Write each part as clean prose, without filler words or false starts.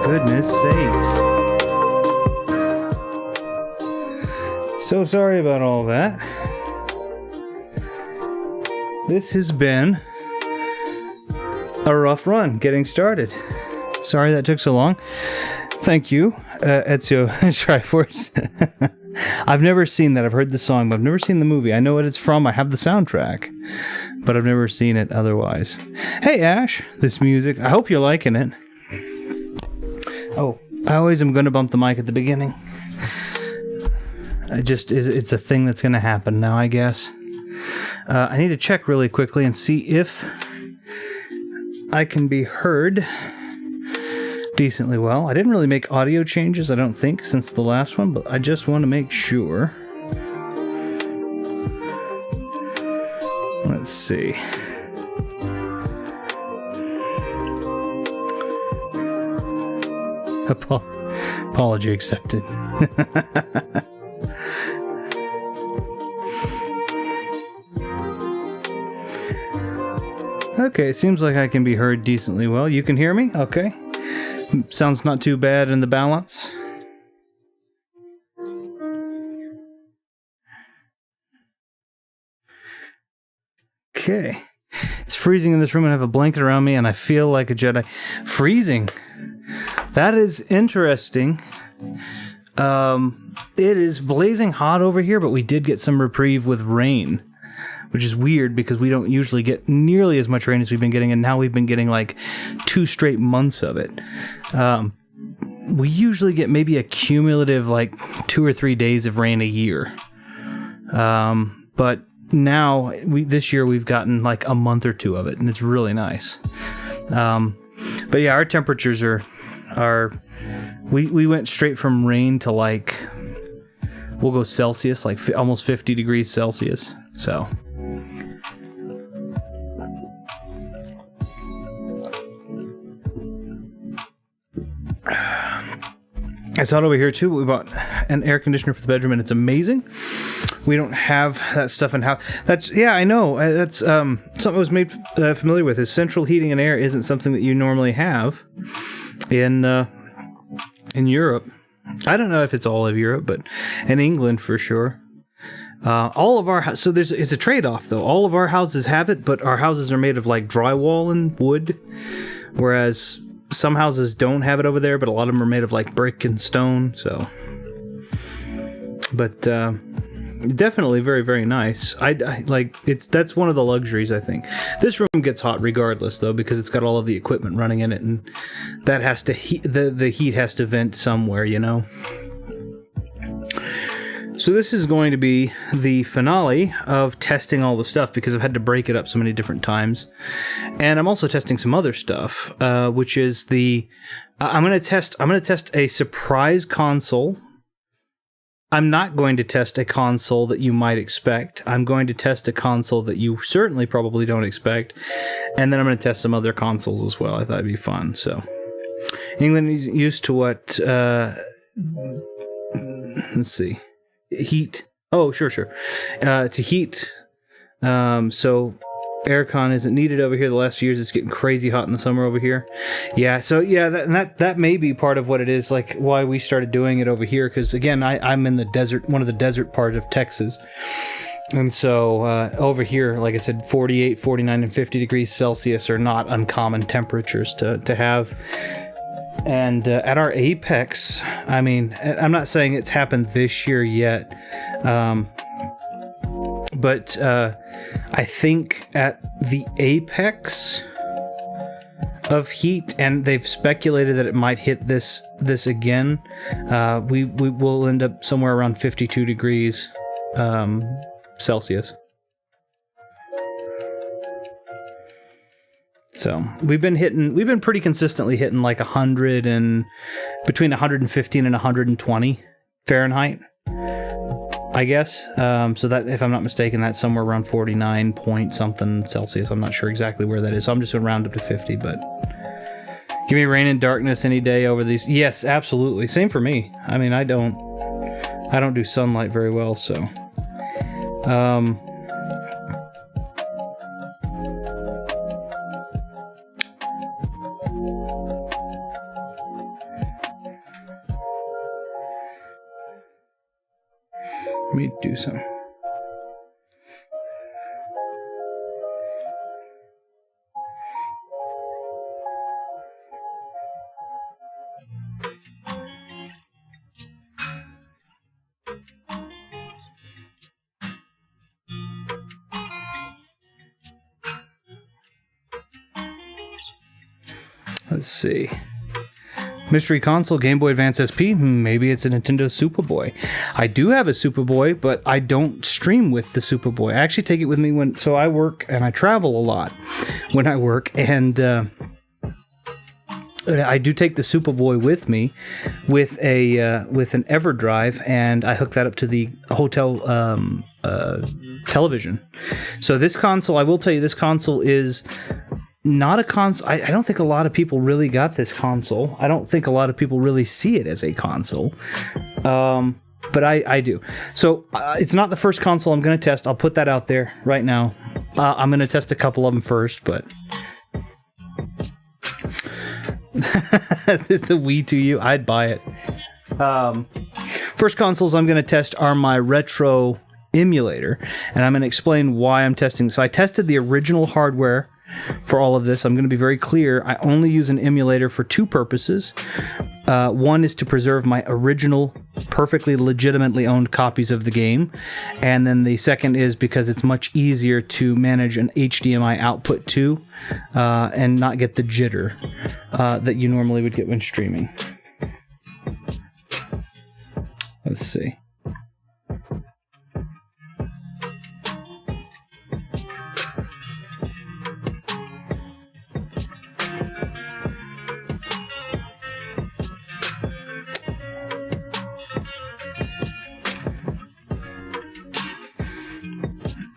Goodness sakes. So sorry about all that. This has been a rough run getting started. Sorry that took so long. Thank you, Ezio Triforce. I've never seen that. I've heard the song, but I've never seen the movie. I know what it's from. I have the soundtrack, but I've never seen it otherwise. Hey, Ash, this music. I hope you're liking it. Oh, I always am going to bump the mic at the beginning. It's a thing that's going to happen now, I guess. I need to check really quickly and see if I can be heard decently well. I didn't really make audio changes, I don't think, since the last one, but I just want to make sure. Let's see. Apology accepted. Okay, it seems like I can be heard decently well. You can hear me? Okay. Sounds not too bad in the balance. Okay. It's freezing in this room and I have a blanket around me and I feel like a Jedi. Freezing! That is interesting. It is blazing hot over here, but we did get some reprieve with rain, which is weird because we don't usually get nearly as much rain as we've been getting, and now we've been getting like 2 straight months of it. We usually get maybe a cumulative like 2 or 3 days of rain a year. But now this year we've gotten like a month or 2 of it, and it's really nice. But yeah, our temperatures are we went straight from rain to like, we'll go Celsius, like almost 50 degrees Celsius. So I saw it over here too. We bought an air conditioner for the bedroom, and it's amazing. We don't have that stuff in house. I know. That's something I was made familiar with. Is central heating and air isn't something that you normally have in Europe. I don't know if it's all of Europe, but in England for sure. All of our so it's a trade-off though. All of our houses have it, but our houses are made of like drywall and wood, whereas some houses don't have it over there, but a lot of them are made of like brick and stone. So, but definitely very, very nice. I like that's one of the luxuries, I think. This room gets hot regardless though, because it's got all of the equipment running in it, and that has to heat, the heat has to vent somewhere, you know. So this is going to be the finale of testing all the stuff, because I've had to break it up so many different times. And I'm also testing some other stuff, which is I'm going to test a surprise console. I'm not going to test a console that you might expect. I'm going to test a console that you certainly probably don't expect. And then I'm going to test some other consoles as well. I thought it'd be fun. So England is used to what, let's see. Heat. Oh, sure. To heat. So aircon isn't needed over here. The last few years, it's getting crazy hot in the summer over here. Yeah. So yeah, that may be part of what it is, like why we started doing it over here. Because again, I'm in the desert, one of the desert part of Texas. And so over here, like I said, 48, 49, and 50 degrees Celsius are not uncommon temperatures to have. And at our apex, I mean, I'm not saying it's happened this year yet, but I think at the apex of heat, and they've speculated that it might hit this again, we will end up somewhere around 52 degrees Celsius. So we've been pretty consistently hitting like 100 and between 115 and 120 Fahrenheit, I guess. So that, if I'm not mistaken, that's somewhere around 49 point something Celsius. I'm not sure exactly where that is. So I'm just going to round up to 50, but give me rain and darkness any day over these. Yes, absolutely. Same for me. I mean, I don't do sunlight very well, so, let me do some. Let's see. Mystery console, Game Boy Advance SP. Maybe it's a Nintendo Superboy. I do have a Superboy, but I don't stream with the Superboy. I actually take it with me so I work and I travel a lot when I work, and I do take the Superboy with me with an EverDrive, and I hook that up to the hotel television. So this console, I will tell you, this console is not a console. I don't think a lot of people really got this console. I don't think a lot of people really see it as a console. But I do. So it's not the first console I'm going to test. I'll put that out there right now. I'm going to test a couple of them first, but the Wii to you, I'd buy it. First consoles I'm going to test are my retro emulator, and I'm going to explain why I'm testing. So I tested the original hardware for all of this. I'm going to be very clear. I only use an emulator for two purposes. One is to preserve my original, perfectly legitimately owned copies of the game. And then the second is because it's much easier to manage an HDMI output to and not get the jitter that you normally would get when streaming. Let's see.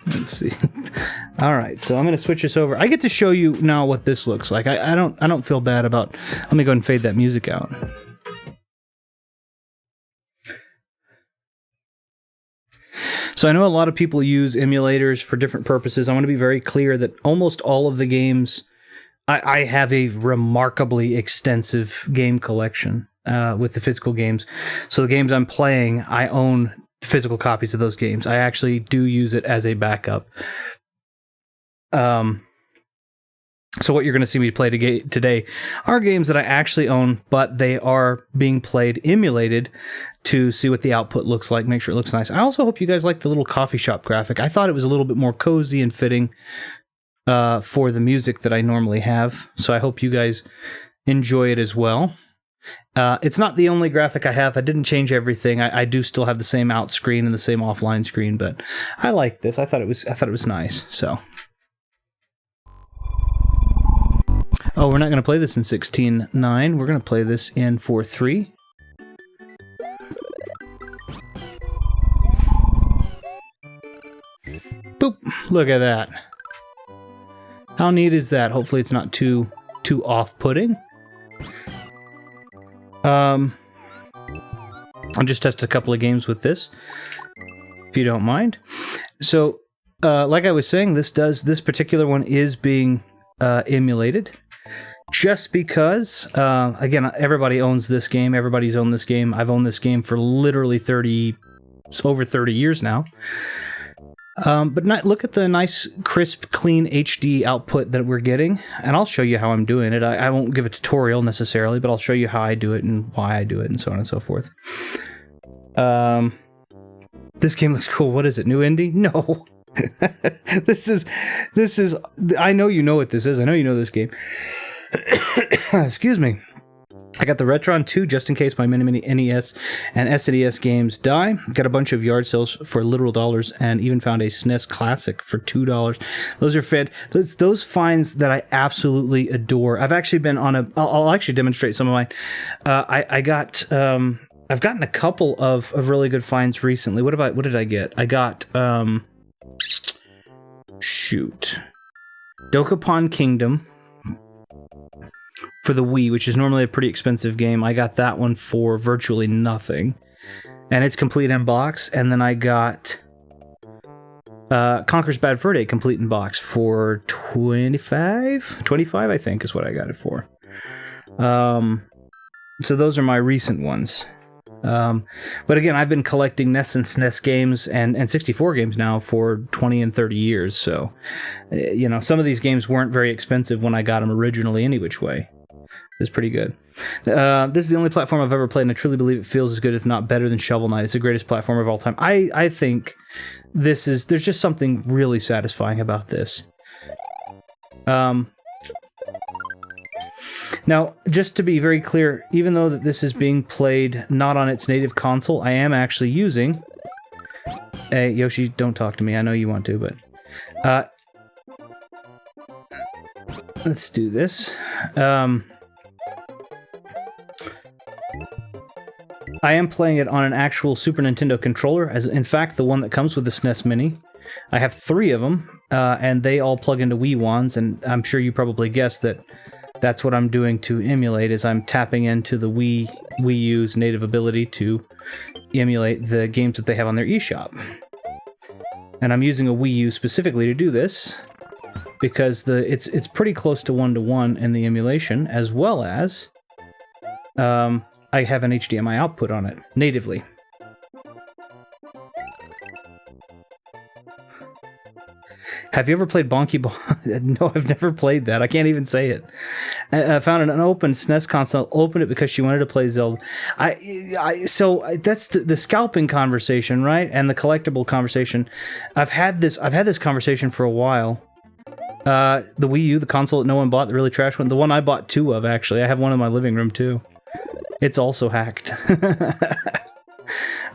Let's see. All right, so I'm going to switch this over. I get to show you now what this looks like. I don't feel bad about. Let me go ahead and fade that music out. So I know a lot of people use emulators for different purposes. I want to be very clear that almost all of the games, I have a remarkably extensive game collection with the physical games. So the games I'm playing, I own physical copies of those games. I actually do use it as a backup. So what you're going to see me play today are games that I actually own, but they are being played emulated to see what the output looks like, make sure it looks nice. I also hope you guys like the little coffee shop graphic. I thought it was a little bit more cozy and fitting for the music that I normally have, so I hope you guys enjoy it as well. It's not the only graphic I have. I didn't change everything. I do still have the same out screen and the same offline screen, but I like this. I thought it was nice. So, oh, we're not going to play this in 16:9. We're going to play this in 4:3. Boop! Look at that. How neat is that? Hopefully, it's not too off-putting. I'll just test a couple of games with this, if you don't mind. So, like I was saying, this particular one is being emulated, just because, again, everybody owns this game. Everybody's owned this game. I've owned this game for literally over 30 years now. But look at the nice, crisp, clean HD output that we're getting, and I'll show you how I'm doing it. I won't give a tutorial necessarily, but I'll show you how I do it and why I do it and so on and so forth. This game looks cool. What is it? New indie? No. This is. I know you know what this is. I know you know this game. Excuse me. I got the Retron 2 just in case my mini NES and SNES games die. Got a bunch of yard sales for literal dollars and even found a SNES Classic for $2. Those are those finds that I absolutely adore. I've actually been on I'll actually demonstrate some of mine. I've gotten a couple of really good finds recently. What did I get? I got Dokapon Kingdom for the Wii, which is normally a pretty expensive game. I got that one for virtually nothing, and it's complete in box. And then I got Conker's Bad Fur Day complete in box for $25 I think is what I got it for. So those are my recent ones. But again, I've been collecting NES and SNES games and 64 games now for 20 and 30 years. So, you know, some of these games weren't very expensive when I got them originally any which way. It's pretty good. This is the only platform I've ever played, and I truly believe it feels as good, if not better, than Shovel Knight. It's the greatest platformer of all time. I think there's just something really satisfying about this. Now, just to be very clear, even though that this is being played not on its native console, I am actually using... Hey, Yoshi, don't talk to me. I know you want to, but... let's do this. I am playing it on an actual Super Nintendo controller, as in fact the one that comes with the SNES Mini. I have 3 of them, and they all plug into Wii wands, and I'm sure you probably guessed that that's what I'm doing to emulate, is I'm tapping into the Wii U's native ability to emulate the games that they have on their eShop. And I'm using a Wii U specifically to do this, because it's pretty close to 1-to-1 in the emulation, as well as I have an HDMI output on it, natively. Have you ever played Bonky Bonk? No, I've never played that. I can't even say it. I found an unopened SNES console, opened it because she wanted to play Zelda. So that's the scalping conversation, right? And the collectible conversation. I've had this conversation for a while. The Wii U, the console that no one bought, the really trash one, the one I bought 2 of, actually. I have one in my living room, too. It's also hacked.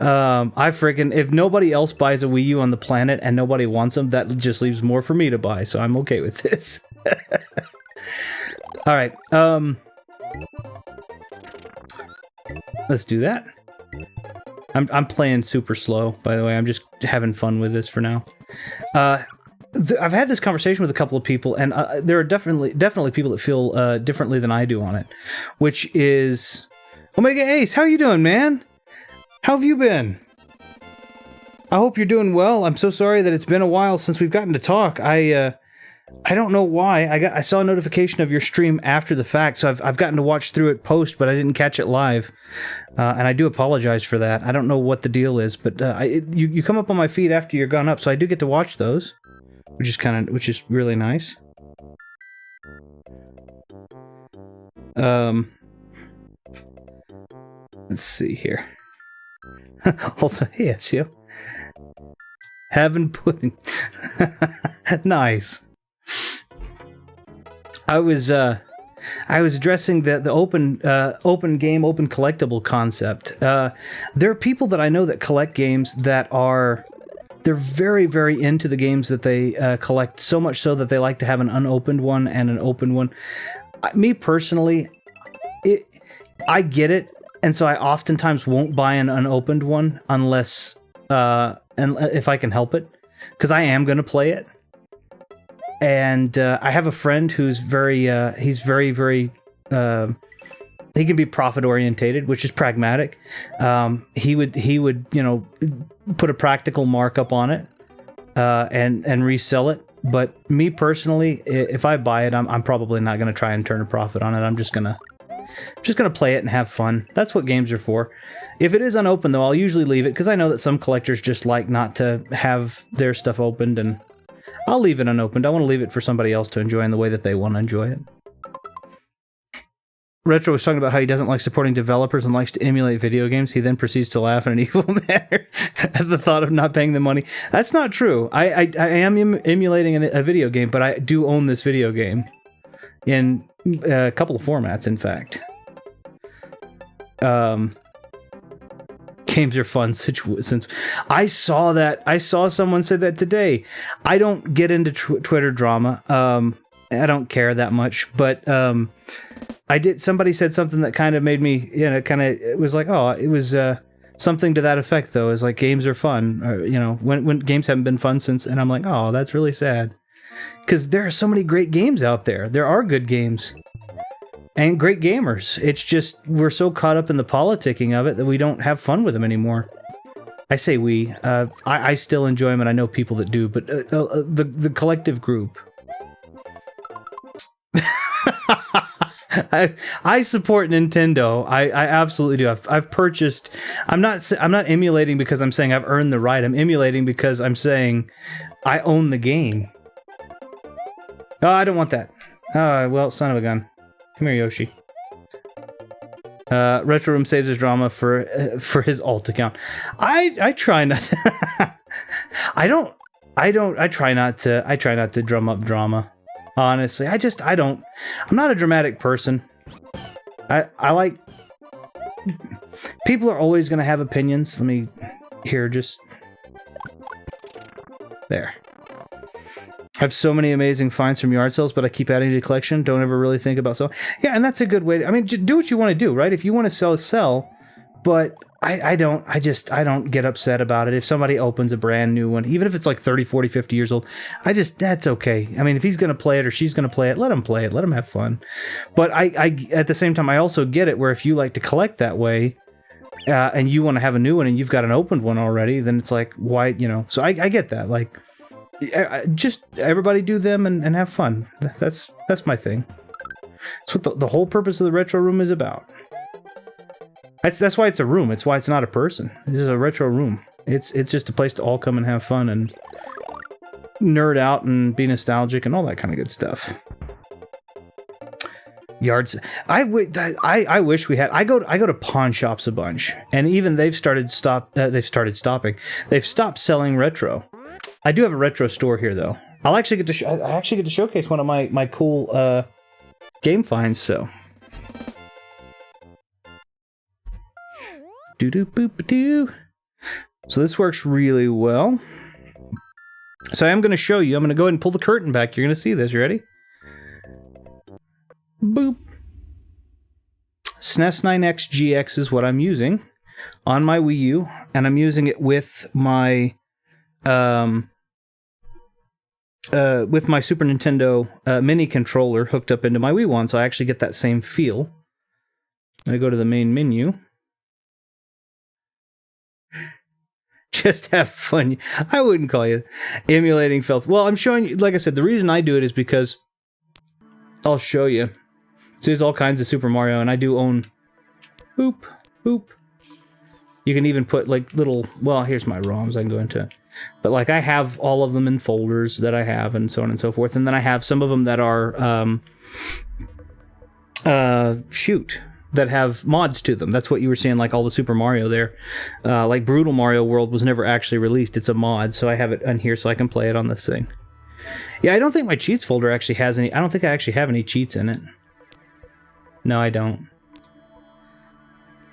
If nobody else buys a Wii U on the planet and nobody wants them, that just leaves more for me to buy, so I'm okay with this. Alright, let's do that. I'm playing super slow, by the way. I'm just having fun with this for now. I've had this conversation with a couple of people, and there are definitely people that feel differently than I do on it, which is... Omega Ace, how you doing, man? How have you been? I hope you're doing well. I'm so sorry that it's been a while since we've gotten to talk. I I don't know why. I saw a notification of your stream after the fact, so I've gotten to watch through it post, but I didn't catch it live, and I do apologize for that. I don't know what the deal is, but you come up on my feed after you're gone up, so I do get to watch those, which is really nice. Let's see here. Also, hey, it's you. Having pudding. Nice. I was addressing the open game, open collectible concept. There are people that I know that collect games that they're very, very into the games that they collect, so much so that they like to have an unopened one and an open one. Me personally, I get it, and so I oftentimes won't buy an unopened one unless if I can help it, because I am going to play it. And I have a friend who's he's very, very, he can be profit orientated, which is pragmatic. He would, put a practical markup on it, and resell it. But me personally, if I buy it, I'm probably not going to try and turn a profit on it. I'm just gonna play it and have fun. That's what games are for. If it is unopened, though, I'll usually leave it, because I know that some collectors just like not to have their stuff opened, and I'll leave it unopened. I want to leave it for somebody else to enjoy in the way that they want to enjoy it. Retro was talking about how he doesn't like supporting developers and likes to emulate video games. He then proceeds to laugh in an evil manner at the thought of not paying them money. That's not true. I am emulating a video game, but I do own this video game in a couple of formats, in fact. Games are fun since I saw someone say that today. I don't get into Twitter drama. I don't care that much, but somebody said something that kind of made me, it was like, oh, it was something to that effect, though. It's like, games are fun, or, when games haven't been fun since, and I'm like, oh, that's really sad, because there are so many great games out there. There are good games and great gamers. It's just we're so caught up in the politicking of it that we don't have fun with them anymore. I say we. I still enjoy them, and I know people that do, but the collective group. I support Nintendo. I absolutely do. I've purchased. I'm not emulating because I'm saying I've earned the right. I'm emulating because I'm saying I own the game. Oh, I don't want that. Well, son of a gun. Come here, Yoshi. Retro Room saves his drama for his alt account. I try not. I try not to drum up drama. Honestly, I'm not a dramatic person. I like, people are always going to have opinions. Let me, here, just, there. I have so many amazing finds from yard sales, but I keep adding to the collection. Don't ever really think about selling. Yeah, and that's a good way to, do what you want to do, right? If you want to sell, but I don't get upset about it. If somebody opens a brand new one, even if it's like 30, 40, 50 years old, that's okay. If he's going to play it or she's going to play it, let him play it. Let him have fun. But I at the same time, I also get it where if you like to collect that way, and you want to have a new one and you've got an opened one already, then it's like, why, so I get that. Like, just everybody do them and have fun. That's my thing. That's what the whole purpose of the Retro Room is about. That's why it's a room. It's why it's not a person. This is a retro room. It's just a place to all come and have fun and nerd out and be nostalgic and all that kind of good stuff. Yards. I wish we had. I go to pawn shops a bunch, and even they've stopped selling retro. I do have a retro store here, though. I actually get to showcase one of my cool game finds. So. So this works really well. So I'm going to show you. I'm going to go ahead and pull the curtain back. You're going to see this. You ready? Boop. SNES 9X GX is what I'm using on my Wii U, and I'm using it with my Super Nintendo mini controller hooked up into my Wii one, so I actually get that same feel. I'm going to go to the main menu. just have fun. I wouldn't call you emulating filth. Well, I'm showing you, like I said, the reason I do it is because I'll show you. So there's all kinds of Super Mario, and I do own boop, boop. You can even put like little, well, here's my ROMs I can go into. But like I have all of them in folders that I have and so on and so forth. And then I have some of them that are, that have mods to them. That's what you were seeing, like all the Super Mario there. Like Brutal Mario World was never actually released. It's a mod, so I have it on here so I can play it on this thing. Yeah, I don't think my cheats folder actually has any, I don't think I actually have any cheats in it. No, I don't.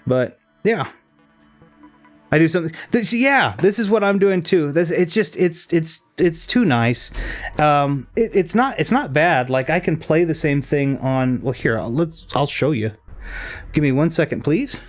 But, yeah. I do something. This is what I'm doing too. It's too nice. It's not bad. Like I can play the same thing on. Well, here I'll show you. Give me 1 second, please.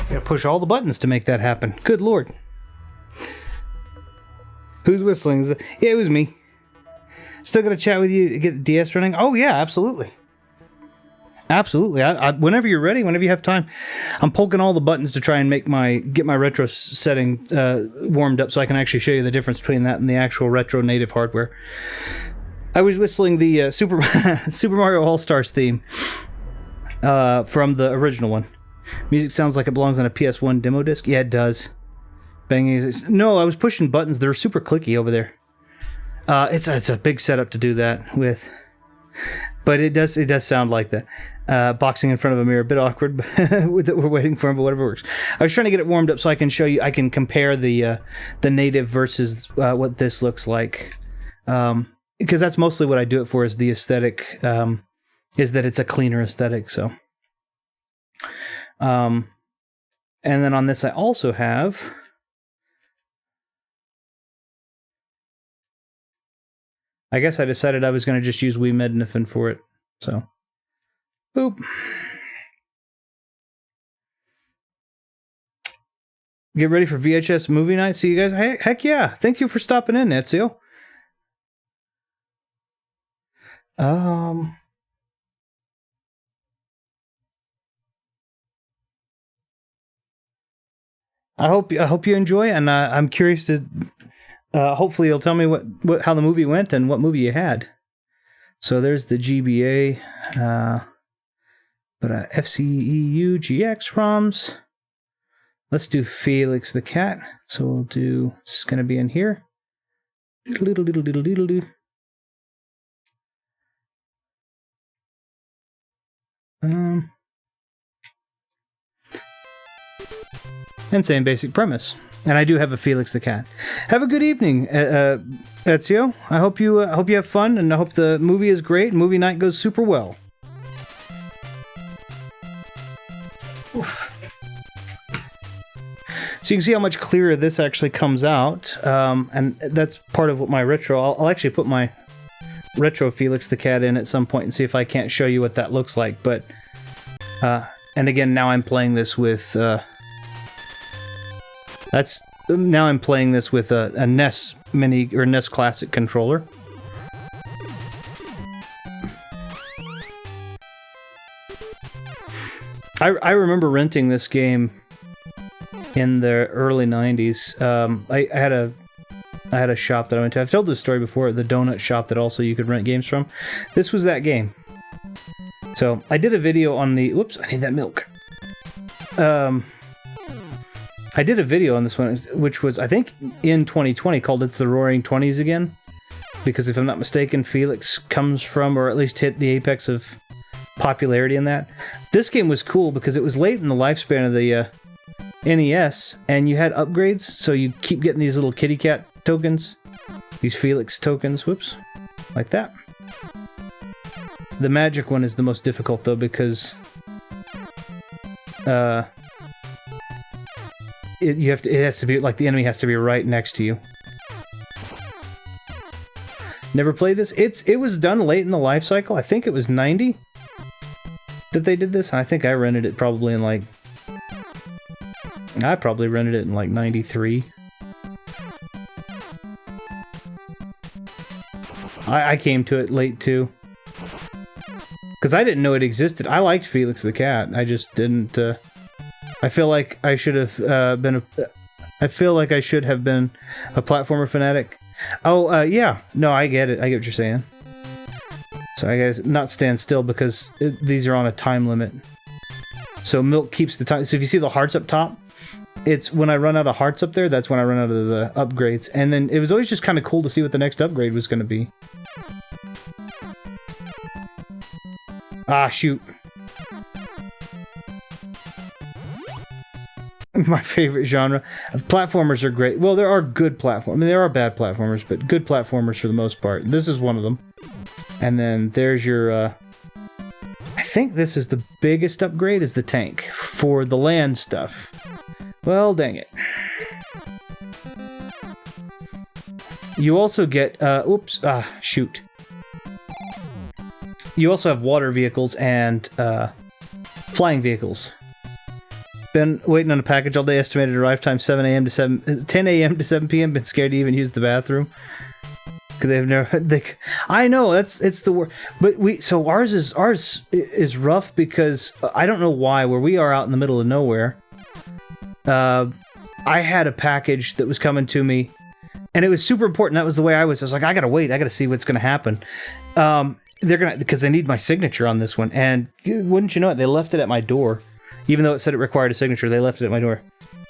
Gotta push all the buttons to make that happen. Good lord. Who's whistling? Yeah, it was me. Still gonna chat with you to get the DS running? Oh yeah, absolutely. Absolutely. Whenever you're ready, whenever you have time. I'm poking all the buttons to try and get my retro setting warmed up so I can actually show you the difference between that and the actual retro native hardware. I was whistling the Super Mario All-Stars theme from the original one. Music sounds like it belongs on a PS1 demo disc. Yeah, it does. Banging. No, I was pushing buttons. They're super clicky over there. It's a big setup to do that with, but it does sound like that. Boxing in front of a mirror, a bit awkward, but we're waiting for him, but whatever works. I was trying to get it warmed up so I can show you. I can compare the native versus what this looks like, because that's mostly what I do it for. Is the aesthetic, is that it's a cleaner aesthetic. So. And then on this, I also have. I guess I decided I was going to just use Wii Mednifin for it. So, boop. Get ready for VHS movie night. See you guys. Hey, heck yeah. Thank you for stopping in, Ezio. I hope you enjoy, and I'm curious to. Hopefully, you'll tell me how the movie went and what movie you had. So there's the GBA, FCEU GX ROMs. Let's do Felix the Cat. So we'll do. It's going to be in here. Diddle diddle diddle diddle diddle. And same basic premise. And I do have a Felix the Cat. Have a good evening, Ezio. I hope you have fun, and I hope the movie is great and movie night goes super well. Oof. So you can see how much clearer this actually comes out, and that's part of what my retro. I'll actually put my retro Felix the Cat in at some point and see if I can't show you what that looks like. But and again, now I'm playing this with. Now I'm playing this with a NES Mini or NES Classic controller. I remember renting this game in the early 90s. I had a shop that I went to. I've told this story before, the donut shop that also you could rent games from. This was that game. So I did a video on the... Whoops, I need that milk. I did a video on this one, which was, I think, in 2020, called It's the Roaring Twenties Again. Because if I'm not mistaken, Felix comes from, or at least hit the apex of popularity in that. This game was cool because it was late in the lifespan of the NES, and you had upgrades, so you keep getting these little kitty cat tokens. These Felix tokens, whoops, like that. The magic one is the most difficult, though, because... It has to be, like, the enemy has to be right next to you. Never played this. It was done late in the life cycle. I think it was 90 that they did this, and I think I rented it probably in, like... I probably rented it in, like, 93. I came to it late, too. Because I didn't know it existed. I liked Felix the Cat. I just didn't... I feel like I should have been a platformer fanatic. Oh, yeah. No, I get it. I get what you're saying. So I guess not stand still because these are on a time limit. So milk keeps the time. So if you see the hearts up top, it's when I run out of hearts up there, that's when I run out of the upgrades. And then it was always just kind of cool to see what the next upgrade was going to be. Ah, shoot. My favorite genre. Platformers are great. Well, there are good platformers. I mean, there are bad platformers, but good platformers for the most part. This is one of them. And then there's your... I think this is the biggest upgrade, is the tank for the land stuff. Well, dang it. You also get... oops. Shoot. You also have water vehicles and flying vehicles. Been waiting on a package all day. Estimated arrive time 10 a.m. to 7 p.m. Been scared to even use the bathroom because they've never. I know it's the worst. But so ours is rough because I don't know why. Where we are out in the middle of nowhere, I had a package that was coming to me, and it was super important. That was the way I was. I was like, I gotta wait. I gotta see what's gonna happen. They're gonna, because they need my signature on this one, and wouldn't you know it, they left it at my door. Even though it said it required a signature, they left it at my door.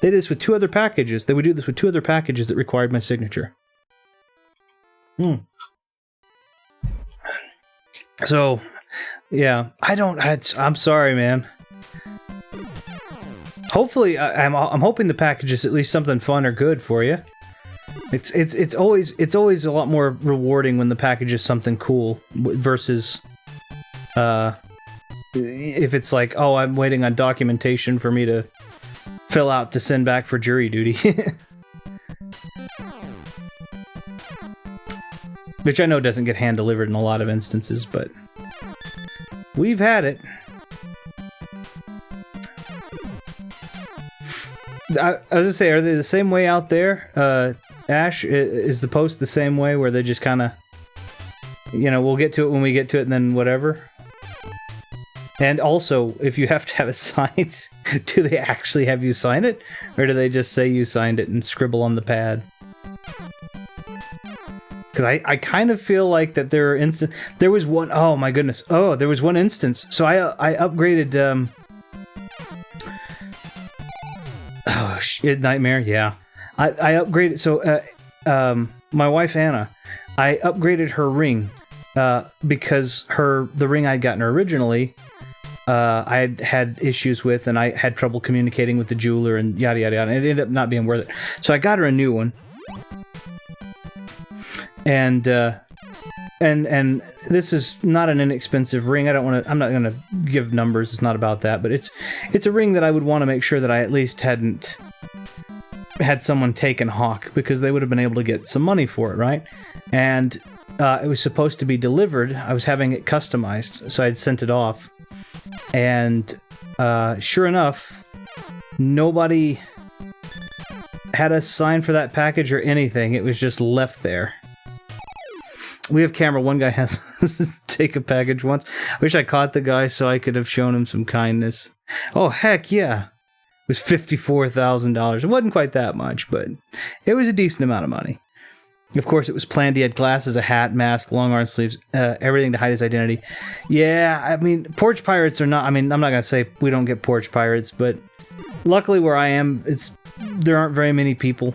They did this with 2 other packages. They would do this with 2 other packages that required my signature. So, yeah, I'm sorry, man. Hopefully, I'm hoping the package is at least something fun or good for you. It's always a lot more rewarding when the package is something cool versus if it's like, oh, I'm waiting on documentation for me to fill out to send back for jury duty. Which I know doesn't get hand delivered in a lot of instances, but we've had it. I was gonna say, are they the same way out there? Ash, is the post the same way where they just kind of, we'll get to it when we get to it, and then whatever. And also, if you have to have it signed, do they actually have you sign it, or do they just say you signed it and scribble on the pad? Because I kind of feel like that there are there was one, oh my goodness, there was one instance. So I upgraded, oh shit, Nightmare, yeah. I upgraded, so my wife Anna, I upgraded her ring, because the ring I'd gotten originally, I had issues with, and I had trouble communicating with the jeweler, and yada yada yada, and it ended up not being worth it. So I got her a new one. And this is not an inexpensive ring. I'm not gonna give numbers. It's not about that, but it's a ring that I would want to make sure that I at least hadn't had someone take and hawk, because they would have been able to get some money for it, right? And it was supposed to be delivered. I was having it customized, so I'd sent it off, and sure enough, nobody had us sign for that package or anything. It was just left there. We have camera. One guy has take a package once. I wish I caught the guy so I could have shown him some kindness. Oh, heck yeah. It was $54,000. It wasn't quite that much, but it was a decent amount of money. Of course, it was planned. He had glasses, a hat, mask, long arm sleeves, everything to hide his identity. Yeah, I mean, porch pirates are not... I mean, I'm not going to say we don't get porch pirates, but luckily where I am, there aren't very many people.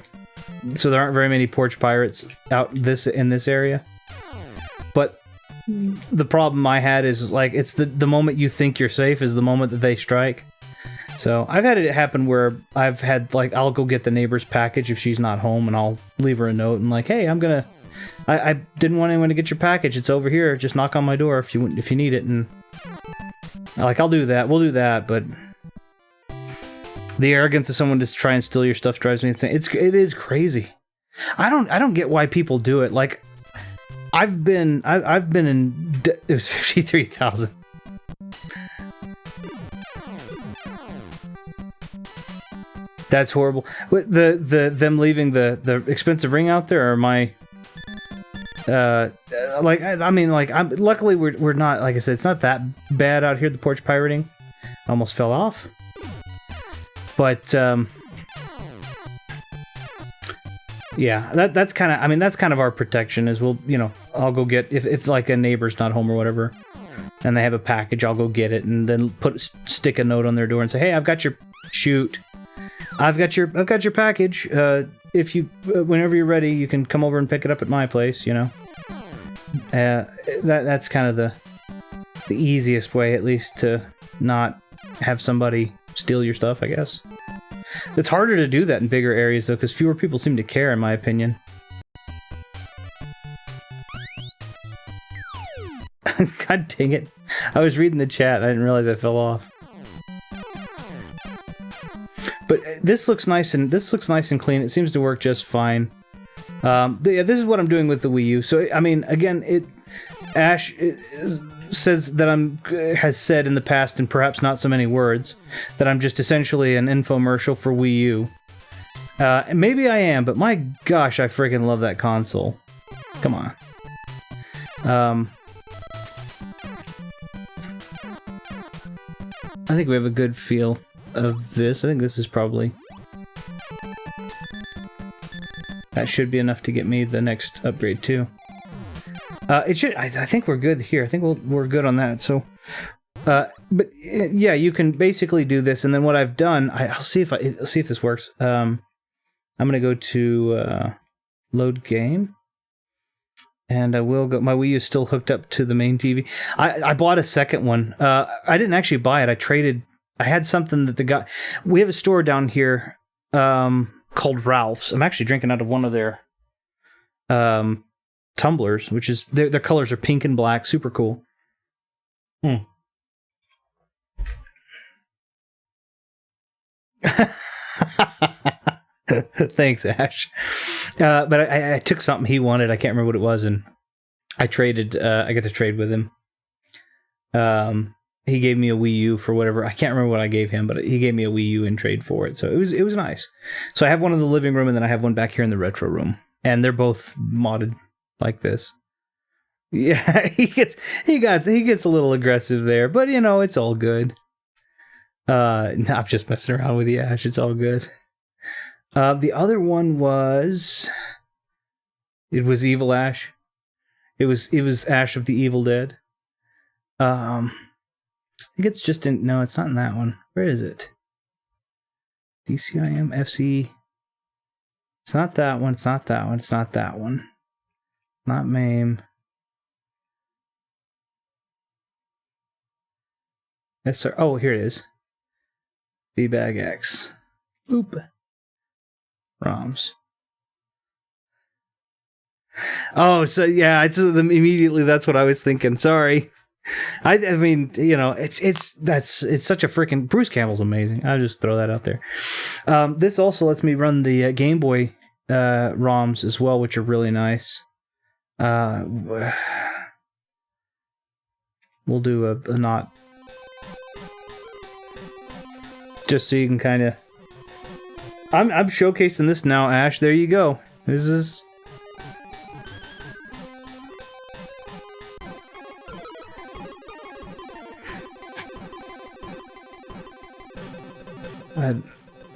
So there aren't very many porch pirates out in this area. But the problem I had is, like, it's the moment you think you're safe is the moment that they strike. So I've had it happen where I've had, like, I'll go get the neighbor's package if she's not home, and I'll leave her a note and, like, hey, I didn't want anyone to get your package. It's over here. Just knock on my door if you need it. And, like, I'll do that. We'll do that. But the arrogance of someone to try and steal your stuff drives me insane. It is crazy. I don't get why people do it. Like, I've been in... It was 53,000. That's horrible. Them leaving the expensive ring out there, or my... luckily we're not, like I said, it's not that bad out here, the porch pirating. Almost fell off. But, yeah, that's kind of our protection, is I'll go get, if like a neighbor's not home or whatever, and they have a package, I'll go get it, and then stick a note on their door and say, hey, I've got your package. If you, whenever you're ready, you can come over and pick it up at my place, That's kind of the easiest way, at least, to not have somebody steal your stuff, I guess. It's harder to do that in bigger areas, though, because fewer people seem to care, in my opinion. God dang it. I was reading the chat. I didn't realize I fell off. But this looks nice and clean. It seems to work just fine. This is what I'm doing with the Wii U. So, I mean, again, Ash says that has said in the past, and perhaps not so many words, that I'm just essentially an infomercial for Wii U. And maybe I am, but my gosh, I freaking love that console. Come on. I think we have a good feel of this. I think this is probably... That should be enough to get me the next upgrade, too. It should... I think we're good here. I think we're good on that, so... but, yeah, you can basically do this, and then what I've done... I'll see if this works. I'm gonna go to... load game. And I will go... My Wii U is still hooked up to the main TV. I bought a second one. I didn't actually buy it. I traded... I had something that the guy... We have a store down here called Ralph's. I'm actually drinking out of one of their tumblers, which is... Their colors are pink and black. Super cool. Thanks, Ash. But I took something he wanted. I can't remember what it was, and I traded. I got to trade with him. he gave me a Wii U for whatever. I can't remember what I gave him, but he gave me a Wii U in trade for it. So it was nice. So I have one in the living room, and then I have one back here in the retro room, and they're both modded like this. Yeah, he gets a little aggressive there, but you know, it's all good. I'm just messing around with you, Ash. It's all good. The other one was Evil Ash. It was Ash of the Evil Dead. I think it's just in... No, it's not in that one. Where is it? DCIM, FC... It's not that one, it's not that one, it's not that one. Not MAME. Yes, sir. Oh, here it is. VBag X. Oop. ROMs. Oh, so yeah, immediately that's what I was thinking. Sorry. I mean, you know, it's such a freaking... Bruce Campbell's amazing. I'll just throw that out there. This also lets me run the Game Boy ROMs as well, which are really nice. We'll do a not... Just so you can kind of... I'm showcasing this now, Ash. There you go. This is...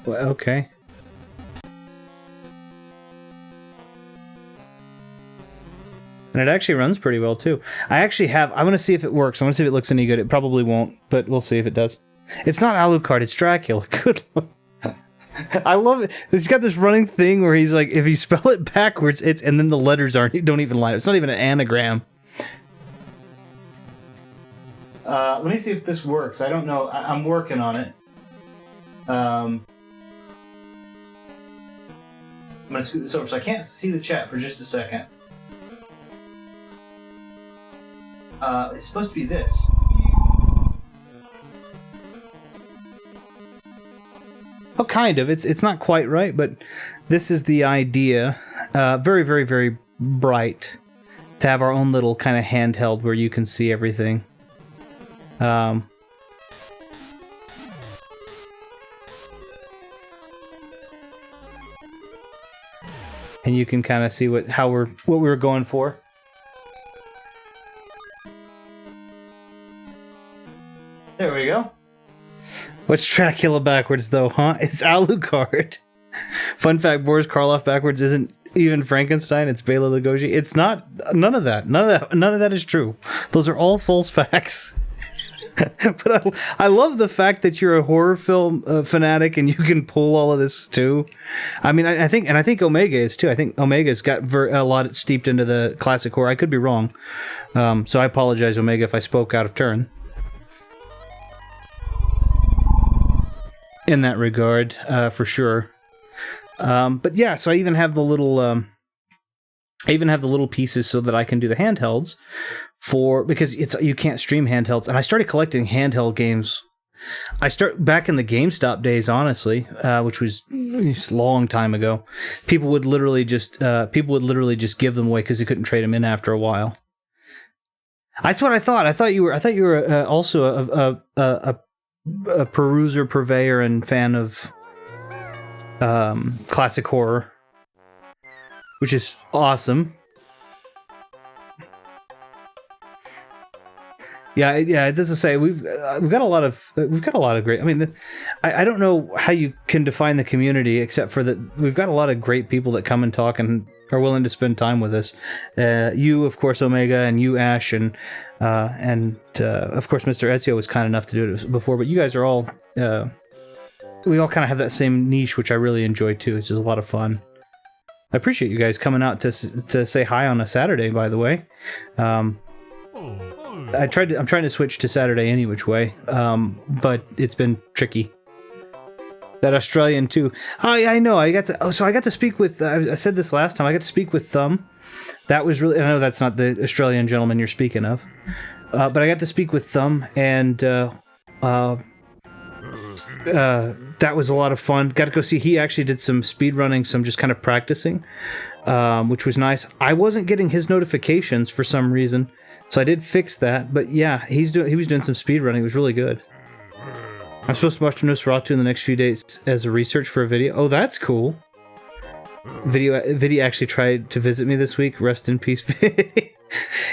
Well, okay. And it actually runs pretty well, too. I want to see if it works. I want to see if it looks any good. It probably won't, but we'll see if it does. It's not Alucard, it's Dracula. Good Lord. I love it. He's got this running thing where he's like, if you spell it backwards, and then the letters don't even line up. It's not even an anagram. Let me see if this works. I don't know. I'm working on it. I'm going to scoot this over so I can't see the chat for just a second. It's supposed to be this. Oh, kind of. It's not quite right, but this is the idea. Very, very, very bright. To have our own little kind of handheld where you can see everything. And you can kind of see what we were going for. There we go. What's Dracula backwards though, huh? It's Alucard. Fun fact: Boris Karloff backwards isn't even Frankenstein. It's Bela Lugosi. It's not. None of that. None of that is true. Those are all false facts. But I love the fact that you're a horror film fanatic and you can pull all of this too. I mean, I think Omega is too. I think Omega's got a lot steeped into the classic horror. I could be wrong, so I apologize, Omega, if I spoke out of turn in that regard, for sure. But yeah, so I even have the little pieces so that I can do the handhelds. Because you can't stream handhelds, and I started collecting handheld games. I start back in the GameStop days, honestly, which was a long time ago. People would literally just give them away because you couldn't trade them in after a while. That's what I thought. I thought you were also a peruser, purveyor, and fan of classic horror, which is awesome. Yeah. It doesn't say we've got a lot of great. I mean, I don't know how you can define the community except for that we've got a lot of great people that come and talk and are willing to spend time with us. You, of course, Omega, and you, Ash, and of course, Mr. Ezio was kind enough to do it before. But you guys are all we all kind of have that same niche, which I really enjoy too. It's just a lot of fun. I appreciate you guys coming out to say hi on a Saturday. By the way. I'm trying to switch to Saturday any which way, but it's been tricky. That Australian too. I know. I got to speak with. I said this last time. I got to speak with Thumb. That was really. I know that's not the Australian gentleman you're speaking of, but I got to speak with Thumb, and that was a lot of fun. Got to go see. He actually did some speed running, some just kind of practicing, which was nice. I wasn't getting his notifications for some reason, so I did fix that. But yeah, he was doing some speed running. It was really good. I'm supposed to watch Nosferatu in the next few days as a research for a video. Oh, that's cool. Vidi actually tried to visit me this week. Rest in peace, Vidi.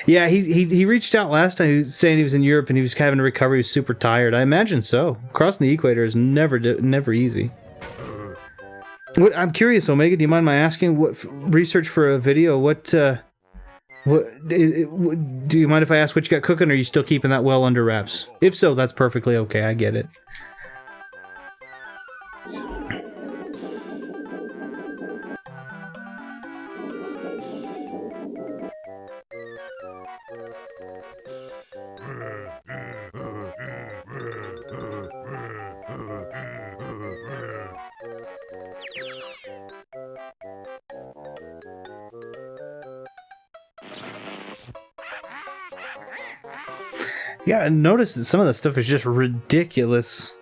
Yeah, he reached out last time. He was saying he was in Europe and he was having a recovery. He was super tired. I imagine so. Crossing the equator is never easy. I'm curious, Omega. Do you mind my asking? What research for a video? What do you mind if I ask what you got cooking? Or are you still keeping that well under wraps? If so, that's perfectly okay. I get it. Yeah, I noticed that some of the stuff is just ridiculous.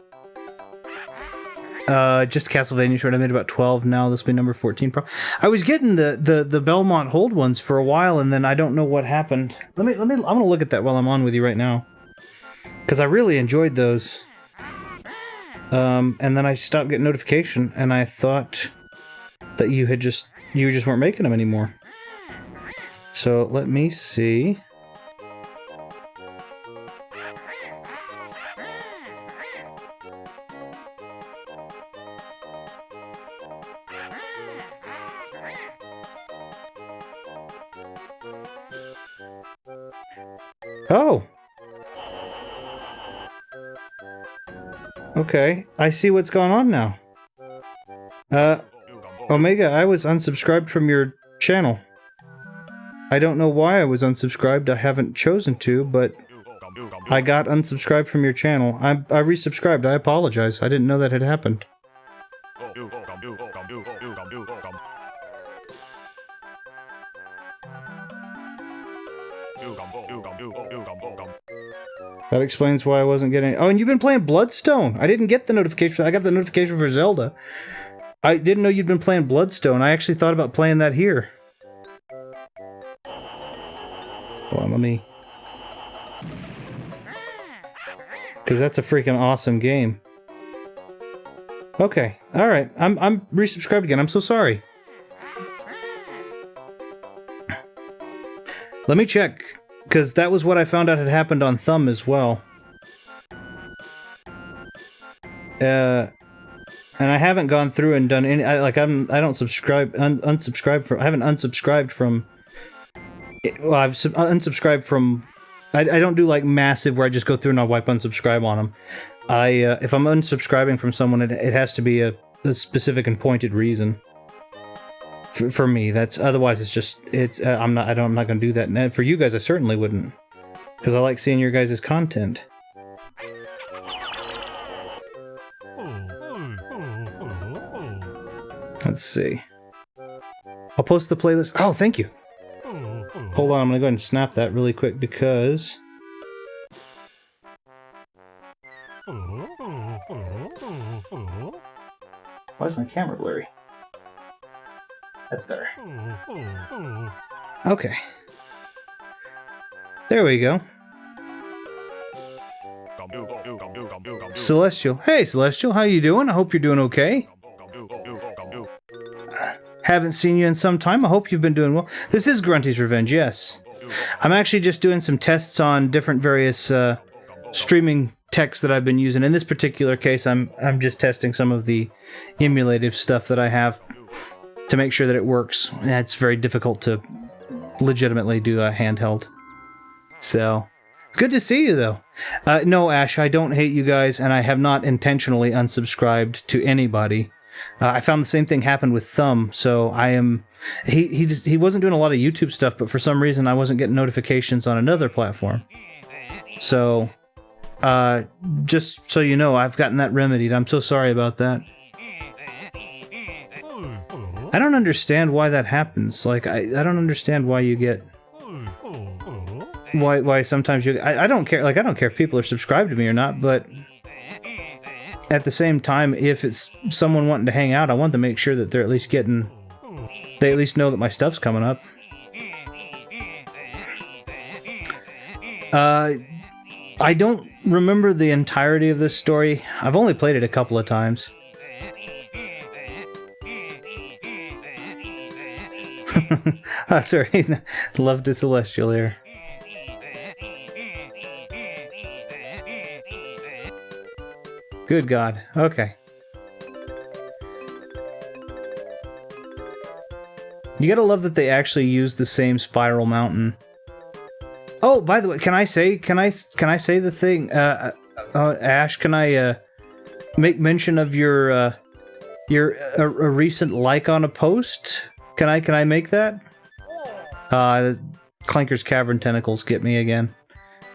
Just Castlevania short. I made about 12 now. This will be number 14. I was getting the Belmont Hold ones for a while, and then I don't know what happened. I'm gonna look at that while I'm on with you right now, because I really enjoyed those. And then I stopped getting notification, and I thought that you just weren't making them anymore. So let me see. Oh! Okay, I see what's going on now. Omega, I was unsubscribed from your channel. I don't know why I was unsubscribed. I haven't chosen to, but I got unsubscribed from your channel. I resubscribed. I apologize. I didn't know that had happened. That explains why I wasn't getting... Oh, and you've been playing Bloodstone! I didn't get the notification. I got the notification for Zelda. I didn't know you'd been playing Bloodstone. I actually thought about playing that here. Hold on, let me... Because that's a freaking awesome game. Okay, alright. I'm resubscribed again. I'm so sorry. Let me check, because that was what I found out had happened on Thumb as well. And I haven't gone through and done any. I don't subscribe, unsubscribe from. I haven't unsubscribed from. Well, I've unsubscribed from. I don't do like massive where I just go through and I'll wipe unsubscribe on them. If I'm unsubscribing from someone, it has to be a specific and pointed reason. For me, that's otherwise I'm not gonna do that. And for you guys, I certainly wouldn't, because I like seeing your guys' content. Let's see. I'll post the playlist. Oh, thank you. Hold on, I'm gonna go ahead and snap that really quick because. Why is my camera blurry? That's better. Okay. There we go. Celestial. Hey, Celestial. How you doing? I hope you're doing okay. Haven't seen you in some time. I hope you've been doing well. This is Grunty's Revenge, yes. I'm actually just doing some tests on different various streaming techs that I've been using. In this particular case, I'm just testing some of the emulative stuff that I have to make sure that it works. It's very difficult to legitimately do a handheld. So, it's good to see you, though. No, Ash, I don't hate you guys, and I have not intentionally unsubscribed to anybody. I found the same thing happened with Thumb, so I am... He wasn't doing a lot of YouTube stuff, but for some reason I wasn't getting notifications on another platform. So, just so you know, I've gotten that remedied. I'm so sorry about that. I don't understand why that happens. Like, I don't understand why you get... Why sometimes you... I don't care. Like, I don't care if people are subscribed to me or not, but... at the same time, if it's someone wanting to hang out, I want to make sure that they're at least getting... They at least know that my stuff's coming up. I don't remember the entirety of this story. I've only played it a couple of times. Sorry. Love to Celestial here. Good God. Okay. You gotta love that they actually use the same spiral mountain. Oh, by the way, can I say the thing? Ash, can I make mention of your a recent like on a post? Can I make that? Clanker's Cavern tentacles get me again.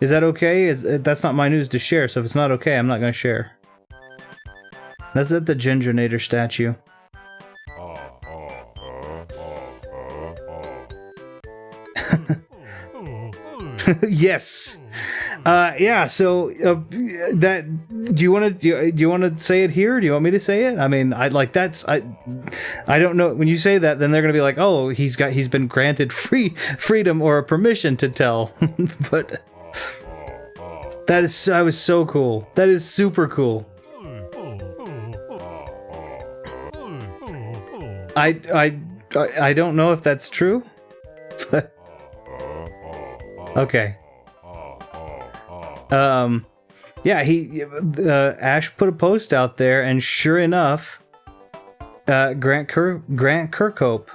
Is that okay? That's not my news to share, so if it's not okay, I'm not gonna share. That's at the Gingernator statue. Yes. Yeah. So that. Do you want to say it here? Do you want me to say it? I mean, I don't know. When you say that, then they're gonna be like, oh, he's been granted freedom or a permission to tell. But that was so cool. That is super cool. I don't know if that's true, but okay. Yeah, Ash put a post out there, and sure enough, Grant Kirkhope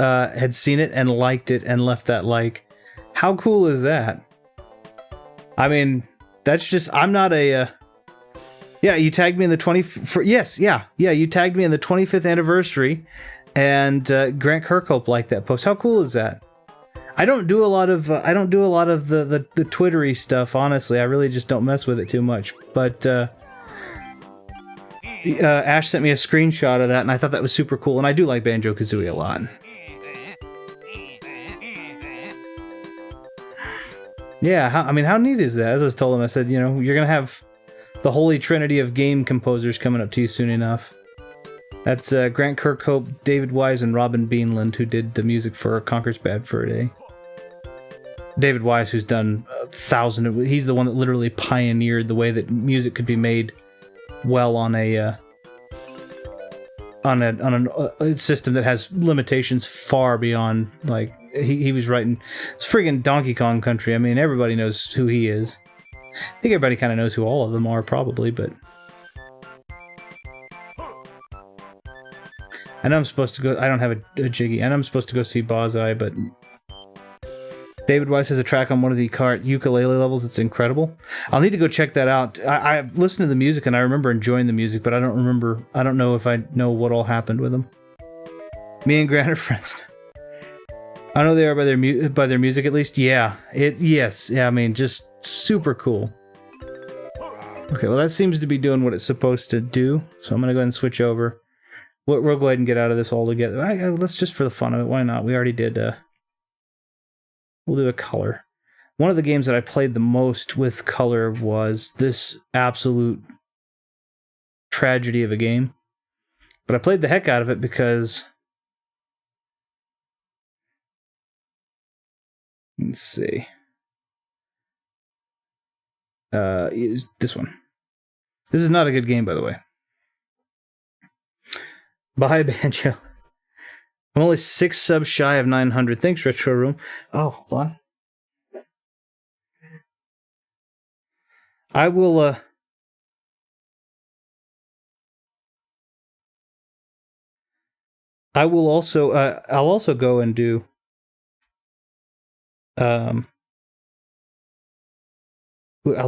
had seen it and liked it and left that like. How cool is that? I mean, that's just, I'm not a yeah, you tagged me in the you tagged me in the 25th anniversary, and Grant Kirkhope liked that post. How cool is that? I don't do a lot of the Twittery stuff, honestly. I really just don't mess with it too much. But Ash sent me a screenshot of that, and I thought that was super cool. And I do like Banjo-Kazooie a lot. Yeah, how neat is that? As I told him, I said, you're gonna have the holy trinity of game composers coming up to you soon enough. That's Grant Kirkhope, David Wise, and Robin Beanland, who did the music for Conker's Bad Fur Day. David Wise, who's done 1,000... He's the one that literally pioneered the way that music could be made well on a system that has limitations far beyond, like, he was writing... It's friggin' Donkey Kong Country. I mean, everybody knows who he is. I think everybody kind of knows who all of them are, probably, but... I know I'm supposed to go... I don't have a Jiggy. I know I'm supposed to go see Bozai, but... David Wise has a track on one of the ukulele levels that's incredible. I'll need to go check that out. I've listened to the music, and I remember enjoying the music, but I don't know if I know what all happened with them. Me and Grant are friends. I know they are by their music, at least. Yeah. Yes. Yeah, I mean, just super cool. Okay, well, that seems to be doing what it's supposed to do, so I'm going to go ahead and switch over. We'll go ahead and get out of this altogether. Let's just for the fun of it. Why not? We already did... We'll do a color. One of the games that I played the most with color was this absolute tragedy of a game. But I played the heck out of it because... Let's see. This one. This is not a good game, by the way. Bye, Banjo. I'm only 6 subs shy of 900. Thanks, Retro Room. Oh, hold on. I will, also, I'll also go and do, I'll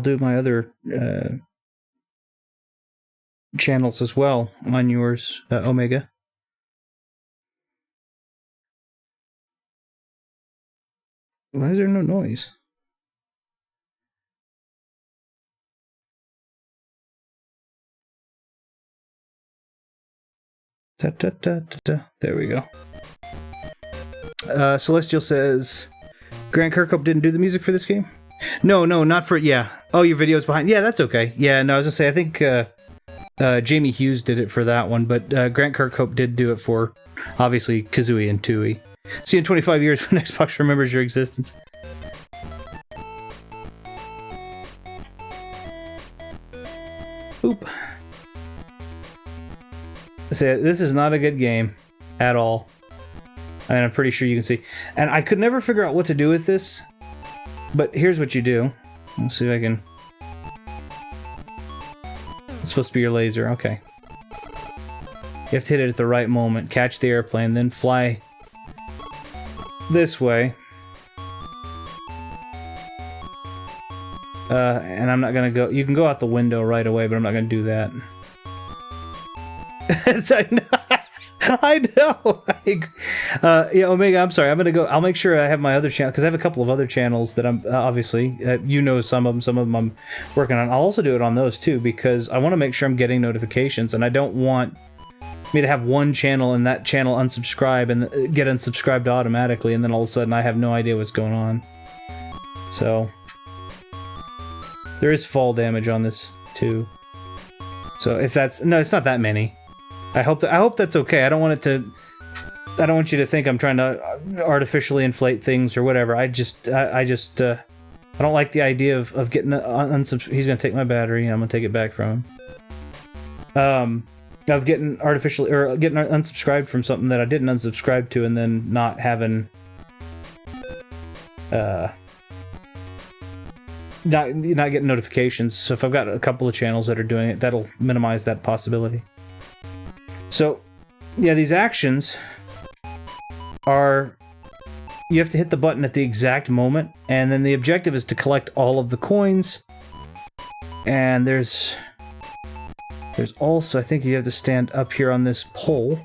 do my other, channels as well on yours, Omega. Why is there no noise? There we go. Celestial says, Grant Kirkhope didn't do the music for this game? No, not for... Yeah. Oh, your video's behind. Yeah, that's okay. Yeah, no, I was gonna say, I think Jamie Hughes did it for that one, but Grant Kirkhope did do it for, obviously, Kazooie and Tooie. See you in 25 years when Xbox remembers your existence. Oop. So this is not a good game at all. And I'm pretty sure you can see. And I could never figure out what to do with this. But here's what you do. Let's see if I can... It's supposed to be your laser. Okay. You have to hit it at the right moment. Catch the airplane, then fly this way. And I'm not going to go... You can go out the window right away, but I'm not going to do that. I know. Yeah, Omega, I'm sorry. I'm gonna go. I'll make sure I have my other channel because I have a couple of other channels that I'm obviously you know some of them I'm working on. I'll also do it on those too because I want to make sure I'm getting notifications and I don't want me to have one channel and that channel unsubscribe and get unsubscribed automatically and then all of a sudden I have no idea what's going on. So there is fall damage on this too. So if that's no, it's not that many. I hope that's okay. I don't want you to think I'm trying to artificially inflate things or whatever. I don't like the idea of getting he's gonna take my battery and I'm gonna take it back from him. Of getting unsubscribed from something that I didn't unsubscribe to and then not having not getting notifications. So if I've got a couple of channels that are doing it, that'll minimize that possibility. So, yeah, these actions are... You have to hit the button at the exact moment, and then the objective is to collect all of the coins. And there's also, I think you have to stand up here on this pole,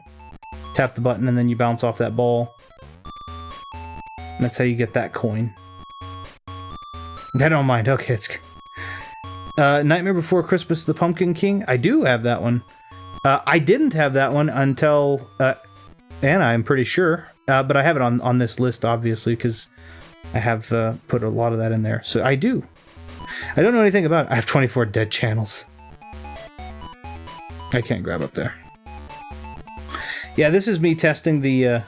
tap the button, and then you bounce off that ball. And that's how you get that coin. I don't mind. Okay, it's... Nightmare Before Christmas, The Pumpkin King. I do have that one. I didn't have that one until Anna, I'm pretty sure. But I have it on this list, obviously, because I have put a lot of that in there. So I do. I don't know anything about it. I have 24 dead channels. I can't grab up there. Yeah, this is me testing the...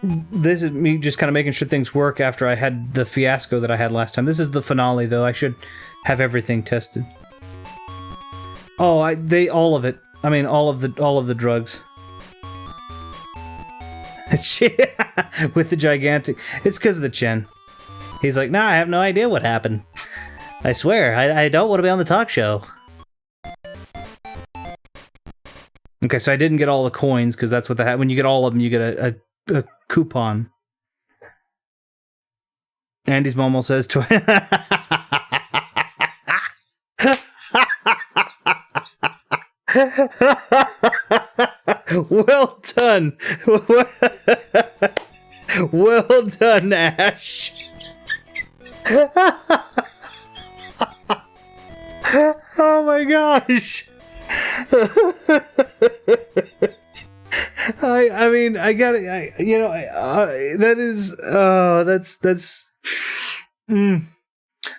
This is me just kind of making sure things work after I had the fiasco that I had last time. This is the finale, though. I should have everything tested. Oh, all of it. I mean, all of the drugs. With the gigantic... It's because of the chin. He's like, nah, I have no idea what happened. I swear, I don't want to be on the talk show. Okay, so I didn't get all the coins, because that's what when you get all of them, you get a coupon. Andy's Momo says... Well done. Well done, Ash. Oh my gosh. I mean, I gotta, that is, that's.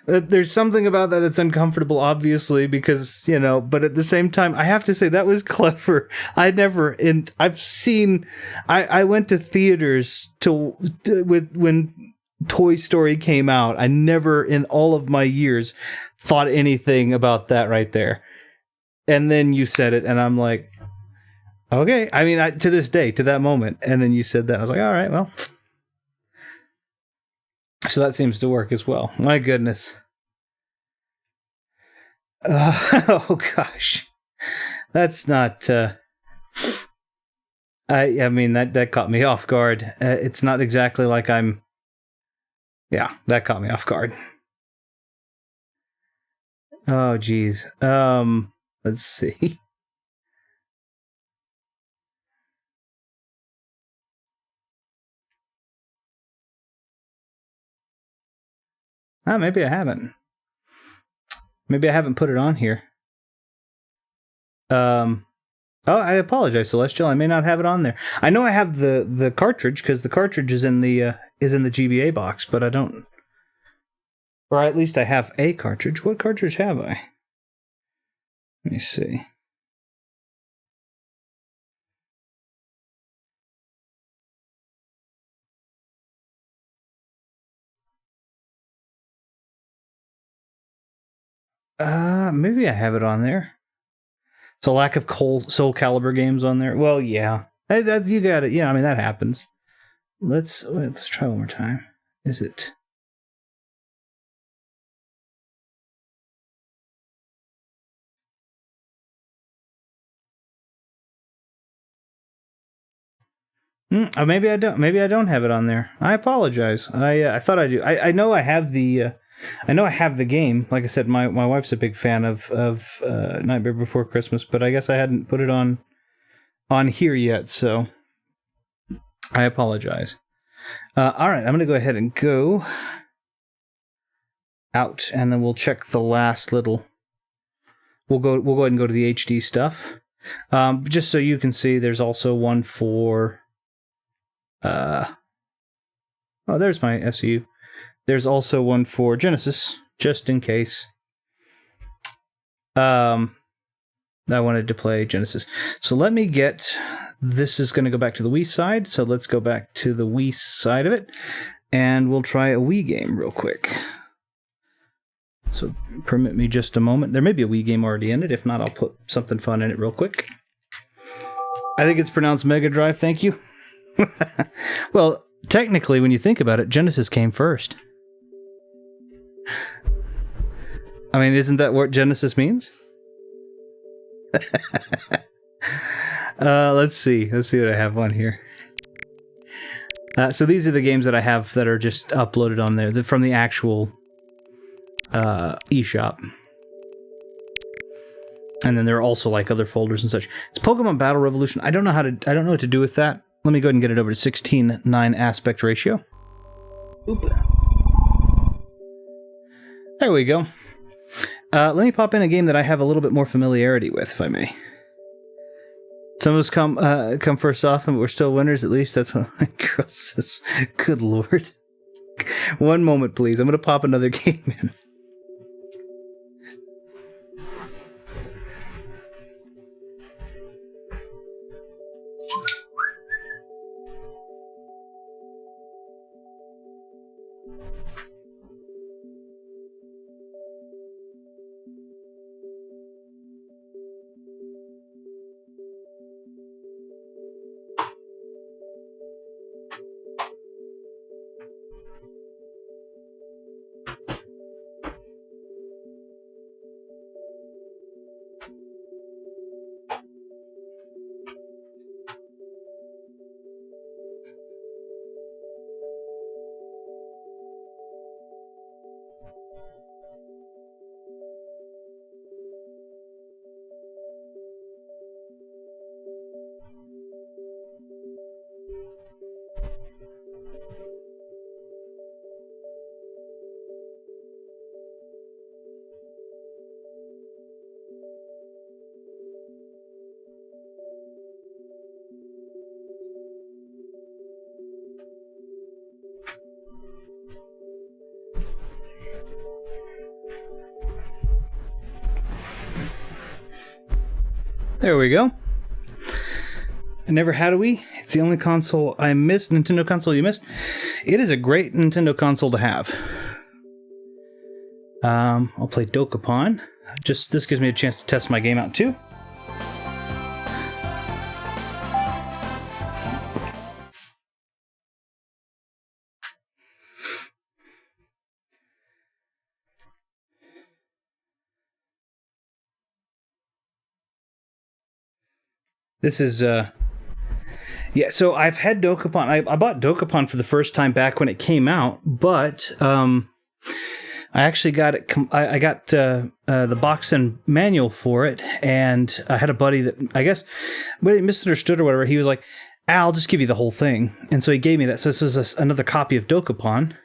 There's something about that that's uncomfortable, obviously, because, but at the same time, I have to say that was clever. I went to theaters when Toy Story came out. I never in all of my years thought anything about that right there. And then you said it, and I'm like, okay. I mean, to this day, to that moment. And then you said that. I was like, all right, well. So that seems to work as well. My goodness. Oh gosh, that's not. I mean that caught me off guard. It's not exactly like I'm. Yeah, that caught me off guard. Oh geez. Let's see. Maybe I haven't. Maybe I haven't put it on here. Oh, I apologize, Celestial. I may not have it on there. I know I have the cartridge because the cartridge is in the GBA box, but I don't. Or at least I have a cartridge. What cartridge have I? Let me see. Maybe I have it on there. So lack of Soul Calibur games on there. Well, yeah, that's you got it. Yeah, I mean that happens. Let's try one more time. Is it? Maybe I don't. Maybe I don't have it on there. I apologize. I thought I do. I know I have the. I know I have the game. Like I said, my wife's a big fan of Nightmare Before Christmas, but I guess I hadn't put it on here yet. So I apologize. All right, I'm gonna go ahead and go out, and then we'll check the last little. We'll go ahead and go to the HD stuff. Just so you can see, there's also one for. Oh, there's my SU. There's also one for Genesis, just in case. I wanted to play Genesis. So let me get... This is going to go back to the Wii side, so let's go back to the Wii side of it, and we'll try a Wii game real quick. So permit me just a moment. There may be a Wii game already in it. If not, I'll put something fun in it real quick. I think it's pronounced Mega Drive, thank you. Well, technically, when you think about it, Genesis came first. I mean, isn't that what Genesis means? Let's see. Let's see what I have on here. So these are the games that I have that are just uploaded on there from the actual eShop. And then there are also like other folders and such. It's Pokemon Battle Revolution. I don't know what to do with that. Let me go ahead and get it over to 16:9 aspect ratio. Oop. There we go. Let me pop in a game that I have a little bit more familiarity with, if I may. Some of us come first off, and we're still winners. At least that's what my girl says. Good lord. One moment, please. I'm going to pop another game in. There we go. I never had a Wii. It's the only console I missed, Nintendo console you missed. It is a great Nintendo console to have. I'll play Dokapon. This gives me a chance to test my game out too. This is, yeah, so I've had Dokapon. I bought Dokapon for the first time back when it came out, but I actually got it. I got the box and manual for it, and I had a buddy that I guess misunderstood or whatever. He was like, I'll just give you the whole thing. And so he gave me that. So this was another copy of Dokapon.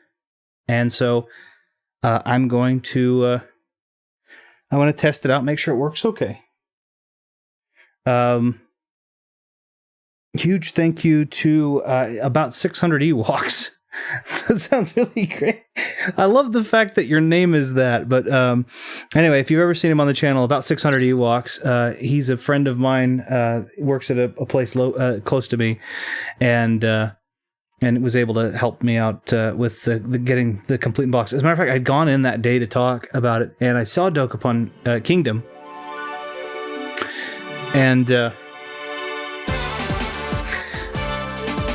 And so I'm going to, I want to test it out, make sure it works okay. Huge thank you to about 600 Ewoks That sounds really great. I love the fact that your name is that. But anyway, if you've ever seen him on the channel, about 600 Ewoks. He's a friend of mine. Works at a place close to me, and was able to help me out with the getting the complete box. As a matter of fact, I'd gone in that day to talk about it, and I saw Dokapon Kingdom, and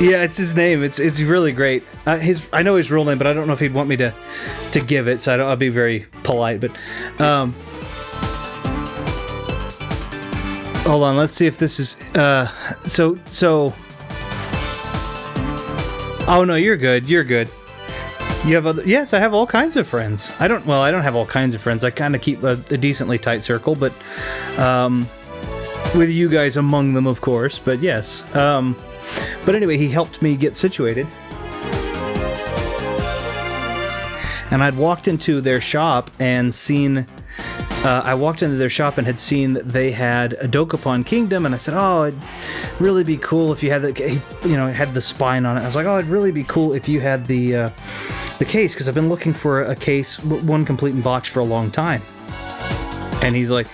yeah, it's his name. It's really great. I know his real name, but I don't know if he'd want me to give it, so I'll be very polite. But hold on, let's see if this is so. Oh no, you're good. You're good. You have other? Yes, I have all kinds of friends. I don't have all kinds of friends. I kind of keep a decently tight circle, but with you guys among them, of course. But yes. But anyway, he helped me get situated. And I'd walked into their shop and seen... I walked into their shop and had seen that they had a Dokapon Kingdom, and I said, oh, it'd really be cool if you had it had the spine on it. I was like, oh, it'd really be cool if you had the case, because I've been looking for a case, one complete in box for a long time. And he's like,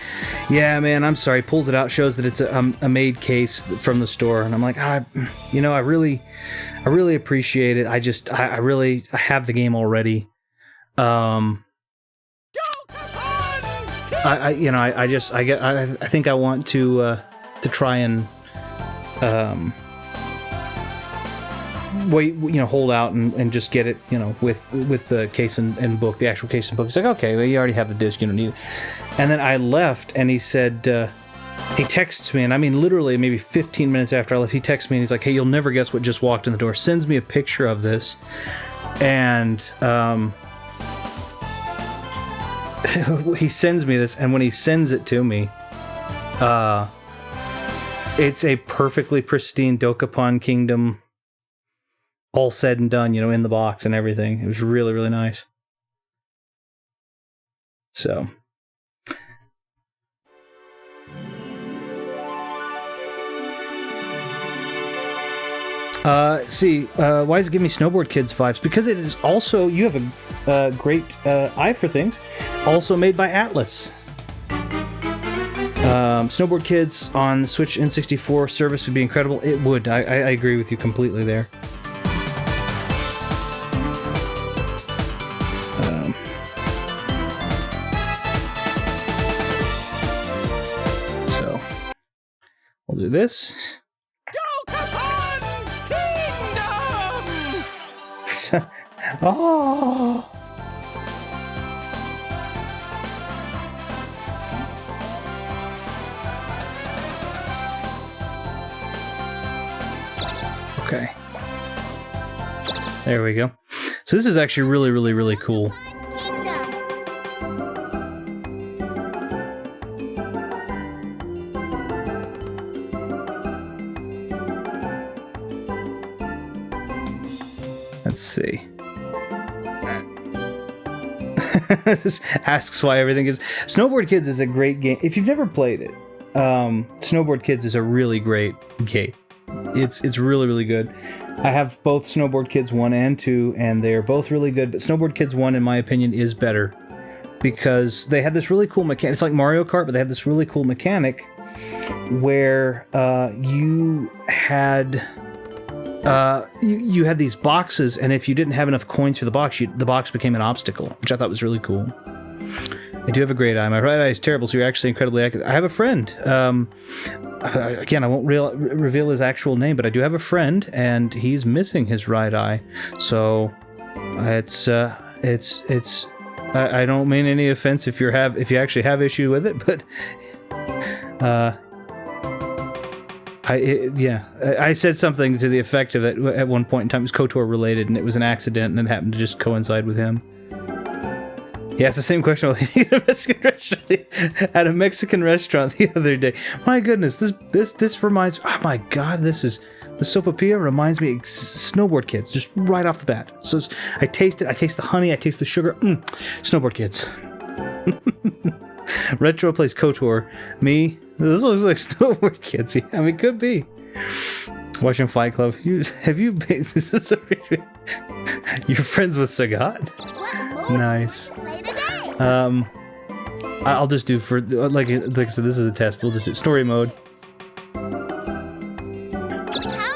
yeah, man, I'm sorry. Pulls it out, shows that it's a made case from the store. And I'm like, I really appreciate it. I have the game already. I think I want to try and hold out and just get it, with the case and book, the actual case and book. He's like, okay, well, you already have the disc, you don't need it. And then I left, and he said, he texts me, and I mean, literally maybe 15 minutes after I left, he texts me, and he's like, hey, you'll never guess what just walked in the door. Sends me a picture of this, and he sends me this, and when he sends it to me, it's a perfectly pristine Dokapon Kingdom, all said and done, in the box and everything. It was really, really nice. So... why does it give me Snowboard Kids vibes? Because it is also, you have a great eye for things, also made by Atlas. Snowboard Kids on the Switch N64 service would be incredible. It would. I agree with you completely there. So, we'll do this. Oh! Okay. There we go. So this is actually really, really, really cool. Let's see. This asks why everything is... Snowboard Kids is a great game. If you've never played it, Snowboard Kids is a really great game. It's really, really good. I have both Snowboard Kids 1 and 2, and they're both really good, but Snowboard Kids 1, in my opinion, is better because they had this really cool mechanic. It's like Mario Kart, but they had this really cool mechanic where you had... you had these boxes, and if you didn't have enough coins for the box, the box became an obstacle, which I thought was really cool. I do have a great eye. My right eye is terrible, so you're actually incredibly accurate. I have a friend. Again, I won't reveal his actual name, but I do have a friend, and he's missing his right eye. So it's. I don't mean any offense if you actually have issue with it, but I said something to the effect of that at one point in time. It was KOTOR related, and it was an accident, and it happened to just coincide with him. Yeah, it's the same question at a Mexican restaurant the other day. My goodness, this reminds. Oh my God, the sopapilla reminds me of Snowboard Kids, just right off the bat. So I taste it. I taste the honey. I taste the sugar. Snowboard Kids. Retro plays KOTOR. Me. This looks like Snowboard Kids. Yeah, I mean, could be. Watching Fight Club. Have you? You're friends with Sagat? Nice. I'll just do for like I said, this is a test. We'll just do story mode. How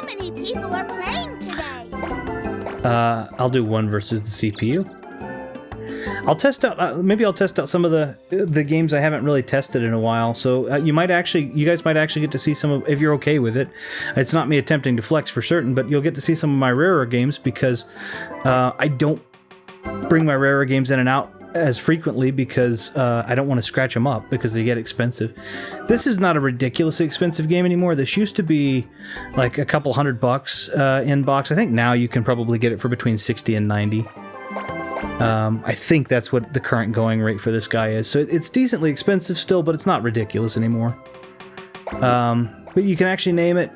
many people are playing today? I'll do 1 versus the CPU. I'll test out. Maybe I'll test out some of the games I haven't really tested in a while. So you guys might actually get to see some of, if you're okay with it. It's not me attempting to flex for certain, but you'll get to see some of my rarer games because I don't bring my rarer games in and out as frequently because I don't want to scratch them up because they get expensive. This is not a ridiculously expensive game anymore. This used to be like a couple $100 in box. I think now you can probably get it for between 60 and 90. I think that's what the current going rate for this guy is. So it's decently expensive still, but it's not ridiculous anymore. But you can actually name it.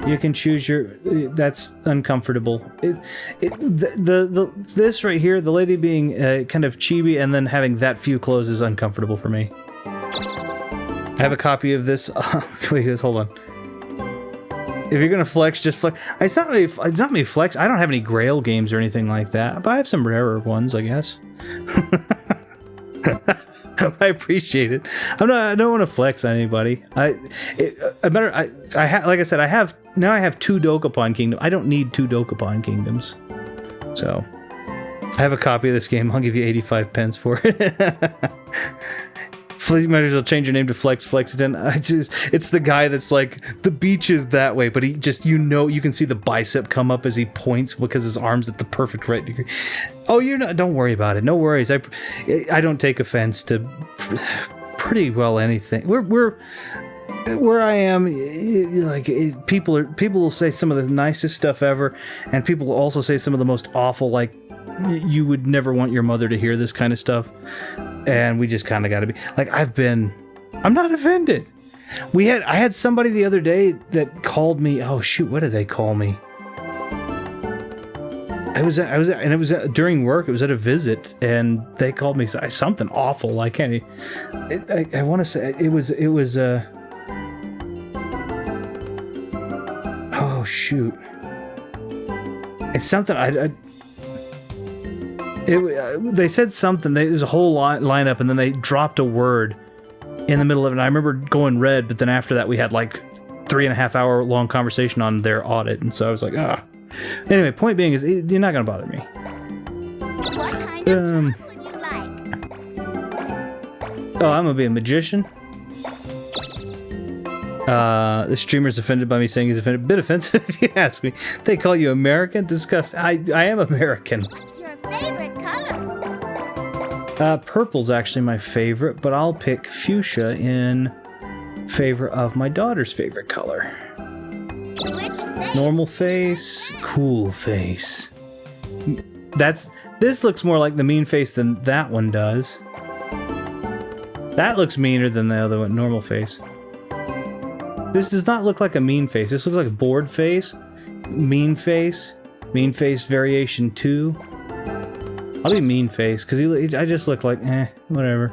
You can choose your. That's uncomfortable. This right here, the lady being kind of chibi and then having that few clothes is uncomfortable for me. I have a copy of this. Wait, hold on. If you're gonna flex, just flex. It's not me flex. I don't have any Grail games or anything like that, but I have some rarer ones, I guess. I appreciate it. I don't want to flex on anybody. Like I said, I have 2 Dokapon Kingdoms. I don't need 2 Dokapon Kingdoms. So I have a copy of this game. I'll give you 85 pence for it. You might as well change your name to Flexington. It's the guy that's like, the beach is that way, but he just, you can see the bicep come up as he points because his arm's at the perfect right degree. Oh, don't worry about it. No worries. I don't take offense to pretty well anything. Where I am, like, people will say some of the nicest stuff ever, and people will also say some of the most awful, like, you would never want your mother to hear this kind of stuff. And we just kind of got to be like, I'm not offended. I had somebody the other day that called me. Oh shoot, what did they call me? It was during work. It was at a visit, and they called me something awful. I can't. I want to say it was. Oh shoot! It's something they said something. There's a whole lineup, and then they dropped a word in the middle of it. And I remember going red, but then after that, we had like 3.5 hour long conversation on their audit, and so I was like, ah. Anyway, point being is, you're not gonna bother me. What kind of chocolate would you like? Oh, I'm gonna be a magician. The streamer's offended by me saying he's offended. A bit offensive, if you ask me. They call you American? Disgusting. I am American. What's your favorite color? Purple's actually my favorite, but I'll pick fuchsia in favor of my daughter's favorite color. Which face? Normal face, cool face. This looks more like the mean face than that one does. That looks meaner than the other one, normal face. This does not look like a mean face. This looks like a bored face, mean face variation 2. I'll be mean face, because I just look like, whatever.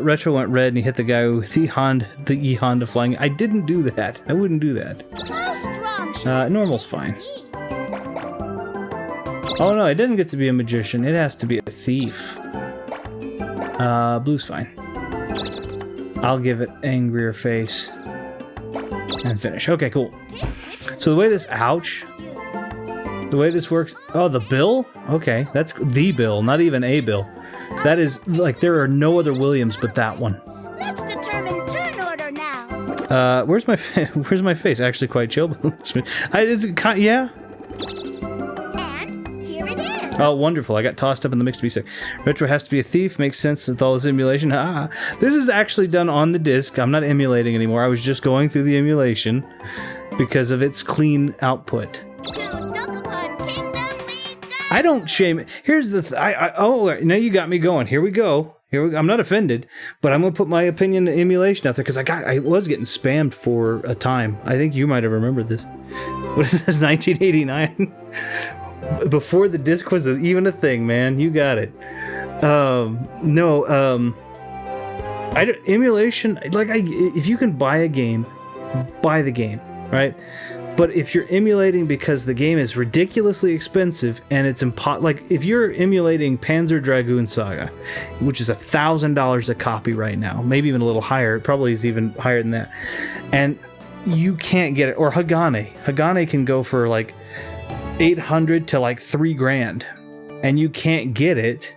Retro went red and he hit the guy with the E-Honda flying. I didn't do that. I wouldn't do that. How strong should normal's fine. Oh no, it didn't get to be a magician. It has to be a thief. Blue's fine. I'll give it angrier face. And finish. Okay, cool. So the way this... Ouch. The way this works... Oh, the bill? Okay, that's the bill, not even a bill. That is, like, there are no other Williams but that one. Let's determine turn order now. Where's my face? Actually quite chill. Yeah? And here it is. Oh, wonderful. I got tossed up in the mix to be sick. Retro has to be a thief. Makes sense with all this emulation. This is actually done on the disc. I'm not emulating anymore. I was just going through the emulation because of its clean output. I don't shame it. Here's the now you got me going. Here we go. I'm not offended, but I'm gonna put my opinion in emulation out there because I was getting spammed for a time. I think you might have remembered this. What is this? 1989. Before the disc was even a thing, man. You got it. Emulation. If you can buy a game, buy the game, right? But if you're emulating because the game is ridiculously expensive and it's like if you're emulating Panzer Dragoon Saga, which is $1,000 a copy right now, maybe even a little higher, it probably is even higher than that, and you can't get it, or Hagane can go for like 800 to like $3,000, and you can't get it,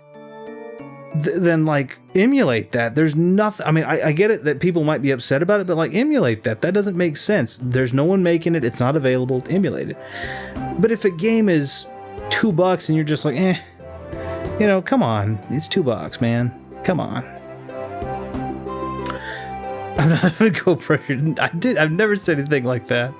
then like emulate that. There's nothing. I mean, I get it that people might be upset about it, but like emulate that. That doesn't make sense. There's no one making it. It's not available. Emulate it. But if a game is $2 and you're just like, come on, it's $2, man. Come on. I'm not gonna go pressure. I've never said anything like that.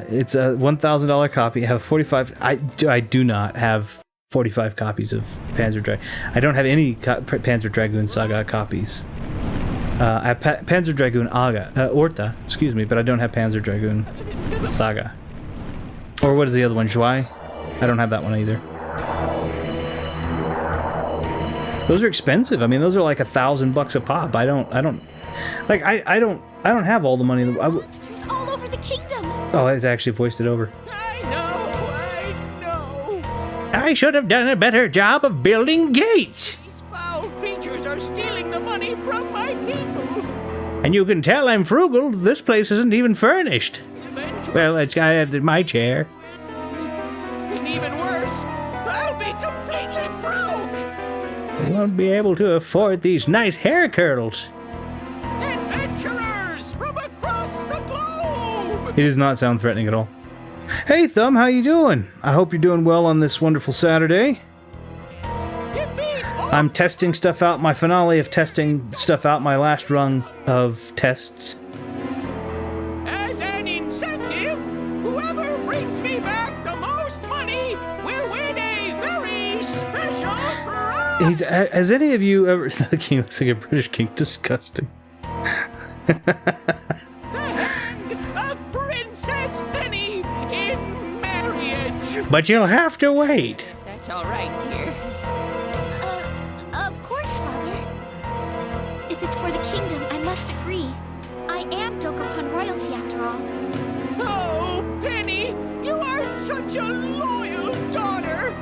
It's a $1,000 copy. I have 45. I do not have 45 copies of Panzer Dragoon. I don't have any Panzer Dragoon Saga copies. I have Panzer Dragoon Orta, but I don't have Panzer Dragoon Saga. Or what is the other one? Zhuai? I don't have that one either. Those are expensive. I mean, those are like $1,000 a pop. I don't have all the money. Monsters all over the kingdom. Oh, it's actually voiced it over. I know. I should have done a better job of building gates. These foul creatures are stealing the money from my people. And you can tell I'm frugal. This place isn't even furnished. Eventually, Well, I have my chair. and even worse, I'll be completely broke. I won't be able to afford these nice hair curls. Adventurers from across the globe. It does not sound threatening at all. Hey, Thumb, how you doing? I hope you're doing well on this wonderful Saturday. Defeat all I'm testing stuff out, my finale of testing stuff out, my last run of tests. as an incentive. Whoever brings me back the most money will win a very special prize. Has any of you ever... The king looks like a British king. Disgusting. And a Princess Penny in marriage. But you'll have to wait. That's all right, dear. Of course, Father. If it's for the kingdom, I must agree. I am Dokapon royalty after all. Oh, Penny, you are such a loyal daughter.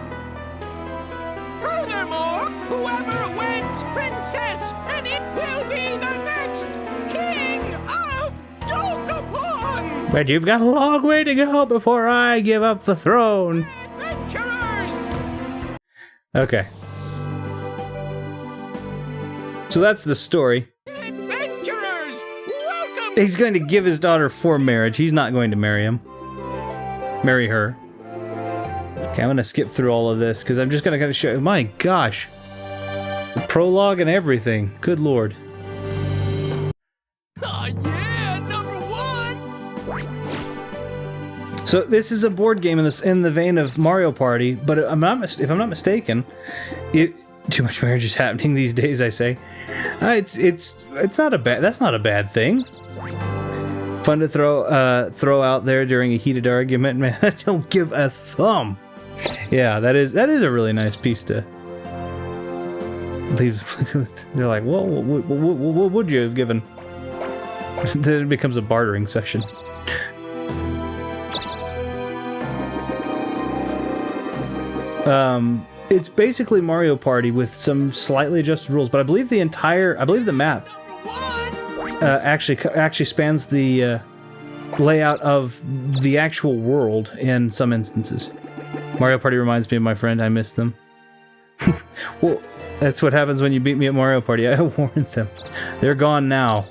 Furthermore, whoever wins Princess Penny will be the next king of Dokapon. But you've got a long way to go before I give up the throne. Adventurers! Okay. So that's the story. Adventurers! Welcome! He's going to give his daughter for marriage. He's not going to marry her. Okay, I'm going to skip through all of this because I'm just going to show you. My gosh. The prologue and everything. Good lord. Oh, yeah, number one! So this is a board game in the vein of Mario Party, but if I'm not mistaken, too much marriage is happening these days. I say, it's not a bad. That's not a bad thing. Fun to throw out there during a heated argument, man. I don't give a thumb. Yeah, that is a really nice piece to leave. They're like, well, what would you have given? Then it becomes a bartering session. It's basically Mario Party with some slightly adjusted rules, but I believe the map actually spans the layout of the actual world in some instances. Mario Party reminds me of my friend. I miss them. Well, that's what happens when you beat me at Mario Party. I warned them. They're gone now.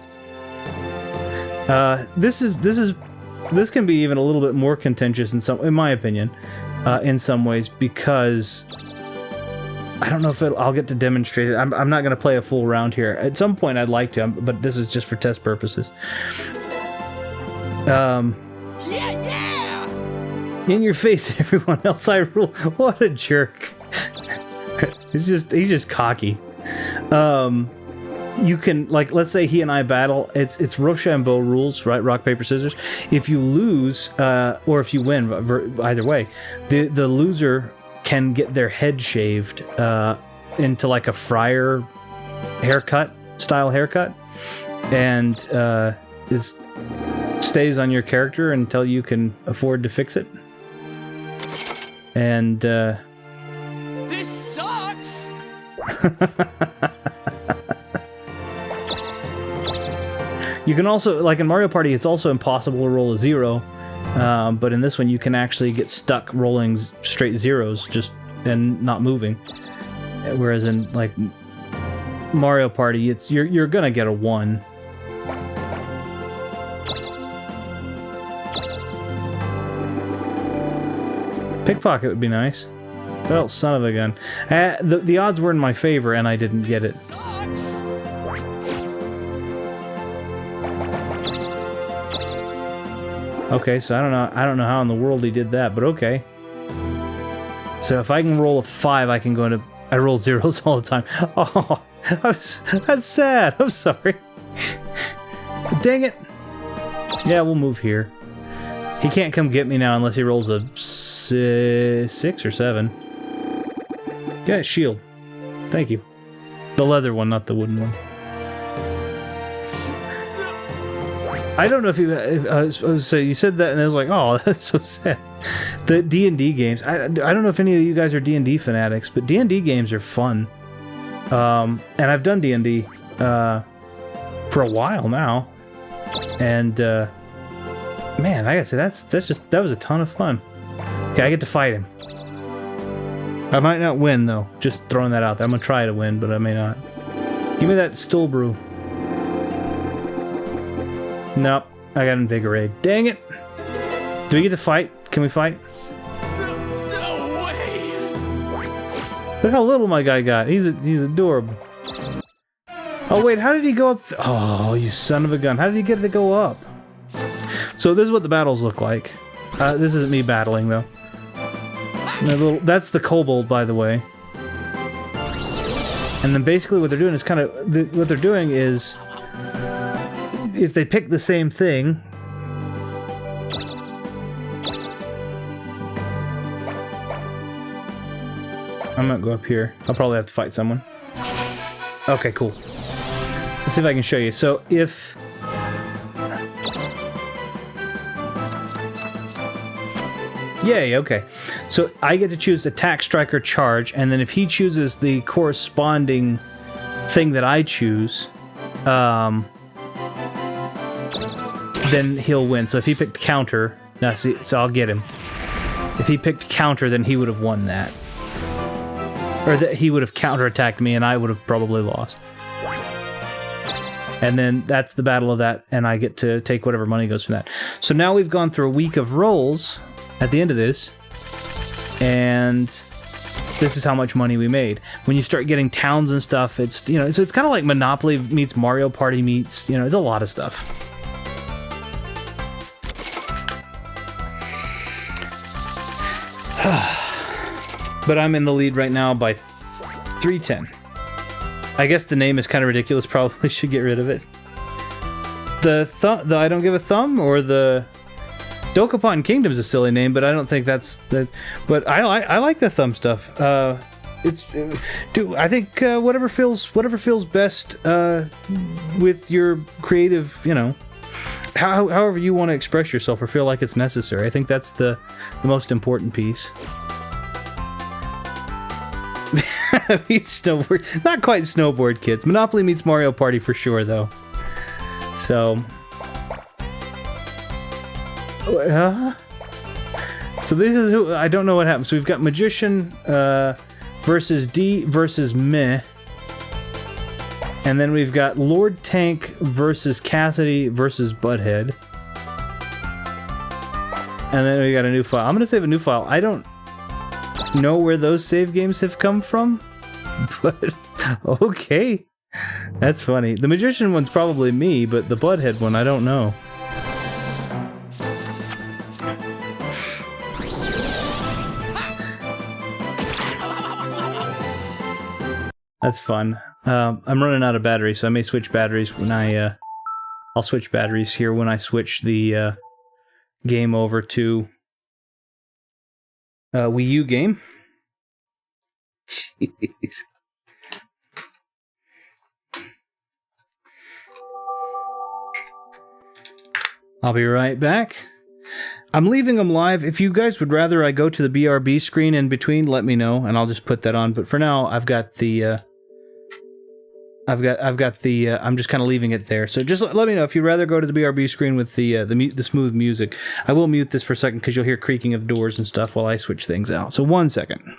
This can be even a little bit more contentious in my opinion, in some ways, because I don't know if I'll get to demonstrate it. I'm not going to play a full round here. At some point I'd like to, but this is just for test purposes. Yeah! In your face, everyone else I rule. What a jerk. He's just cocky. You can, like, let's say he and I battle. It's Rochambeau rules, right? Rock, paper, scissors. If you lose, or if you win, either way, the loser can get their head shaved into like a friar style haircut, and stays on your character until you can afford to fix it. And This sucks! you can also, like in Mario Party, it's also impossible to roll a 0. But in this one, you can actually get stuck rolling straight zeros just and not moving. Whereas in like Mario Party, it's you're gonna get a 1. Pickpocket would be nice. Well, son of a gun. The odds were in my favor, and I didn't get it. Sucks! Okay, so I don't know how in the world he did that, but okay. So if I can roll a 5, I can go into... I roll zeros all the time. Oh, that's sad. I'm sorry. Dang it. Yeah, we'll move here. He can't come get me now unless he rolls a 6 or 7. Yeah, shield. Thank you. The leather one, not the wooden one. I don't know if you... you said that and I was like, oh, that's so sad. The D&D games. I don't know if any of you guys are D&D fanatics, but D&D games are fun. And I've done D&D for a while now. And man, I gotta say, that was a ton of fun. Okay, I get to fight him. I might not win though. Just throwing that out there. I'm gonna try to win, but I may not. Give me that stool brew. Nope, I got invigorate. Dang it! Do we get to fight? Can we fight? No way! Look how little my guy got. He's adorable. Oh wait, how did he go up? Oh, you son of a gun! How did he get to go up? So this is what the battles look like. This isn't me battling though. That's the kobold, by the way. And then basically what they're doing is what they're doing is, if they pick the same thing, I'm gonna go up here. I'll probably have to fight someone. Okay, cool. Let's see if I can show you. So if... Yay, okay. So I get to choose attack, strike, or charge, and then if he chooses the corresponding thing that I choose, then he'll win. So if he picked counter, now see, so I'll get him. If he picked counter, then he would have won that. Or that he would have counterattacked me, and I would have probably lost. And then that's the battle of that, and I get to take whatever money goes from that. So now we've gone through a week of rolls at the end of this, and this is how much money we made. When you start getting towns and stuff, it's, you know, so it's kind of like Monopoly meets Mario Party meets, you know, it's a lot of stuff. But I'm in the lead right now by 310. I guess the name is kind of ridiculous. Probably should get rid of it. The I don't give a thumb, or the Dokapon Kingdom's a silly name, but I don't think that's the. But I like the thumb stuff. I think whatever feels best with your creative, you know, however you want to express yourself or feel like it's necessary. I think that's the most important piece. Meets snowboard. Not quite snowboard kids. Monopoly meets Mario Party for sure, though. So... So this is who... I don't know what happens. So we've got Magician versus D versus Meh. And then we've got Lord Tank versus Cassidy versus Butthead. And then we got a new file. I'm going to save a new file. I don't know where those save games have come from, but okay, that's funny. The Magician one's probably me, but the Butthead one, I don't know. That's fun. I'm running out of battery, so I may switch batteries when I'll switch batteries here when I switch the game over to Wii U game. Jeez. I'll be right back. I'm leaving them live. If you guys would rather I go to the BRB screen in between, let me know, and I'll just put that on. But for now, I've got the... I'm just kind of leaving it there. So just let me know if you'd rather go to the BRB screen with the smooth music. I will mute this for a second because you'll hear creaking of doors and stuff while I switch things out. So 1 second.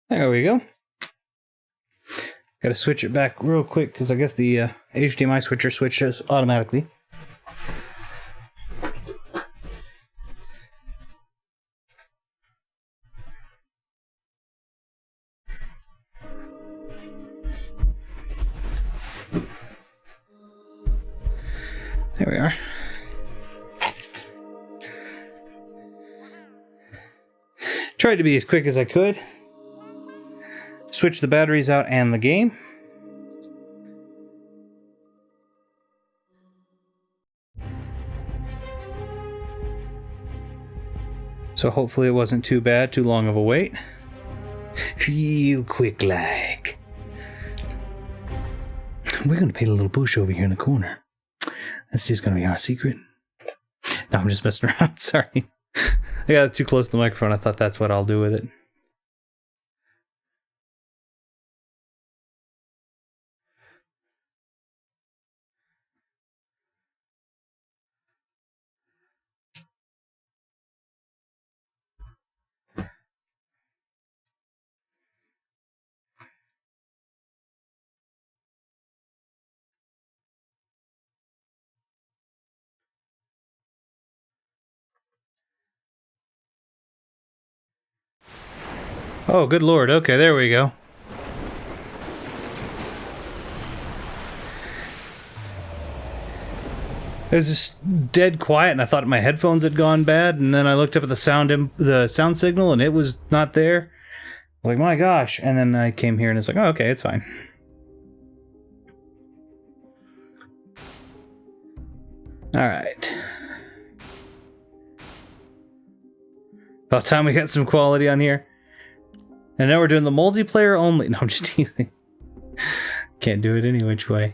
There we go. Got to switch it back real quick because I guess the HDMI switcher switches automatically. There we are. Tried to be as quick as I could. Switch the batteries out and the game. So hopefully it wasn't too bad, too long of a wait. Real quick like. We're going to paint a little bush over here in the corner. That's just going to be our secret. No, I'm just messing around. Sorry. I got it too close to the microphone. I thought that's what I'll do with it. Oh, good lord. Okay, there we go. It was just dead quiet, and I thought my headphones had gone bad, and then I looked up at the sound signal, and it was not there. Like, my gosh. And then I came here, and it's like, oh, okay, it's fine. All right. About time we got some quality on here. And now we're doing the multiplayer only. No, I'm just teasing. Can't do it any which way.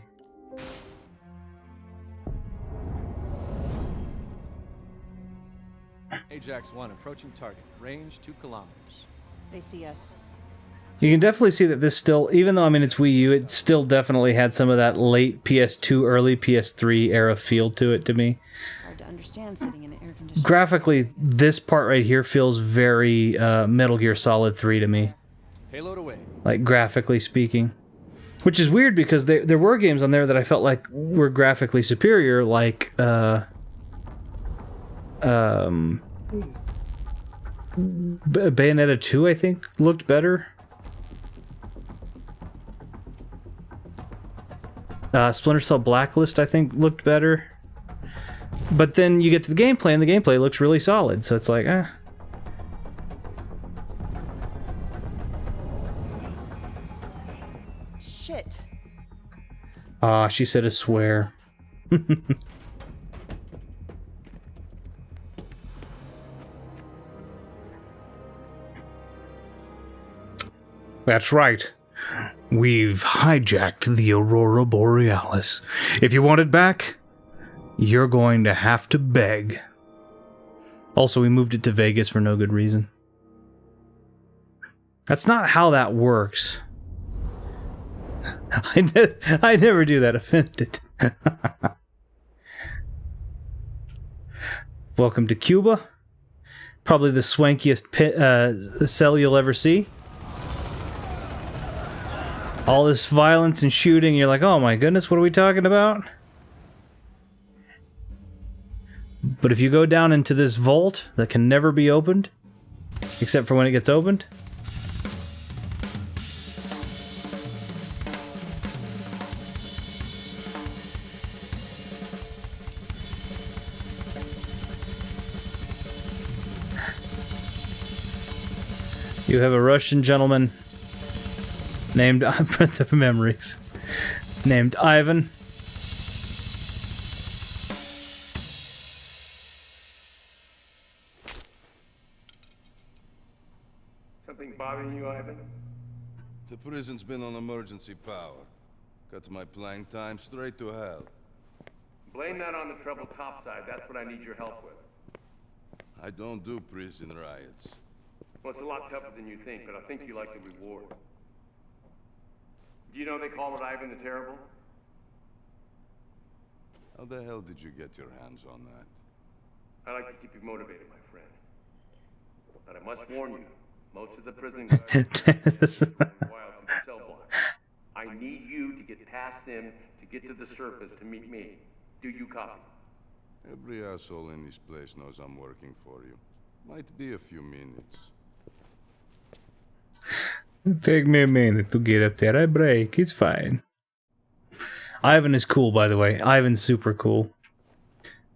Ajax 1 approaching target. Range 2 kilometers. They see us. You can definitely see that this still, even though I mean it's Wii U, it still definitely had some of that late PS2, early PS3 era feel to it to me. Hard to understand sitting in an air conditioned. Graphically, this part right here feels very Metal Gear Solid 3 to me. Payload away. Like graphically speaking. Which is weird because there were games on there that I felt like were graphically superior, like Bayonetta 2 I think looked better. Splinter Cell Blacklist I think looked better. But then you get to the gameplay and the gameplay looks really solid, so it's like, eh. Shit. Ah, she said a swear. That's right. We've hijacked the Aurora Borealis. If you want it back, you're going to have to beg. Also, we moved it to Vegas for no good reason. That's not how that works. I never do that. Offended. Welcome to Cuba. Probably the swankiest cell you'll ever see. All this violence and shooting, you're like, oh my goodness, what are we talking about? But if you go down into this vault that can never be opened, except for when it gets opened, you have a Russian gentleman named the memories named Ivan. Something bothering you, Ivan? The prison's been on emergency power. Cut my playing time straight to hell. Blame that on the troubled topside. That's what I need your help with. I don't do prison riots. Well, it's a lot tougher than you think, but I think you like the reward. Do you know they call it Ivan the Terrible? How the hell did you get your hands on that? I like to keep you motivated, my friend. But I must warn you, most of the prison guards are wild from the cell block. I need you to get past them to get to the surface to meet me. Do you copy? Every asshole in this place knows I'm working for you. Might be a few minutes. Take me a minute to get up there. I break. It's fine. Ivan is cool, by the way. Ivan's super cool.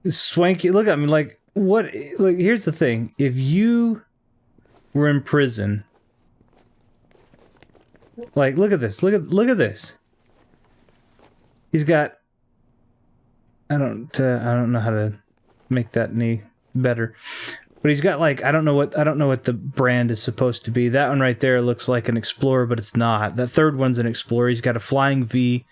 Swanky. Look at me. Like, what? Like, here's the thing. If you were in prison, like, look at this. Look at this. He's got. I don't know how to make that any better. But he's got like I don't know what the brand is supposed to be. That one right there looks like an Explorer, but it's not. That third one's an Explorer. He's got a Flying V,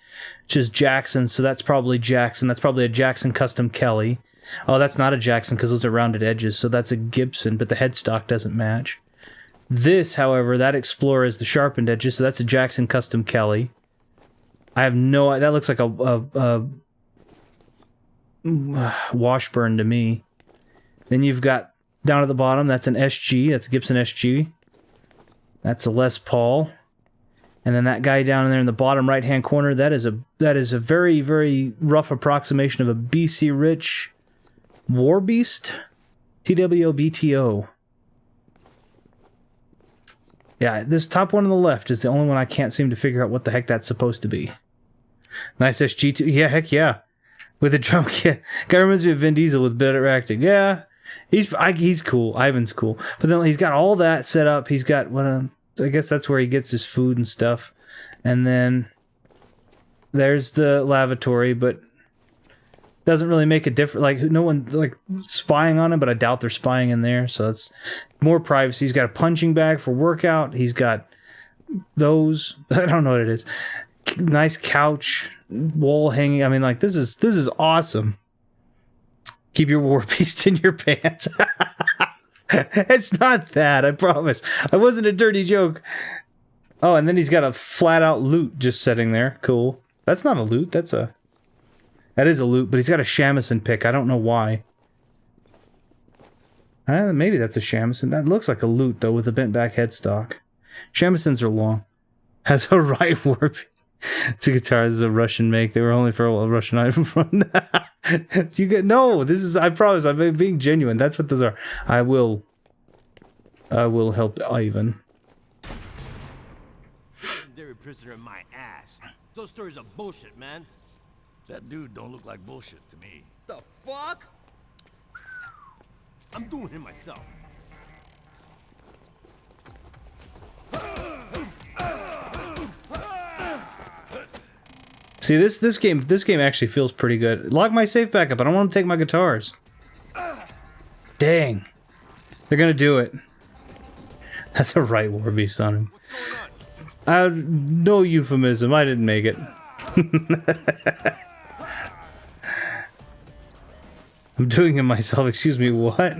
which is Jackson, so that's probably Jackson. That's probably a Jackson Custom Kelly. Oh, that's not a Jackson because those are rounded edges, so that's a Gibson, but the headstock doesn't match. This, however, that Explorer is the sharpened edges, so that's a Jackson Custom Kelly. I have no. That looks like a Washburn to me. Then you've got. Down at the bottom, that's an SG. That's a Gibson SG. That's a Les Paul. And then that guy down there in the bottom right-hand corner, that is a very, very rough approximation of a BC Rich War Beast. TWOBTO. Yeah, this top one on the left is the only one I can't seem to figure out what the heck that's supposed to be. Nice SG2. Yeah, heck yeah. With a drum kit. Guy reminds me of Vin Diesel with better acting. Yeah. He's cool. Ivan's cool. But then he's got all that set up. He's got I guess that's where he gets his food and stuff. And then there's the lavatory, but Doesn't really make a difference. Like, no one like spying on him, but I doubt they're spying in there. So it's more privacy. He's got a punching bag for workout. He's got those. I don't know what it is. Nice couch, wall hanging. I mean, like, this is awesome. Keep your war beast in your pants. It's not that, I promise. I wasn't a dirty joke. Oh, and then he's got a flat out loot just sitting there. Cool. That's not a loot. That is a loot, but he's got a shamisen pick. I don't know why. Maybe that's a shamisen. That looks like a loot, though, with a bent back headstock. Shamisens are long. Has a right warp. It's a guitar. This is a Russian make. They were only for a Russian item from that. You get no. This is. I promise. I'm being genuine. That's what those are. I will help Ivan. Legendary prisoner in my ass. Those stories are bullshit, man. That dude don't look like bullshit to me. The fuck? I'm doing him myself. See, this game actually feels pretty good. Lock my safe back up. I don't want to take my guitars. Dang. They're gonna do it. That's a right war beast on him. No euphemism. I didn't make it. I'm doing it myself. Excuse me, what?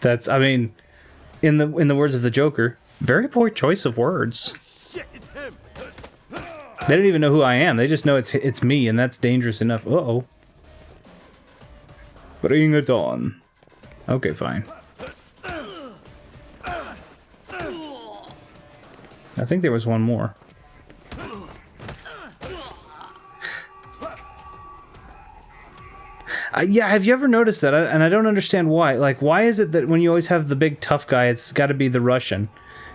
That's, I mean, in the words of the Joker, very poor choice of words. Shit, it's him. They don't even know who I am. They just know it's me, and that's dangerous enough. Uh-oh. Bring it on. Okay, fine. I think there was one more. Yeah, have you ever noticed that? And I don't understand why. Like, why is it that when you always have the big tough guy, it's got to be the Russian?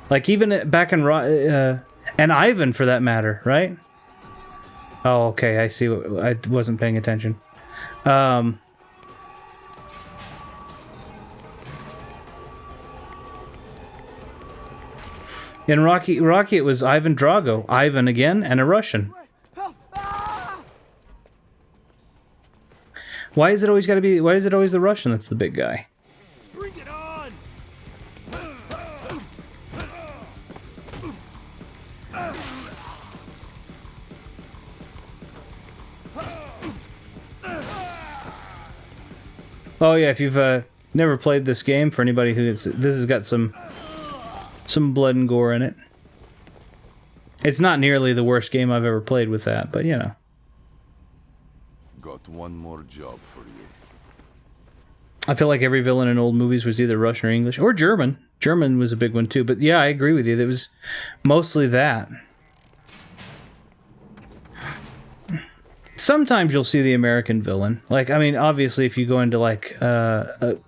Like, even back in... and Ivan, for that matter, right? Oh, okay, I see. I wasn't paying attention. In Rocky, it was Ivan Drago. Ivan again, and a Russian. Why is it always got to be... Why is it always the Russian that's the big guy? Bring it on. Oh yeah, if you've never played this game, for anybody who this has got some blood and gore in it. It's not nearly the worst game I've ever played with that, but you know. Got one more job for you. I feel like every villain in old movies was either Russian or English or German. German was a big one too, but yeah, I agree with you. It was mostly that. Sometimes you'll see the American villain. Like, I mean, obviously, if you go into like with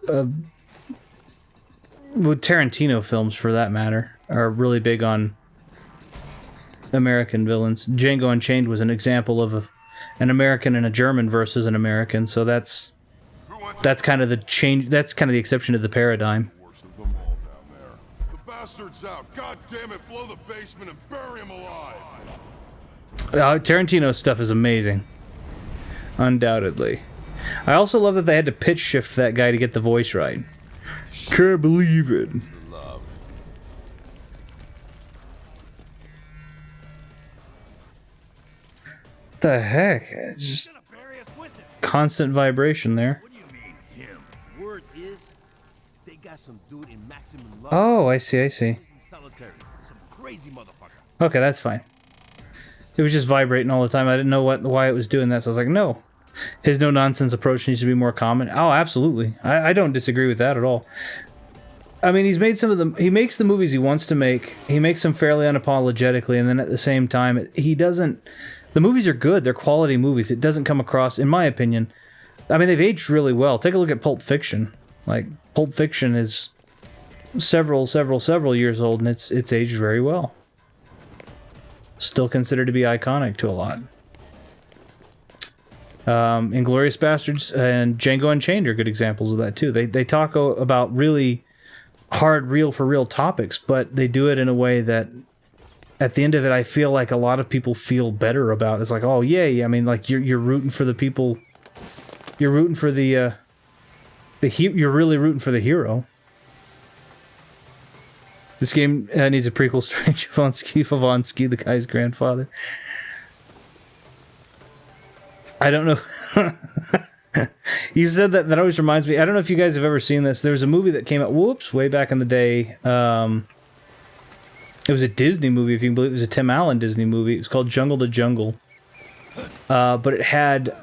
Tarantino films, for that matter, are really big on American villains. Django Unchained was an example of an American and a German versus an American. So that's kind of the change. That's kind of the exception to the paradigm. Worst of them all down there. The bastard's out. God damn it! Blow the basement and bury him alive. Tarantino's stuff is amazing. Undoubtedly. I also love that they had to pitch shift that guy to get the voice right. Can't believe it. Love. The heck? Just constant vibration there. What do you mean, him? Word is, they got some dude in maximum love. Oh, I see. Solitary. Some crazy motherfucker. Okay, that's fine. It was just vibrating all the time. I didn't know why it was doing that, so I was like, no. His no-nonsense approach needs to be more common. Oh, absolutely. I don't disagree with that at all. I mean, he's made he makes the movies he wants to make. He makes them fairly unapologetically, and then at the same time, he doesn't... The movies are good. They're quality movies. It doesn't come across, in my opinion... I mean, they've aged really well. Take a look at Pulp Fiction. Like, Pulp Fiction is several years old, and it's aged very well. Still considered to be iconic to a lot. Inglourious Bastards and Django Unchained are good examples of that too. They talk about really hard, real for real topics, but they do it in a way that at the end of it, I feel like a lot of people feel better about it. It's like, oh yay! I mean, like you're rooting for the people. You're rooting for you're really rooting for the hero. This game needs a prequel story. Javonsky, the guy's grandfather. I don't know. You said that. That always reminds me. I don't know if you guys have ever seen this. There was a movie that came out. Whoops, way back in the day. It was a Disney movie, if you can believe it. It was a Tim Allen Disney movie. It was called Jungle to Jungle. But it had.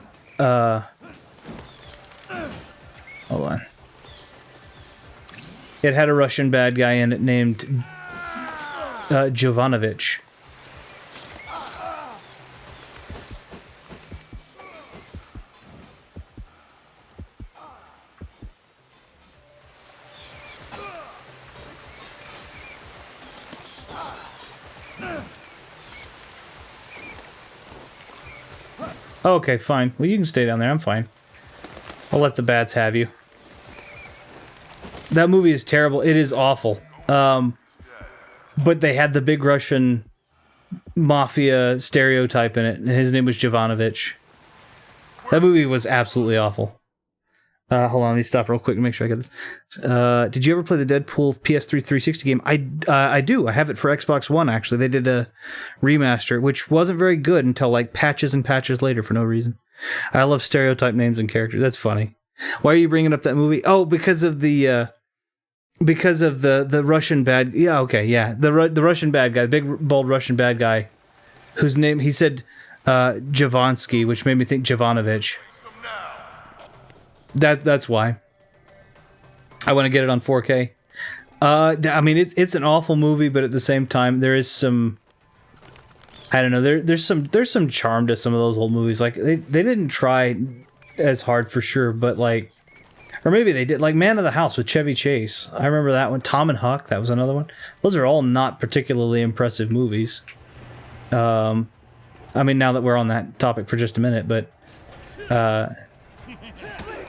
Hold on. It had a Russian bad guy in it named Jovanovich. Okay, fine. Well, you can stay down there. I'm fine. I'll let the bats have you. That movie is terrible. It is awful. But they had the big Russian mafia stereotype in it, and his name was Jovanovich. That movie was absolutely awful. Hold on, let me stop real quick and make sure I get this. Did you ever play the Deadpool PS3 360 game? I do. I have it for Xbox One, actually. They did a remaster, which wasn't very good until like patches and patches later for no reason. I love stereotype names and characters. That's funny. Why are you bringing up that movie? Oh, because of the Russian bad... Yeah, okay, yeah. The Russian bad guy, the big, bold Russian bad guy, whose name, he said Javonsky, which made me think Jovanovich. That's why. I want to get it on 4K. I mean, it's an awful movie, but at the same time, there is some... I don't know, there's some charm to some of those old movies. Like, they didn't try as hard for sure, but like... Or maybe they did. Like Man of the House with Chevy Chase. I remember that one. Tom and Huck, that was another one. Those are all not particularly impressive movies. I mean, now that we're on that topic for just a minute, but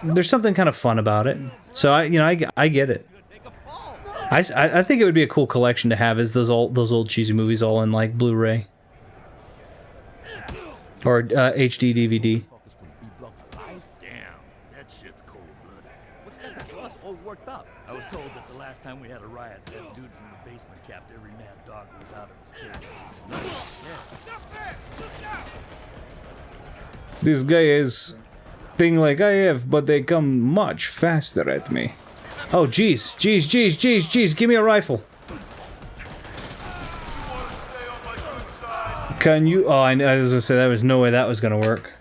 there's something kind of fun about it. So I get it. I think it would be a cool collection to have, is those old cheesy movies all in like Blu-ray or HD DVD. Worked up. I was told that the last time we had a riot, that dude from the basement capped every mad dog who was out of his cage. This guy is thing like I have, but they come much faster at me. Oh, jeez, give me a rifle. Can you? Oh, I was gonna say there was no way that was gonna work.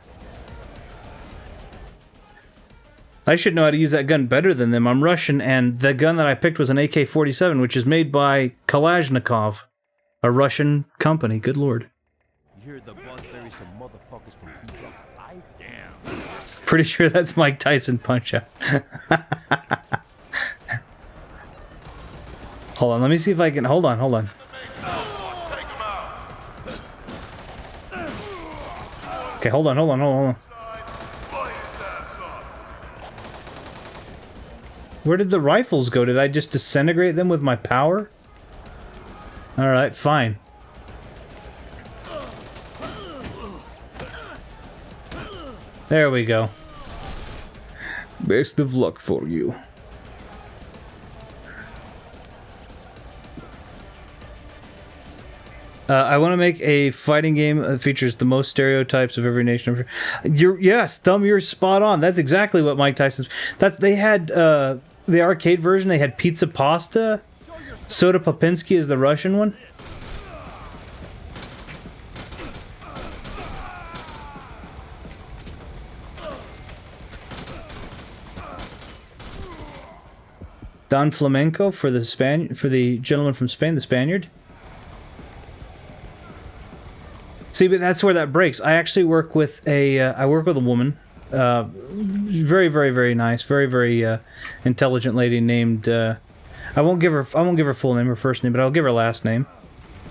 I should know how to use that gun better than them. I'm Russian, and the gun that I picked was an AK-47, which is made by Kalashnikov, a Russian company. Good lord. You hear the boss bury some motherfuckers from P-Block 5? Damn. Pretty sure that's Mike Tyson Punch-Out. Hold on, let me see if I can... Hold on. Okay, hold on. Where did the rifles go? Did I just disintegrate them with my power? Alright, fine. There we go. Best of luck for you. I want to make a fighting game that features the most stereotypes of every nation. Yes, Thumb, you're spot on. That's exactly what Mike Tyson's... They had... the arcade version, they had Pizza Pasta. Soda Popinski is the Russian one. Don Flamenco for the gentleman from Spain, the Spaniard. See, but that's where that breaks. I actually work with a woman. Very, very, very nice, very, very intelligent lady named. I won't give her full name, her first name, but I'll give her last name.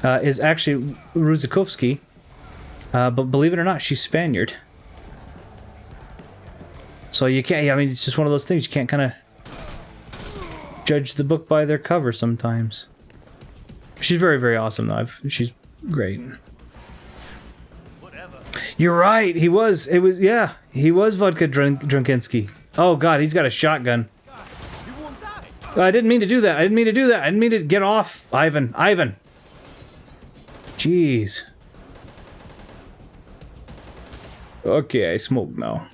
Is actually Ruzikovsky, but believe it or not, she's Spaniard. So you can't. I mean, it's just one of those things. You can't kind of judge the book by their cover sometimes. She's very, very awesome though. She's Great. Whatever. You're right. He was. It was. Yeah. He was Vodka Drunkinski. Oh God, he's got a shotgun. You won't die. I didn't mean to do that. I didn't mean to do that. I didn't mean to get off, Ivan. Ivan. Jeez. Okay, I smoke now.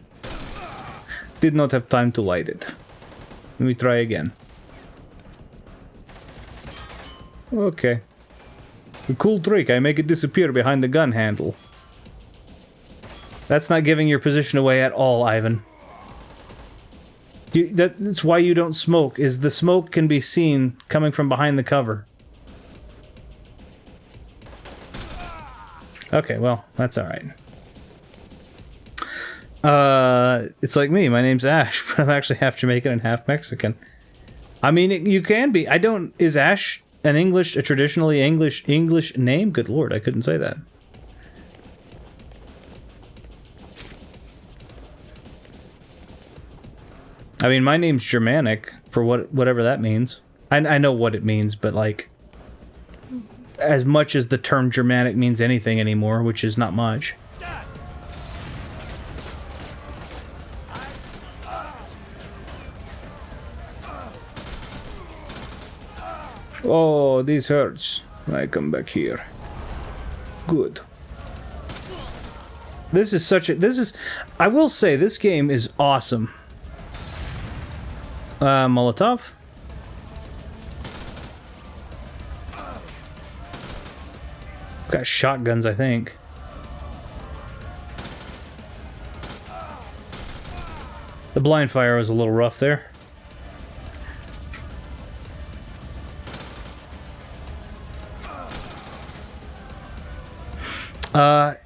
Did not have time to light it. Let me try again. Okay. A cool trick. I make it disappear behind the gun handle. That's not giving your position away at all, Ivan. That's why you don't smoke, is the smoke can be seen coming from behind the cover. Okay, well, that's alright. It's like me, my name's Ash, but I'm actually half Jamaican and half Mexican. I mean, you can be. Is Ash a traditionally English name? Good lord, I couldn't say that. I mean, my name's Germanic, for whatever that means. I know what it means, but like, as much as the term Germanic means anything anymore, which is not much. Oh, this hurts. I come back here. Good. This is I will say, this game is awesome. Molotov. Got shotguns, I think. The blind fire was a little rough there.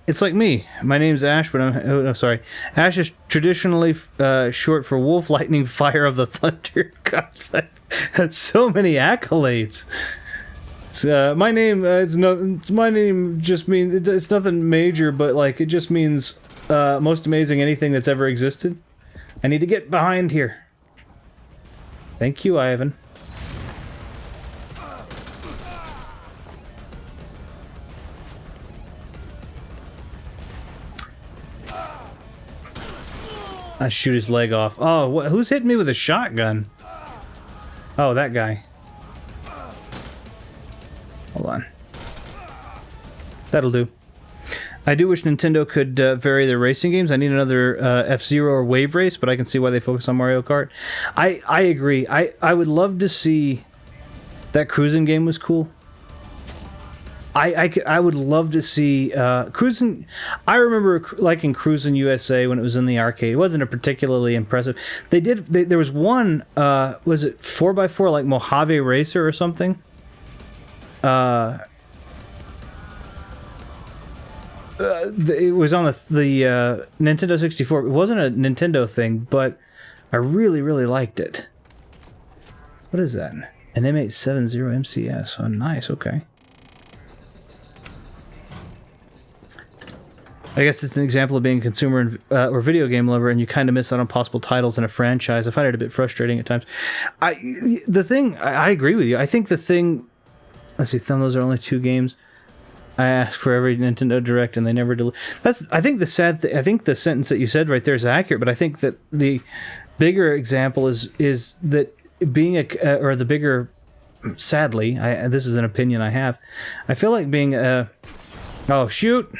It's like me. My name's Ash, but I'm sorry. Ash is traditionally short for Wolf, Lightning, Fire of the Thunder. God, that's so many accolades. It's, my name. My name just means it's nothing major, but like it just means most amazing anything that's ever existed. I need to get behind here. Thank you, Ivan. I shoot his leg off. Oh, who's hitting me with a shotgun? Oh, that guy. Hold on. That'll do. I do wish Nintendo could vary their racing games. I need another F-Zero or Wave Race, but I can see why they focus on Mario Kart. I agree. I would love to see... That cruising game was cool. I would love to see Cruisin'. I remember liking Cruisin' USA when it was in the arcade. It wasn't a particularly impressive. There was one. Was it 4x4 like Mojave Racer or something? It was on the Nintendo 64. It wasn't a Nintendo thing, but I really liked it. What is that? An M870 MCS. Oh, nice. Okay. I guess it's an example of being a consumer or video game lover, and you kind of miss out on possible titles in a franchise. I find it a bit frustrating at times. I agree with you. I think the thing... Let's see, those are only 2 games. I ask for every Nintendo Direct, and they never deliver. I think the sad I think the sentence that you said right there is accurate, but I think that the bigger example is that being or the bigger... Sadly, this is an opinion I have. I feel like being a... Oh, shoot!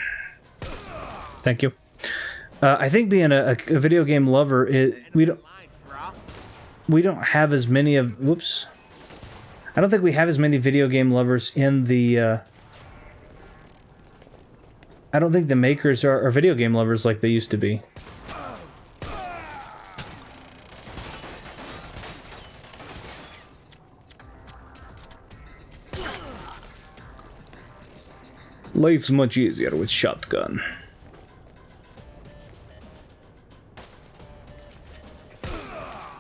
Thank you. I think being a video game lover is we don't have as many of. Whoops. I don't think we have as many video game lovers in the. I don't think the makers are video game lovers like they used to be. Life's much easier with shotgun.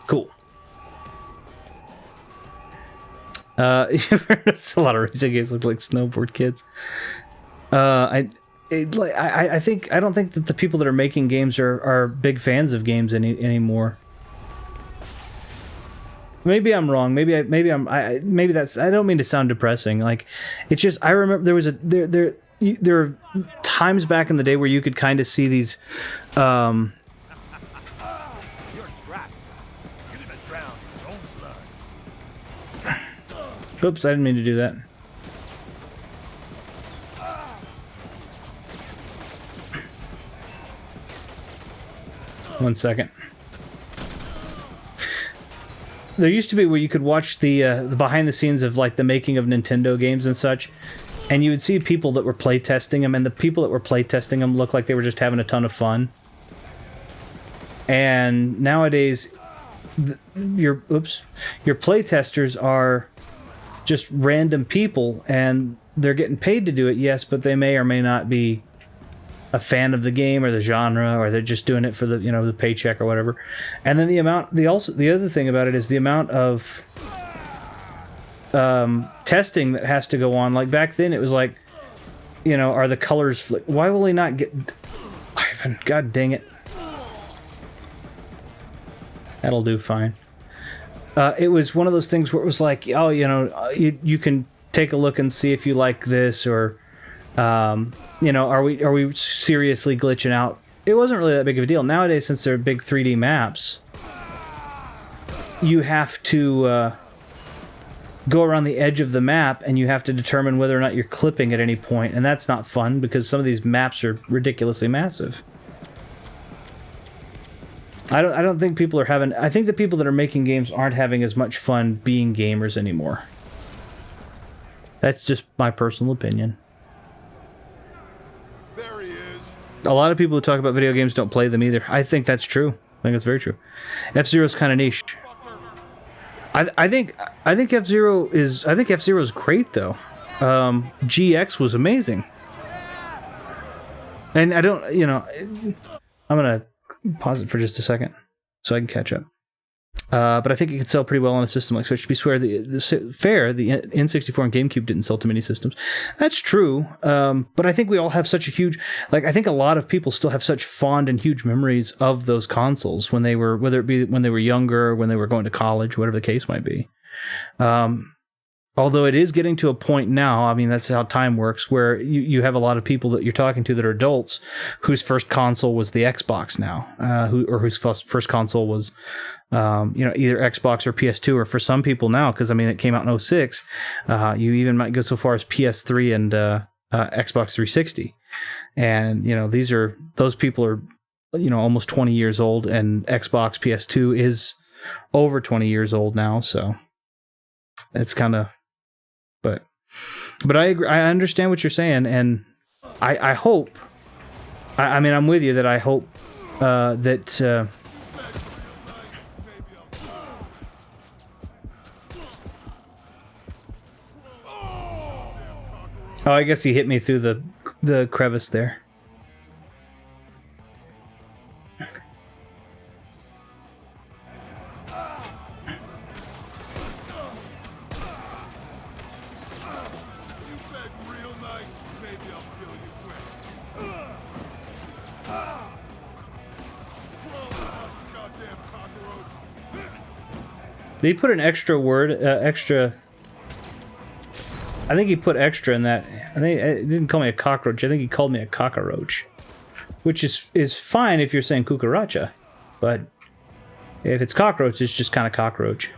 Cool. It's a lot of racing games look like snowboard kids. I don't think that the people that are making games are big fans of games anymore. Maybe I'm wrong. Maybe that's. I don't mean to sound depressing. Like, it's just I remember there was there are times back in the day where you could kind of see these. You're trapped. You're gonna drown in your own blood. Oops, I didn't mean to do that. One second. There used to be where you could watch the behind the scenes of like the making of Nintendo games and such, and you would see people that were playtesting them, and the people that were playtesting them looked like they were just having a ton of fun. And nowadays, your playtesters are just random people, and they're getting paid to do it, yes, but they may or may not be a fan of the game or the genre, or they're just doing it for the the paycheck or whatever. And then the other thing about it is the amount of testing that has to go on. Like back then, it was like, are the colors why will he not get? Ivan, God dang it! That'll do fine. It was one of those things where it was like, oh, you can take a look and see if you like this, or are we seriously glitching out? It wasn't really that big of a deal. Nowadays, since they're big 3D maps, you have to go around the edge of the map, and you have to determine whether or not you're clipping at any point, and that's not fun because some of these maps are ridiculously massive. I don't think people are having... I think the people that are making games aren't having as much fun being gamers anymore. That's just my personal opinion. There he is. A lot of people who talk about video games don't play them either. I think that's true. I think it's very true. F-Zero's kind of niche. I think F-Zero is great though. GX was amazing. And I don't, I'm gonna pause it for just a second so I can catch up. But I think it could sell pretty well on a system like Switch. To be fair, the N64 and GameCube didn't sell to many systems. That's true. But I think we all have such a huge... I think a lot of people still have such fond and huge memories of those consoles when they were... whether it be when they were younger, or when they were going to college, whatever the case might be. Although it is getting to a point now, I mean, that's how time works, where you have a lot of people that you're talking to that are adults whose first console was the Xbox now, whose first console was, either Xbox or PS2, or for some people now, because, I mean, it came out in 2006, you even might go so far as PS3 and Xbox 360. And, those people are, almost 20 years old, and Xbox PS2 is over 20 years old now, so it's kind of... But I agree, I understand what you're saying, and I hope... I mean, I'm with you that I hope that... Oh, I guess he hit me through the crevice there. They put an extra word, extra... I think he put extra in that. I think he didn't call me a cockroach. I think he called me a cockroach, which is fine if you're saying cucaracha, but if it's cockroach, it's just kind of cockroach.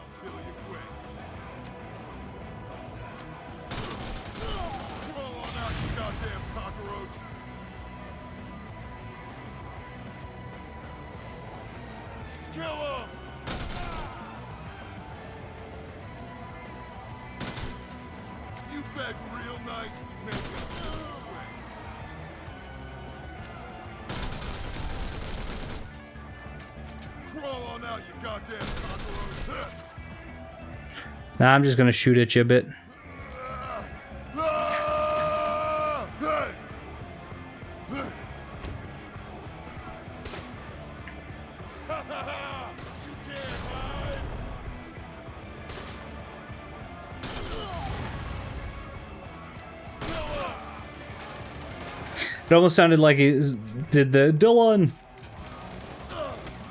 Nah, I'm just gonna shoot at you a bit. It almost sounded like he did the Dylan.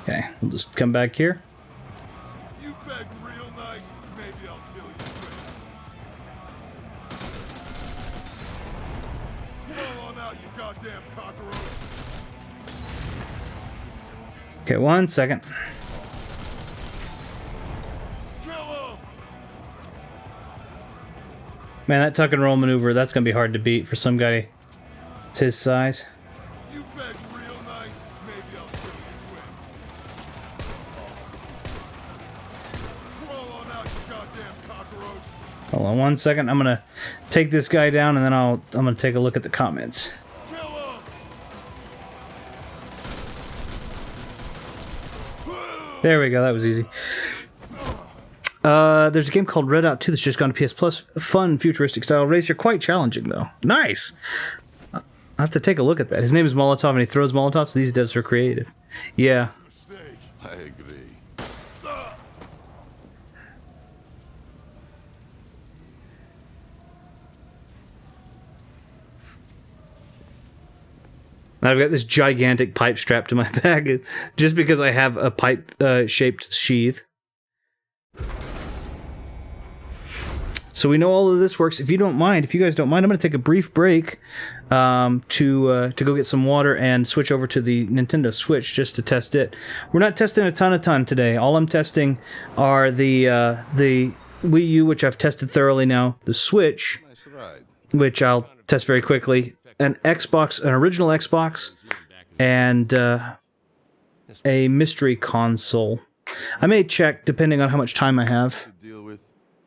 Okay, we'll just come back here. You beg real nice, maybe I'll kill you quick. Okay, 1 second. Man, that tuck and roll maneuver, that's going to be hard to beat for some guy. It's his size. You beg real nice, maybe I'll show you win. Crawl on out, you goddamn cockroach. Hold on 1 second. I'm going to take this guy down and then I'm going to take a look at the comments. There we go, that was easy. There's a game called Red Out 2 that's just gone to PS Plus. Fun, futuristic style racer. Quite challenging, though. Nice! I have to take a look at that. His name is Molotov, and he throws Molotovs. These devs are creative. Yeah. I agree. I've got this gigantic pipe strapped to my bag just because I have a pipe-shaped sheath. So we know all of this works. If you don't mind, if you guys don't mind, I'm going to take a brief break to go get some water and switch over to the Nintendo Switch just to test it. We're not testing a ton today. All I'm testing are the Wii U, which I've tested thoroughly now, the Switch, which I'll test very quickly, an original Xbox, and a mystery console. I may check depending on how much time I have.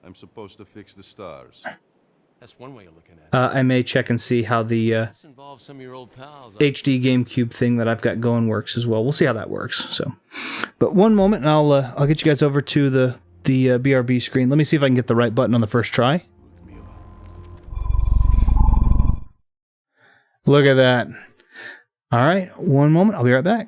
I'm supposed to fix the stars. That's one way of looking at it. I may check and see how the Involve some of your old pals. HD GameCube thing that I've got going works as well. We'll see how that works. So, but one moment, and I'll get you guys over to the BRB screen. Let me see if I can get the right button on the first try. Look at that. All right, one moment. I'll be right back.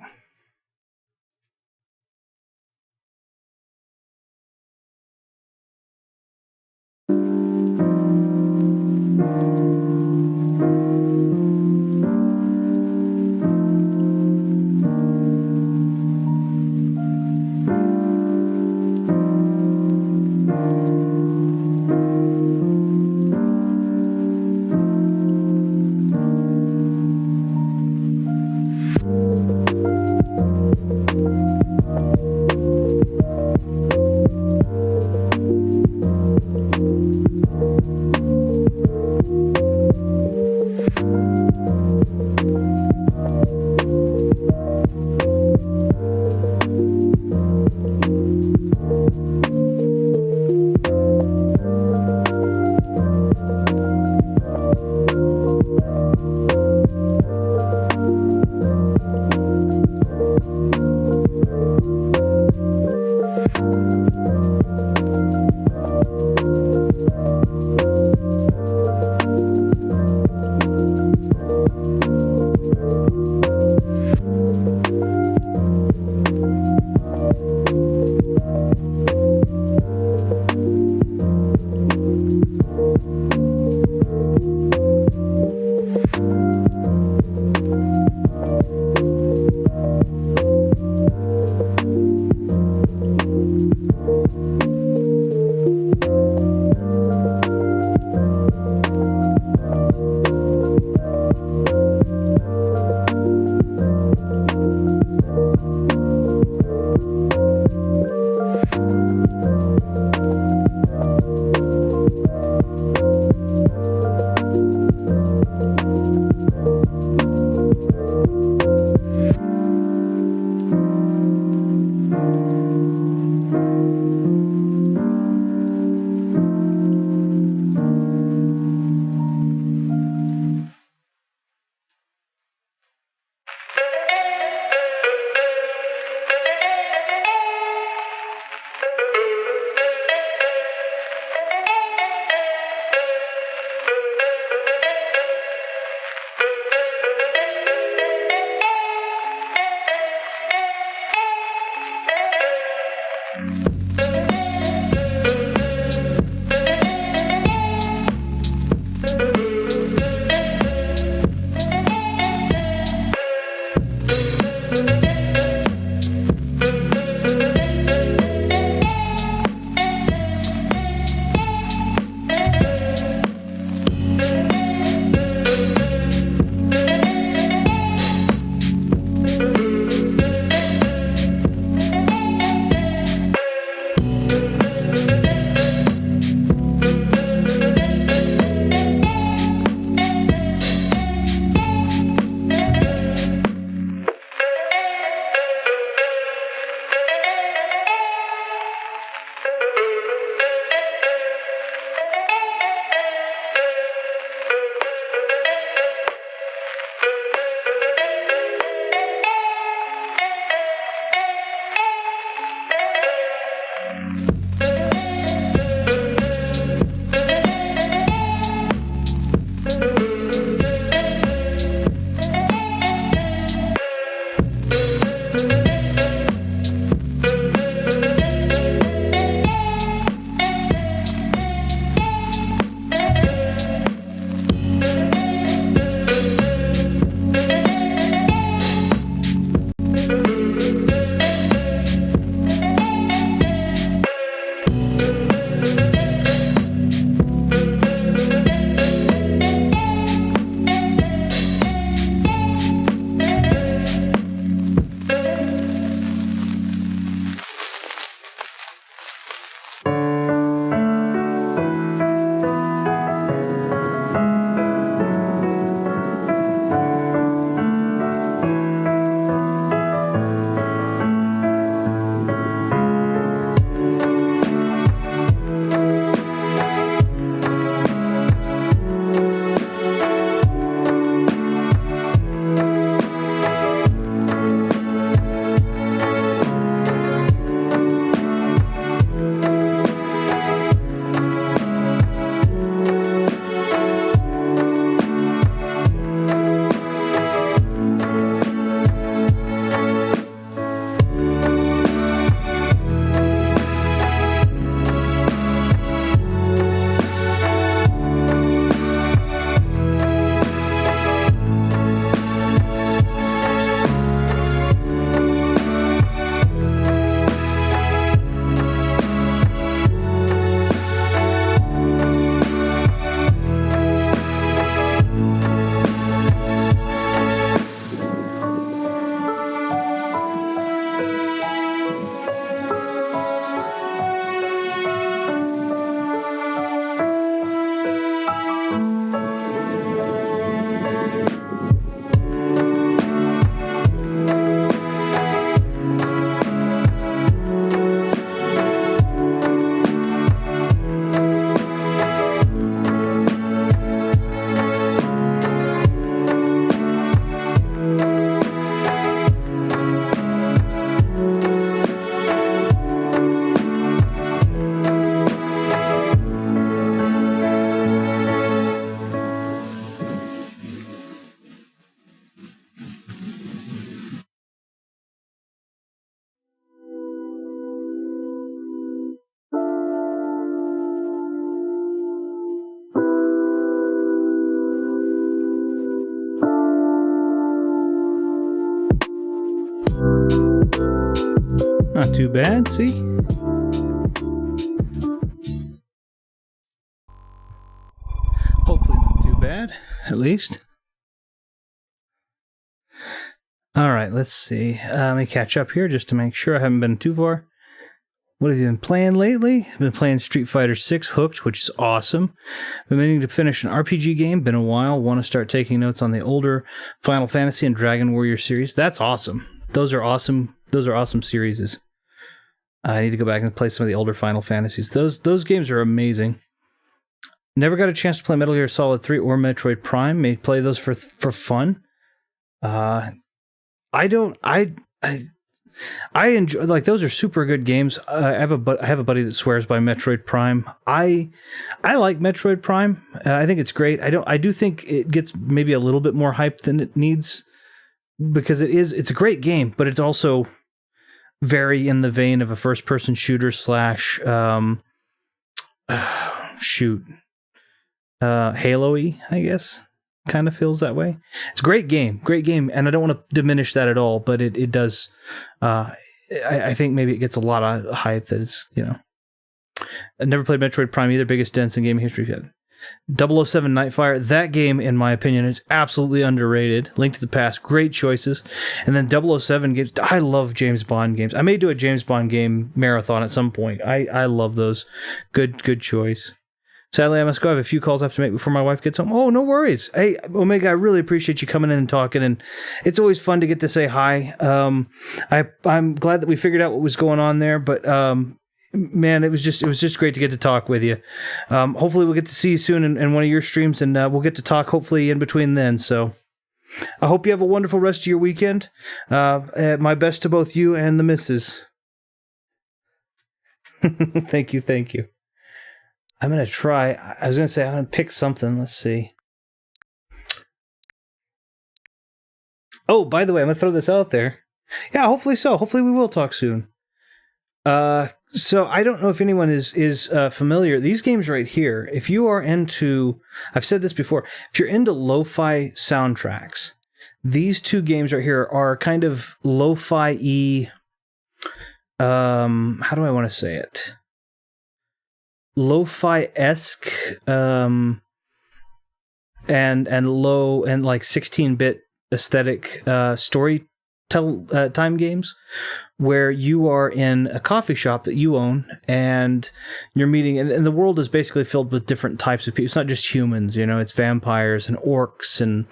Not too bad, see? Hopefully not too bad, at least. Alright, let's see. Let me catch up here just to make sure I haven't been too far. What have you been playing lately? I've been playing Street Fighter 6 Hooked, which is awesome. Been meaning to finish an RPG game, been a while. Want to start taking notes on the older Final Fantasy and Dragon Warrior series. That's awesome. Those are awesome series. I need to go back and play some of the older Final Fantasies. Those games are amazing. Never got a chance to play Metal Gear Solid 3 or Metroid Prime. May play those for fun. I enjoy, like, those are super good games. I have a buddy that swears by Metroid Prime. I like Metroid Prime. I think it's great. I do think it gets maybe a little bit more hype than it needs, because it's a great game, but it's also very in the vein of a first person shooter slash Halo-y, I guess. Kind of feels that way. It's a great game, and I don't want to diminish that at all, but it does. I think maybe it gets a lot of hype that it's, I never played Metroid Prime either. Biggest dents in gaming history yet. 007 Nightfire, that game, in my opinion, is absolutely underrated. Link to the Past, great choices. And then 007 games, I love James Bond games. I may do a James Bond game marathon at some point. I love those. Good choice. Sadly, I must go. I have a few calls I have to make before my wife gets home. Oh, no worries. Hey, Omega, I really appreciate you coming in and talking, and it's always fun to get to say hi. I'm glad that we figured out what was going on there, but man, it was just great to get to talk with you. Hopefully, we'll get to see you soon in one of your streams, and we'll get to talk hopefully in between then. So, I hope you have a wonderful rest of your weekend. My best to both you and the missus. Thank you. I'm going to try. I was going to say I'm going to pick something. Let's see. Oh, by the way, I'm going to throw this out there. Yeah, hopefully so. Hopefully we will talk soon. So I don't know if anyone is familiar. These games right here, if you are into, I've said this before, if you're into lo-fi soundtracks, these two games right here are kind of lo-fi-y, how do I want to say it? Lo-fi-esque, and low and like 16-bit aesthetic story time games, where you are in a coffee shop that you own, and you're meeting, and the world is basically filled with different types of people. It's not just humans, it's vampires and orcs and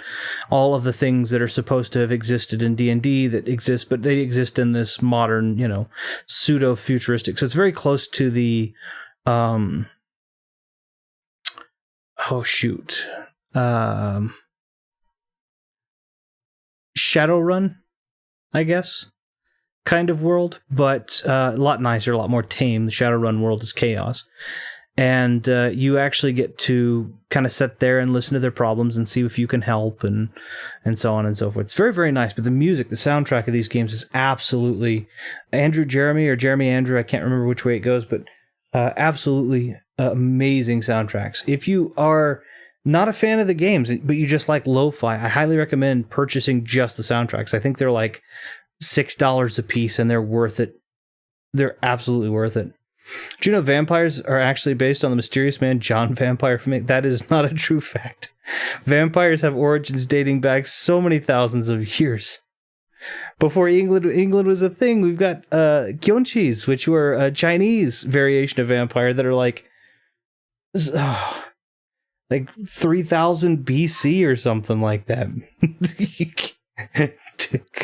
all of the things that are supposed to have existed in D&D that exist, but they exist in this modern, pseudo-futuristic. So it's very close to the Shadowrun, I guess, kind of world, but a lot nicer, a lot more tame. The Shadowrun world is chaos. And you actually get to kind of sit there and listen to their problems and see if you can help, and so on and so forth. It's very, very nice. But the music, the soundtrack of these games is absolutely Jeremy Andrew, I can't remember which way it goes, but absolutely amazing soundtracks. If you are not a fan of the games, but you just like lo-fi, I highly recommend purchasing just the soundtracks. I think they're like $6 a piece, and they're worth it. They're absolutely worth it. Do you know vampires are actually based on the mysterious man John Vampire from it? That is not a true fact. Vampires have origins dating back so many thousands of years. Before England was a thing, we've got gyonchis, which were a Chinese variation of vampire that are like 3000 BC or something like that.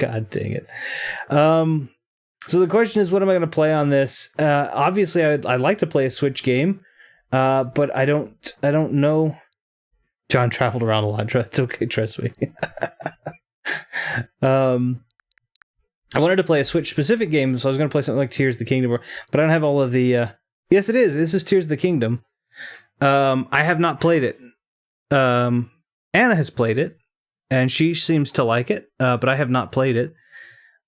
God dang it. So the question is, what am I going to play on this? Obviously, I'd like to play a Switch game, but I don't know. John traveled around a lot. It's okay, trust me. I wanted to play a Switch-specific game, so I was going to play something like Tears of the Kingdom, but I don't have all of the... Yes, it is. This is Tears of the Kingdom. I have not played it. Anna has played it, and she seems to like it, but I have not played it.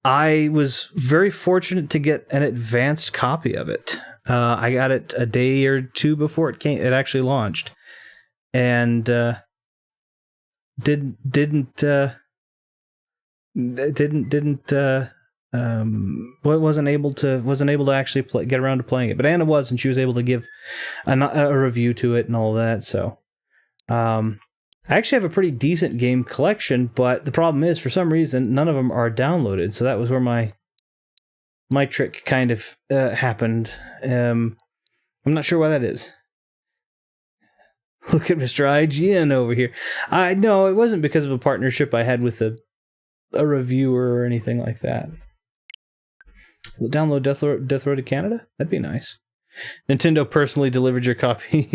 I was very fortunate to get an advanced copy of it. I got it a day or two before it actually launched, and didn't wasn't able to actually get around to playing it, but Anna was, and she was able to give a review to it and all that. So I actually have a pretty decent game collection, but the problem is, for some reason, none of them are downloaded. So that was where my trick kind of happened. I'm not sure why that is. Look at Mr. IGN over here. No, it wasn't because of a partnership I had with a reviewer or anything like that. We'll download Death Row to Canada? That'd be nice. Nintendo personally delivered your copy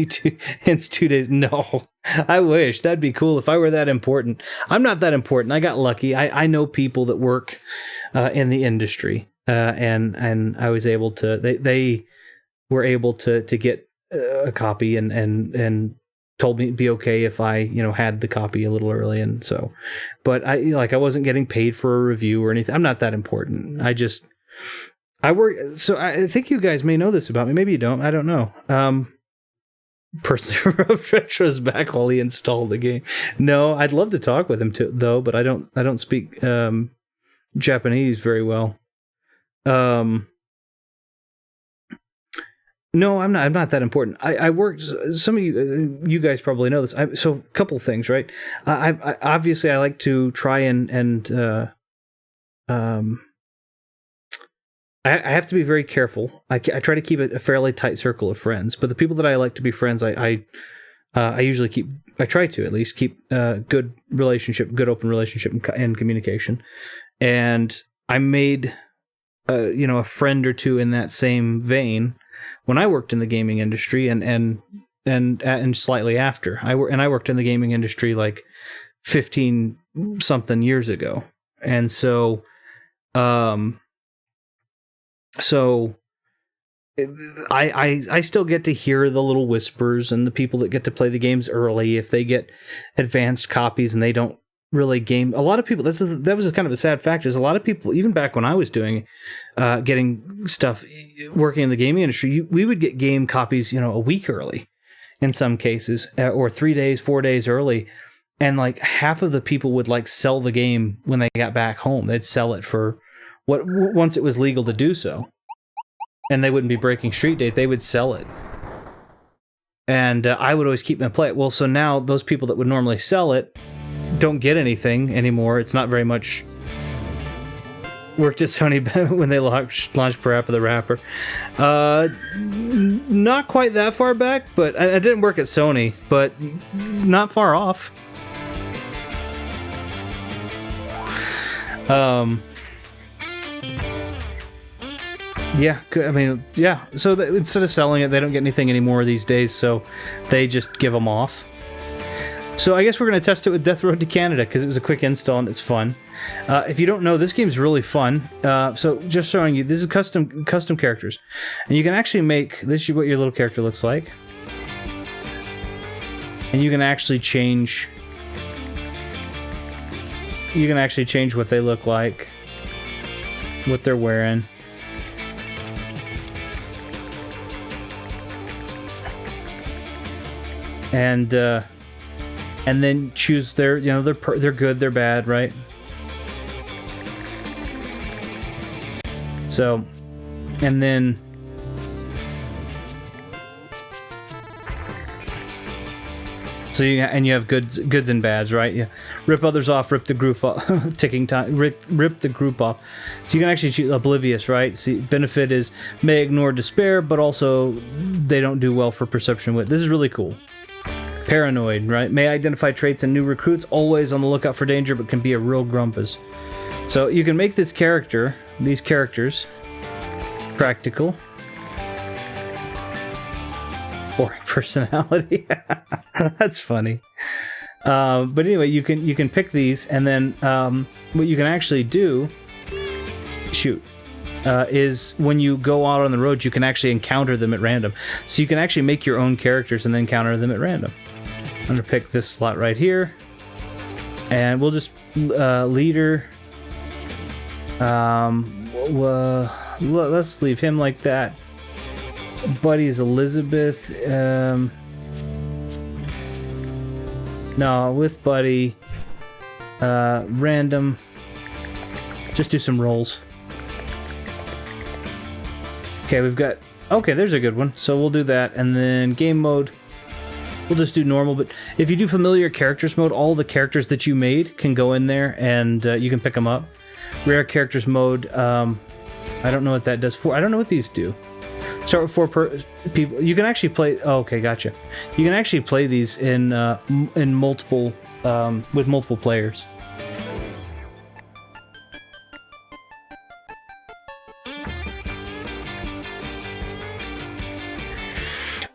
in 2 days. No, I wish. That'd be cool if I were that important. I'm not that important. I got lucky. I know people that work in the industry, and I was able to. They were able to get a copy and told me it'd be okay if I had the copy a little early, and so. But I wasn't getting paid for a review or anything. I'm not that important. I work, so I think you guys may know this about me. Maybe you don't. I don't know. Personally, Retro's back while he installed the game. No, I'd love to talk with him too, though, but I don't speak Japanese very well. No, I'm not that important. I worked. Some of you guys probably know this. So a couple of things, right? I obviously I like to try and I have to be very careful. I try to keep a fairly tight circle of friends, but the people that I like to be friends, I usually keep. I try to at least keep good open relationship, and communication. And I made, a friend or two in that same vein when I worked in the gaming industry, and slightly after I worked in the gaming industry like 15 something years ago, and so. So I still get to hear the little whispers, and the people that get to play the games early, if they get advanced copies and they don't really game. A lot of people, that was kind of a sad fact, is a lot of people, even back when I was doing getting stuff, working in the gaming industry, we would get game copies, a week early in some cases, or 3 days, 4 days early. And like half of the people would like sell the game when they got back home. They'd sell it for once it was legal to do so, and they wouldn't be breaking street date, they would sell it. And I would always keep them play it. Well, so now those people that would normally sell it don't get anything anymore. It's not very much. Worked at Sony when they launched Parappa the Rapper. Not quite that far back, but I didn't work at Sony, but not far off. Yeah, I mean, yeah. So instead of selling it, they don't get anything anymore these days, so they just give them off. So I guess we're going to test it with Death Road to Canada, because it was a quick install and it's fun. If you don't know, this game's really fun. So just showing you, this is custom characters. And you can actually make, this is what your little character looks like. And you can actually change what they look like, what they're wearing. And then choose their, they're good, they're bad, right? So, and then you have goods and bads, right? Yeah, rip others off, rip the group off, ticking time, rip the group off. So you can actually choose oblivious, right? See, benefit is may ignore despair, but also they don't do well for perception wit. This is really cool. Paranoid, right? May identify traits in new recruits, always on the lookout for danger, but can be a real grumpus. So you can make these characters, practical, boring personality. That's funny. But anyway, you can pick these, and then what you can actually do, is when you go out on the road, you can actually encounter them at random. So you can actually make your own characters and then encounter them at random. I'm going to pick this slot right here. And we'll just leader. Let's leave him like that. Buddy's Elizabeth. No, with Buddy. Random. Just do some rolls. Okay, we've got... Okay, there's a good one. So we'll do that. And then game mode, we'll just do normal. But if you do familiar characters mode, all the characters that you made can go in there and you can pick them up. Rare characters mode, I don't know what that does for. I don't know what these do. Start with 4 people. You can actually play... Oh, okay, gotcha. You can actually play these in multiple... with multiple players.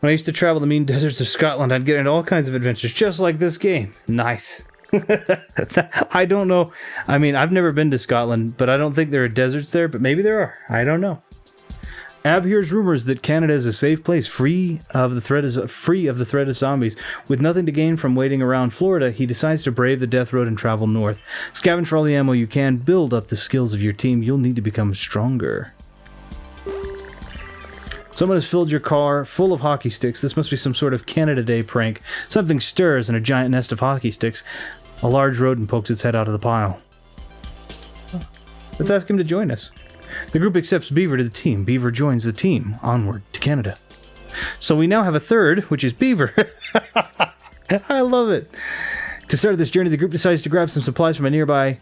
When I used to travel the mean deserts of Scotland, I'd get into all kinds of adventures, just like this game. Nice. I don't know. I mean, I've never been to Scotland, but I don't think there are deserts there, but maybe there are. I don't know. Ab hears rumors that Canada is a safe place, free of the threat of zombies. With nothing to gain from waiting around Florida, he decides to brave the death road and travel north. Scavenge for all the ammo you can, build up the skills of your team. You'll need to become stronger. Someone has filled your car full of hockey sticks. This must be some sort of Canada Day prank. Something stirs in a giant nest of hockey sticks. A large rodent pokes its head out of the pile. Let's ask him to join us. The group accepts Beaver to the team. Beaver joins the team. Onward to Canada. So we now have a third, which is Beaver. I love it. To start this journey, the group decides to grab some supplies from a nearby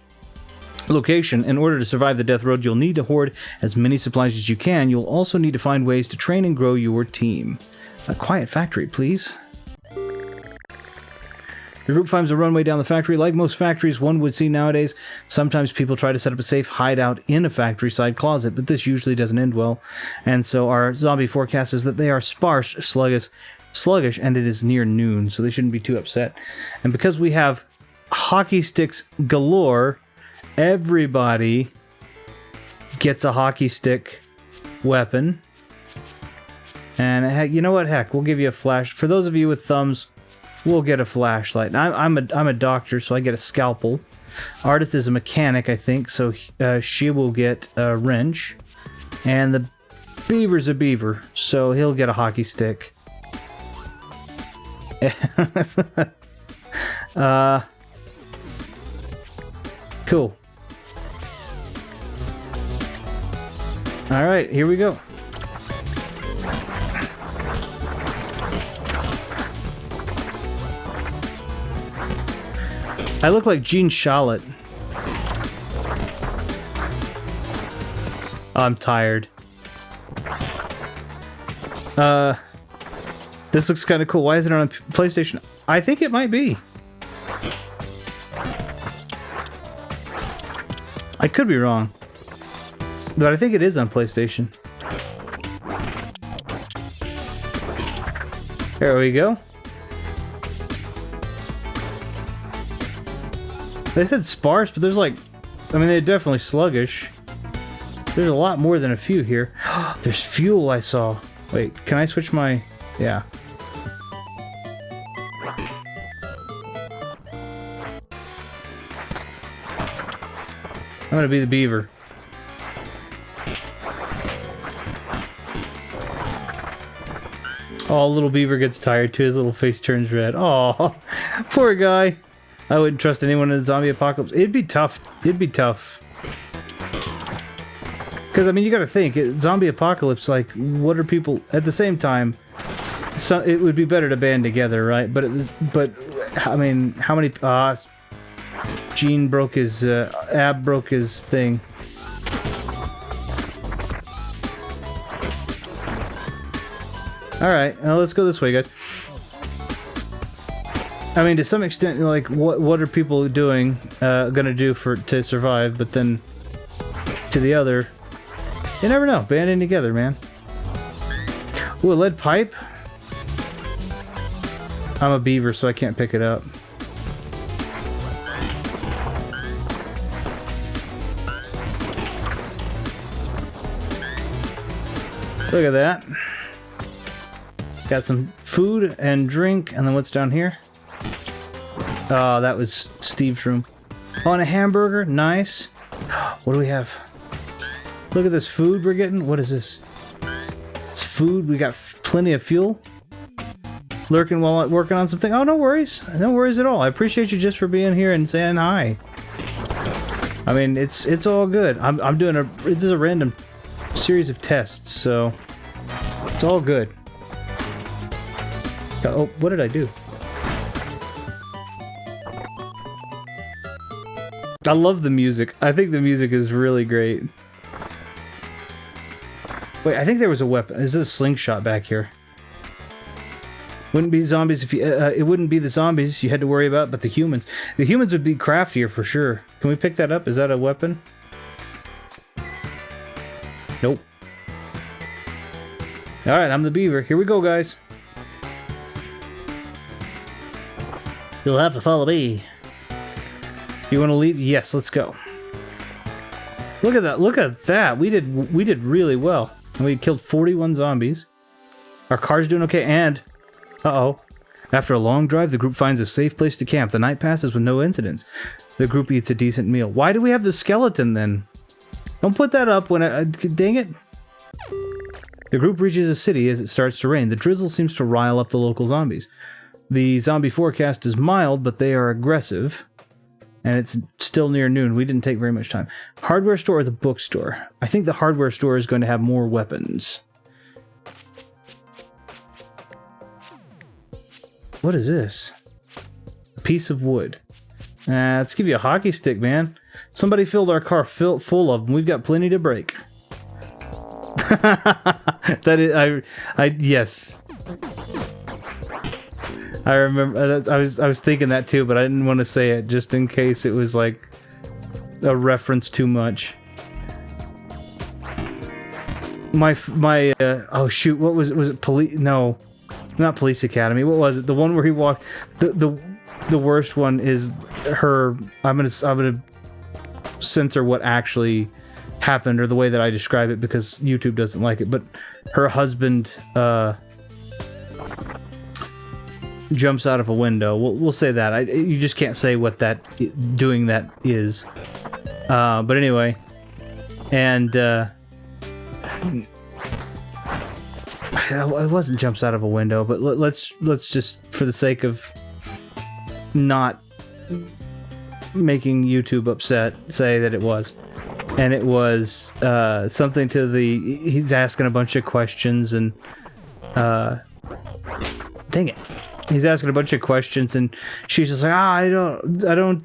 location. In order to survive the death road, you'll need to hoard as many supplies as you can. You'll also need to find ways to train and grow your team. A quiet factory, please. The group finds a runway down the factory. Like most factories one would see nowadays, sometimes people try to set up a safe hideout in a factory side closet, but this usually doesn't end well. And so our zombie forecast is that they are sparse, sluggish, and it is near noon, so they shouldn't be too upset. And because we have hockey sticks galore, everybody gets a hockey stick weapon. And heck, you know what? Heck, we'll give you a flash. For those of you with thumbs, we'll get a flashlight. I'm a doctor, so I get a scalpel. Ardith is a mechanic, I think, so she will get a wrench. And the Beaver's a beaver, so he'll get a hockey stick. Cool. All right, here we go. I look like Gene Shalit. I'm tired. This looks kind of cool. Why is it on PlayStation? I think it might be. I could be wrong. But I think it is on PlayStation. There we go. They said sparse, but there's like... I mean, they're definitely sluggish. There's a lot more than a few here. There's fuel I saw. Wait, can I switch my... Yeah. I'm gonna be the beaver. Oh, little beaver gets tired too. His little face turns red. Oh, poor guy. I wouldn't trust anyone in a zombie apocalypse. It'd be tough. It'd be tough. Because, I mean, you gotta think. Zombie apocalypse, like, what are people... At the same time, so it would be better to band together, right? But, I mean, how many... Gene broke his... Ab broke his thing. Alright, now let's go this way, guys. I mean, to some extent, like, what are people doing, gonna do to survive? But then, to the other, you never know. Banding together, man. Ooh, a lead pipe. I'm a beaver, so I can't pick it up. Look at that. Got some food and drink, and then what's down here? Oh, that was Steve's room. Oh, and a hamburger. Nice. What do we have? Look at this food we're getting. What is this? It's food. We got plenty of fuel. Lurking while working on something. Oh, no worries. No worries at all. I appreciate you just for being here and saying hi. I mean, it's all good. I'm doing this is a random series of tests, so it's all good. Oh, what did I do? I love the music. I think the music is really great. Wait, I think there was a weapon. Is this a slingshot back here? Wouldn't be zombies if you... it wouldn't be the zombies you had to worry about, but the humans. The humans would be craftier for sure. Can we pick that up? Is that a weapon? Nope. Alright, I'm the beaver. Here we go, guys. You'll have to follow me. You want to leave? Yes, let's go. Look at that. Look at that. We did really well. And we killed 41 zombies. Our car's doing okay, and... Uh-oh. After a long drive, the group finds a safe place to camp. The night passes with no incidents. The group eats a decent meal. Why do we have the skeleton, then? Don't put that up when I... dang it. The group reaches a city as it starts to rain. The drizzle seems to rile up the local zombies. The zombie forecast is mild, but they are aggressive. And it's still near noon. We didn't take very much time. Hardware store or the bookstore? I think the hardware store is going to have more weapons. What is this? A piece of wood. Let's give you a hockey stick, man. Somebody filled our car full of them. We've got plenty to break. That is, yes. I remember. I was thinking that too, but I didn't want to say it just in case it was like a reference too much. Oh shoot! What was it? Was it police? No, not Police Academy. What was it? The one where he walked. The worst one is her. I'm gonna censor what actually happened or the way that I describe it because YouTube doesn't like it. But her husband jumps out of a window. We'll say that. You just can't say what doing that is. But anyway, and it wasn't jumps out of a window. But let's just, for the sake of not making YouTube upset, say that it was. And it was something to he's asking a bunch of questions and dang it. He's asking a bunch of questions and she's just like, I don't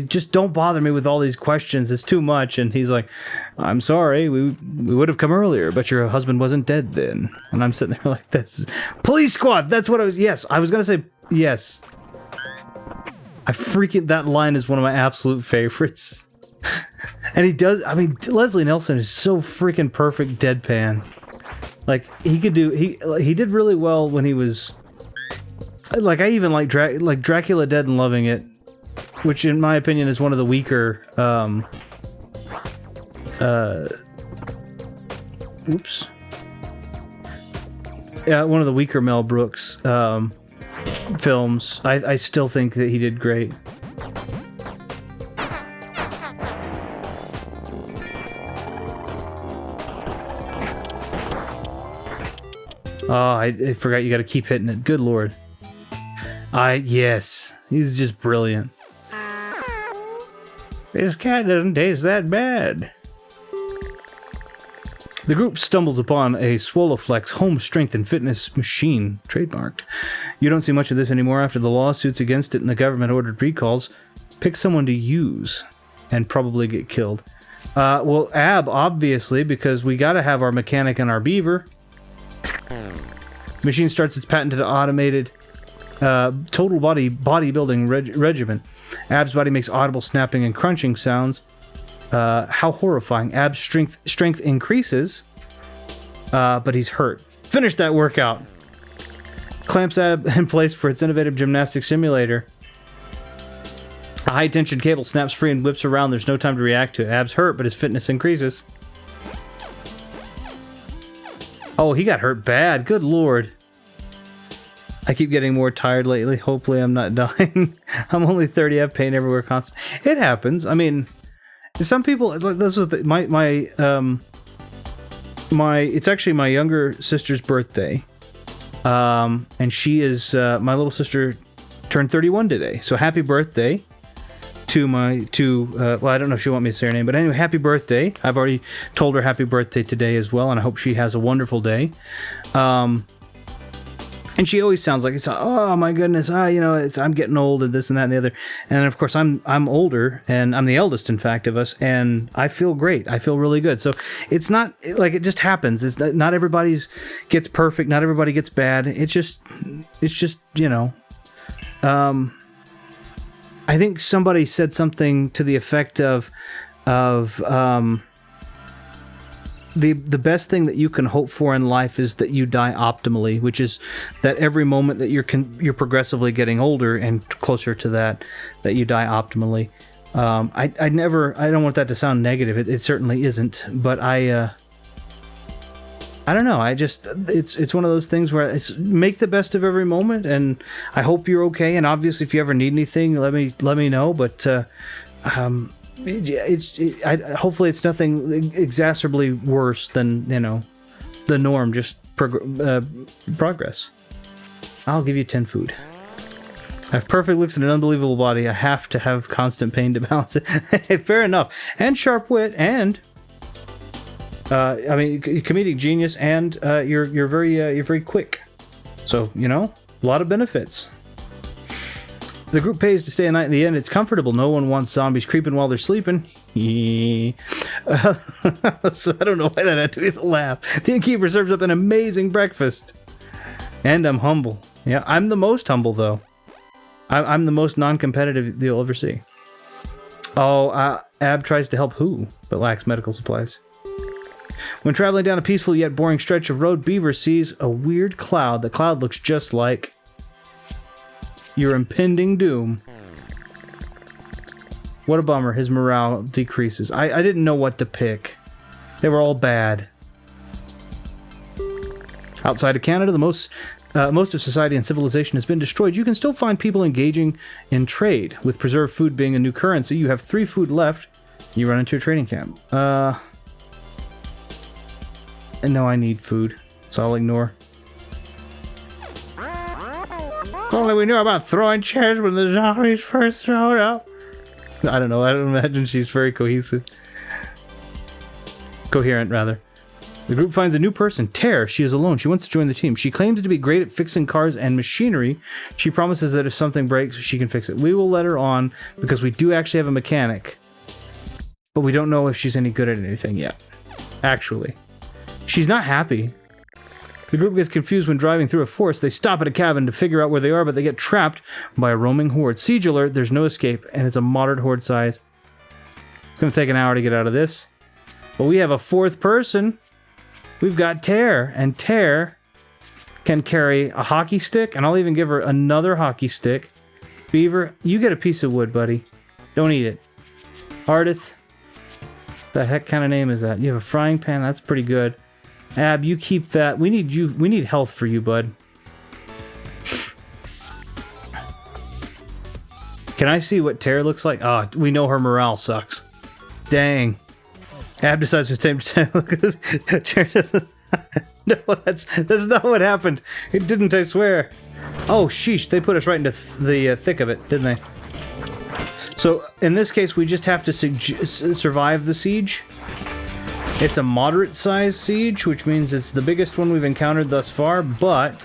just don't bother me with all these questions. It's too much. And he's like, I'm sorry, we would have come earlier, but your husband wasn't dead then. And I'm sitting there like, that's police squad. That's what I was. Yes, I was going to say yes. That line is one of my absolute favorites. And he does, I mean, Leslie Nelson is so freaking perfect deadpan. Like, he did really well when he was, like, I even like Dracula Dead and Loving It, which in my opinion is one of the weaker, one of the weaker Mel Brooks, films. I still think that he did great. Oh, I forgot you got to keep hitting it. Good lord. Yes. He's just brilliant. This cat doesn't taste that bad. The group stumbles upon a Swoloflex home strength and fitness machine, trademarked. You don't see much of this anymore after the lawsuits against it and the government ordered recalls. Pick someone to use and probably get killed. Well, Ab, obviously, because we got to have our mechanic and our beaver. Machine starts its patented automated total body bodybuilding regimen. Ab's body makes audible snapping and crunching sounds. How horrifying. Ab's strength increases, but he's hurt. Finish that workout. Clamps Ab in place for its innovative gymnastic simulator. A high-tension cable snaps free and whips around. There's no time to react to it. Ab's hurt, but his fitness increases. Oh, he got hurt bad. Good lord. I keep getting more tired lately. Hopefully I'm not dying. I'm only 30. I have pain everywhere constant. It happens. I mean, some people... This is it's actually my younger sister's birthday. And she is... my little sister turned 31 today. So happy birthday. well, I don't know if she want me to say her name, but anyway, happy birthday. I've already told her happy birthday today as well, and I hope she has a wonderful day. And she always sounds like it's, oh my goodness, I'm getting old and this and that and the other. And of course, I'm older, and I'm the eldest, in fact, of us, and I feel great. I feel really good. So it's not like it just happens. It's not everybody's gets perfect. Not everybody gets bad. It's just I think somebody said something to the effect of the best thing that you can hope for in life is that you die optimally, which is that every moment that you're progressively getting older and closer to that you die optimally. I don't want that to sound negative. It certainly isn't, but I don't know. It's one of those things where it's make the best of every moment, and I hope you're okay. And obviously, if you ever need anything, let me know. But hopefully it's nothing exacerbably worse than the norm. Just progress. I'll give you 10 food. I have perfect looks and an unbelievable body. I have to have constant pain to balance it. Fair enough. And sharp wit and. Comedic genius, and you're very quick. So a lot of benefits. The group pays to stay a night in the inn. It's comfortable. No one wants zombies creeping while they're sleeping. So I don't know why that had to be the laugh. The innkeeper serves up an amazing breakfast, and I'm humble. Yeah, I'm the most humble though. I'm the most non-competitive you'll ever see. Oh, Ab tries to help who, but lacks medical supplies. When traveling down a peaceful yet boring stretch of road, Beaver sees a weird cloud. The cloud looks just like your impending doom. What a bummer. His morale decreases. I didn't know what to pick. They were all bad. Outside of Canada, the most of society and civilization has been destroyed. You can still find people engaging in trade, with preserved food being a new currency. You have 3 food left. You run into a trading camp. No, I need food, so I'll ignore. Only we knew about throwing chairs when the zombies first showed up. I don't know. I don't imagine she's very coherent, rather. The group finds a new person, Tare. She is alone. She wants to join the team. She claims to be great at fixing cars and machinery. She promises that if something breaks, she can fix it. We will let her on because we do actually have a mechanic, but we don't know if she's any good at anything yet. Actually. She's not happy. The group gets confused when driving through a forest. They stop at a cabin to figure out where they are, but they get trapped by a roaming horde. Siege alert, there's no escape, and it's a moderate horde size. It's going to take an hour to get out of this. But we have a 4th person. We've got Tare, and Tare can carry a hockey stick, and I'll even give her another hockey stick. Beaver, you get a piece of wood, buddy. Don't eat it. Ardith, the heck kind of name is that? You have a frying pan? That's pretty good. Ab, you keep that. We need health for you, bud. Can I see what Tare looks like? Oh, we know her morale sucks. Dang. Ab decides to take Tare says, no, that's not what happened. It didn't, I swear. Oh, sheesh. They put us right into the thick of it, didn't they? So, in this case, we just have to survive the siege. It's a moderate-sized siege, which means it's the biggest one we've encountered thus far, but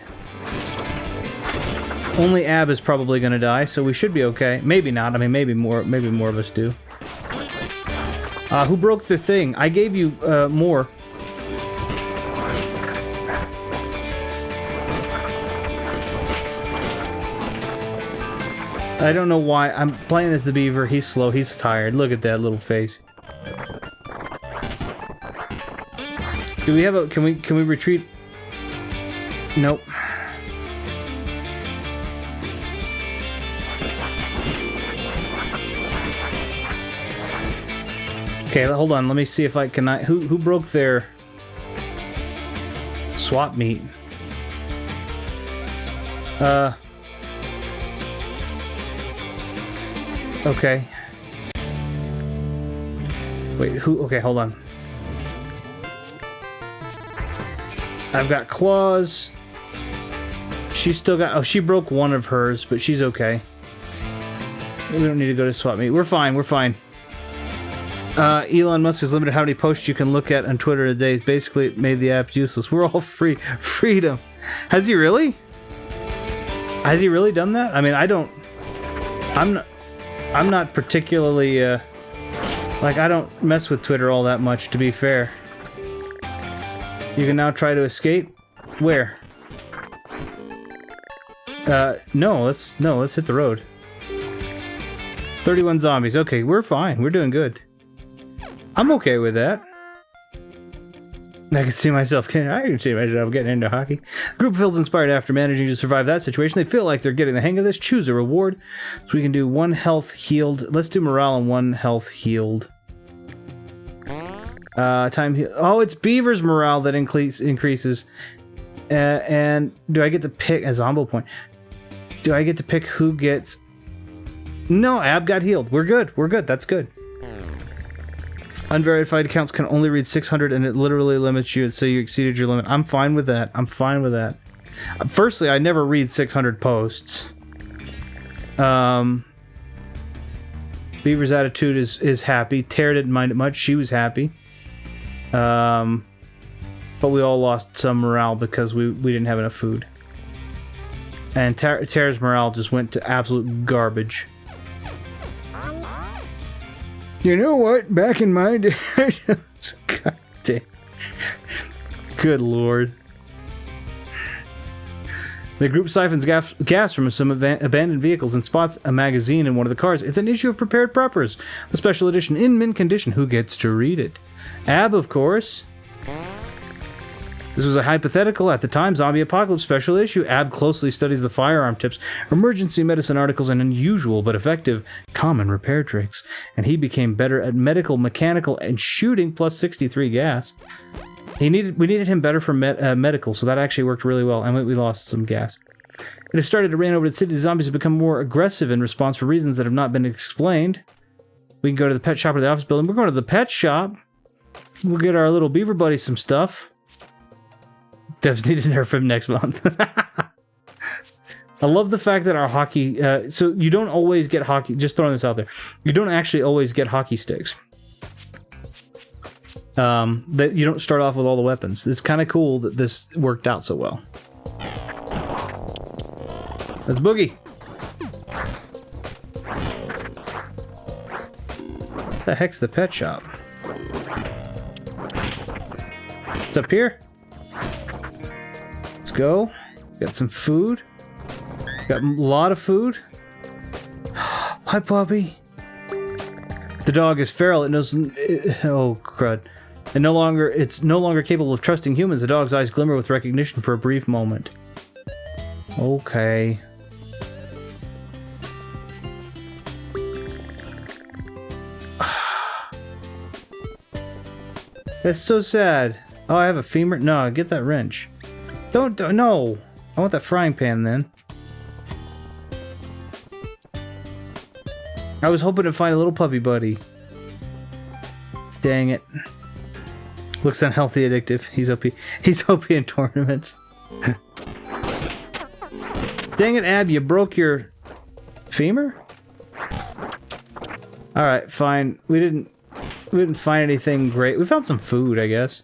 only Ab is probably going to die, so we should be okay. Maybe not. I mean, maybe more of us do. Who broke the thing? I gave you more. I don't know why. I'm playing as the Beaver. He's slow. He's tired. Look at that little face. Do we have a... Can we retreat? Nope. Okay, hold on. Let me see if I can... Who broke their... swap meet? Okay. Wait, who... Okay, hold on. I've got claws. She's still got... Oh, she broke one of hers, but she's okay. We don't need to go to swap meet. We're fine. We're fine. Elon Musk has limited how many posts you can look at on Twitter a day. Basically, it made the app useless. We're all free. Freedom. Has he really? Has he really done that? I mean, I'm not particularly, like, I don't mess with Twitter all that much, to be fair. You can now try to escape? Where? No, let's hit the road. 31 zombies. Okay, we're fine. We're doing good. I'm okay with that. I can see myself getting into hockey. The group feels inspired after managing to survive that situation. They feel like they're getting the hang of this. Choose a reward. So we can do 1 health healed. Let's do morale and 1 health healed. Oh, it's Beaver's morale that increases. And do I get to pick a Zombo point? Do I get to pick who gets... No, Ab got healed. We're good. We're good. That's good. Unverified accounts can only read 600 and it literally limits you, so you exceeded your limit. I'm fine with that. I'm fine with that. Firstly, I never read 600 posts. Beaver's attitude is happy. Tara didn't mind it much. She was happy. But we all lost some morale because we didn't have enough food. And Tara's morale just went to absolute garbage. You know what? Back in my day... God damn. Good lord. The group siphons gas from some abandoned vehicles and spots a magazine in one of the cars. It's an issue of Prepared Preppers, the special edition in mint condition. Who gets to read it? Ab, of course. This was a hypothetical at the time zombie apocalypse special issue. Ab closely studies the firearm tips, emergency medicine articles, and unusual but effective common repair tricks. And he became better at medical, mechanical, and shooting plus 63 gas. We needed him better for medical, so that actually worked really well. And we lost some gas. It has started to rain over the city. The zombies have become more aggressive in response for reasons that have not been explained. We can go to the pet shop or the office building. We're going to the pet shop. We'll get our little beaver buddy some stuff. Devs need to nerf him next month. I love the fact that our hockey... so you don't always get hockey... Just throwing this out there. You don't actually always get hockey sticks. That you don't start off with all the weapons. It's kind of cool that this worked out so well. Let's boogie. What the heck's the pet shop? It's up here. Let's go. Got some food. Got a lot of food. Hi, puppy. The dog is feral. It knows. Oh crud! It's no longer capable of trusting humans. The dog's eyes glimmer with recognition for a brief moment. Okay. That's so sad. Oh, I have a femur. No, get that wrench. Don't, no. I want that frying pan then. I was hoping to find a little puppy buddy. Dang it. Looks unhealthy, addictive. He's OP in tournaments. Dang it, Ab, you broke your femur? Alright, fine. We didn't find anything great. We found some food, I guess.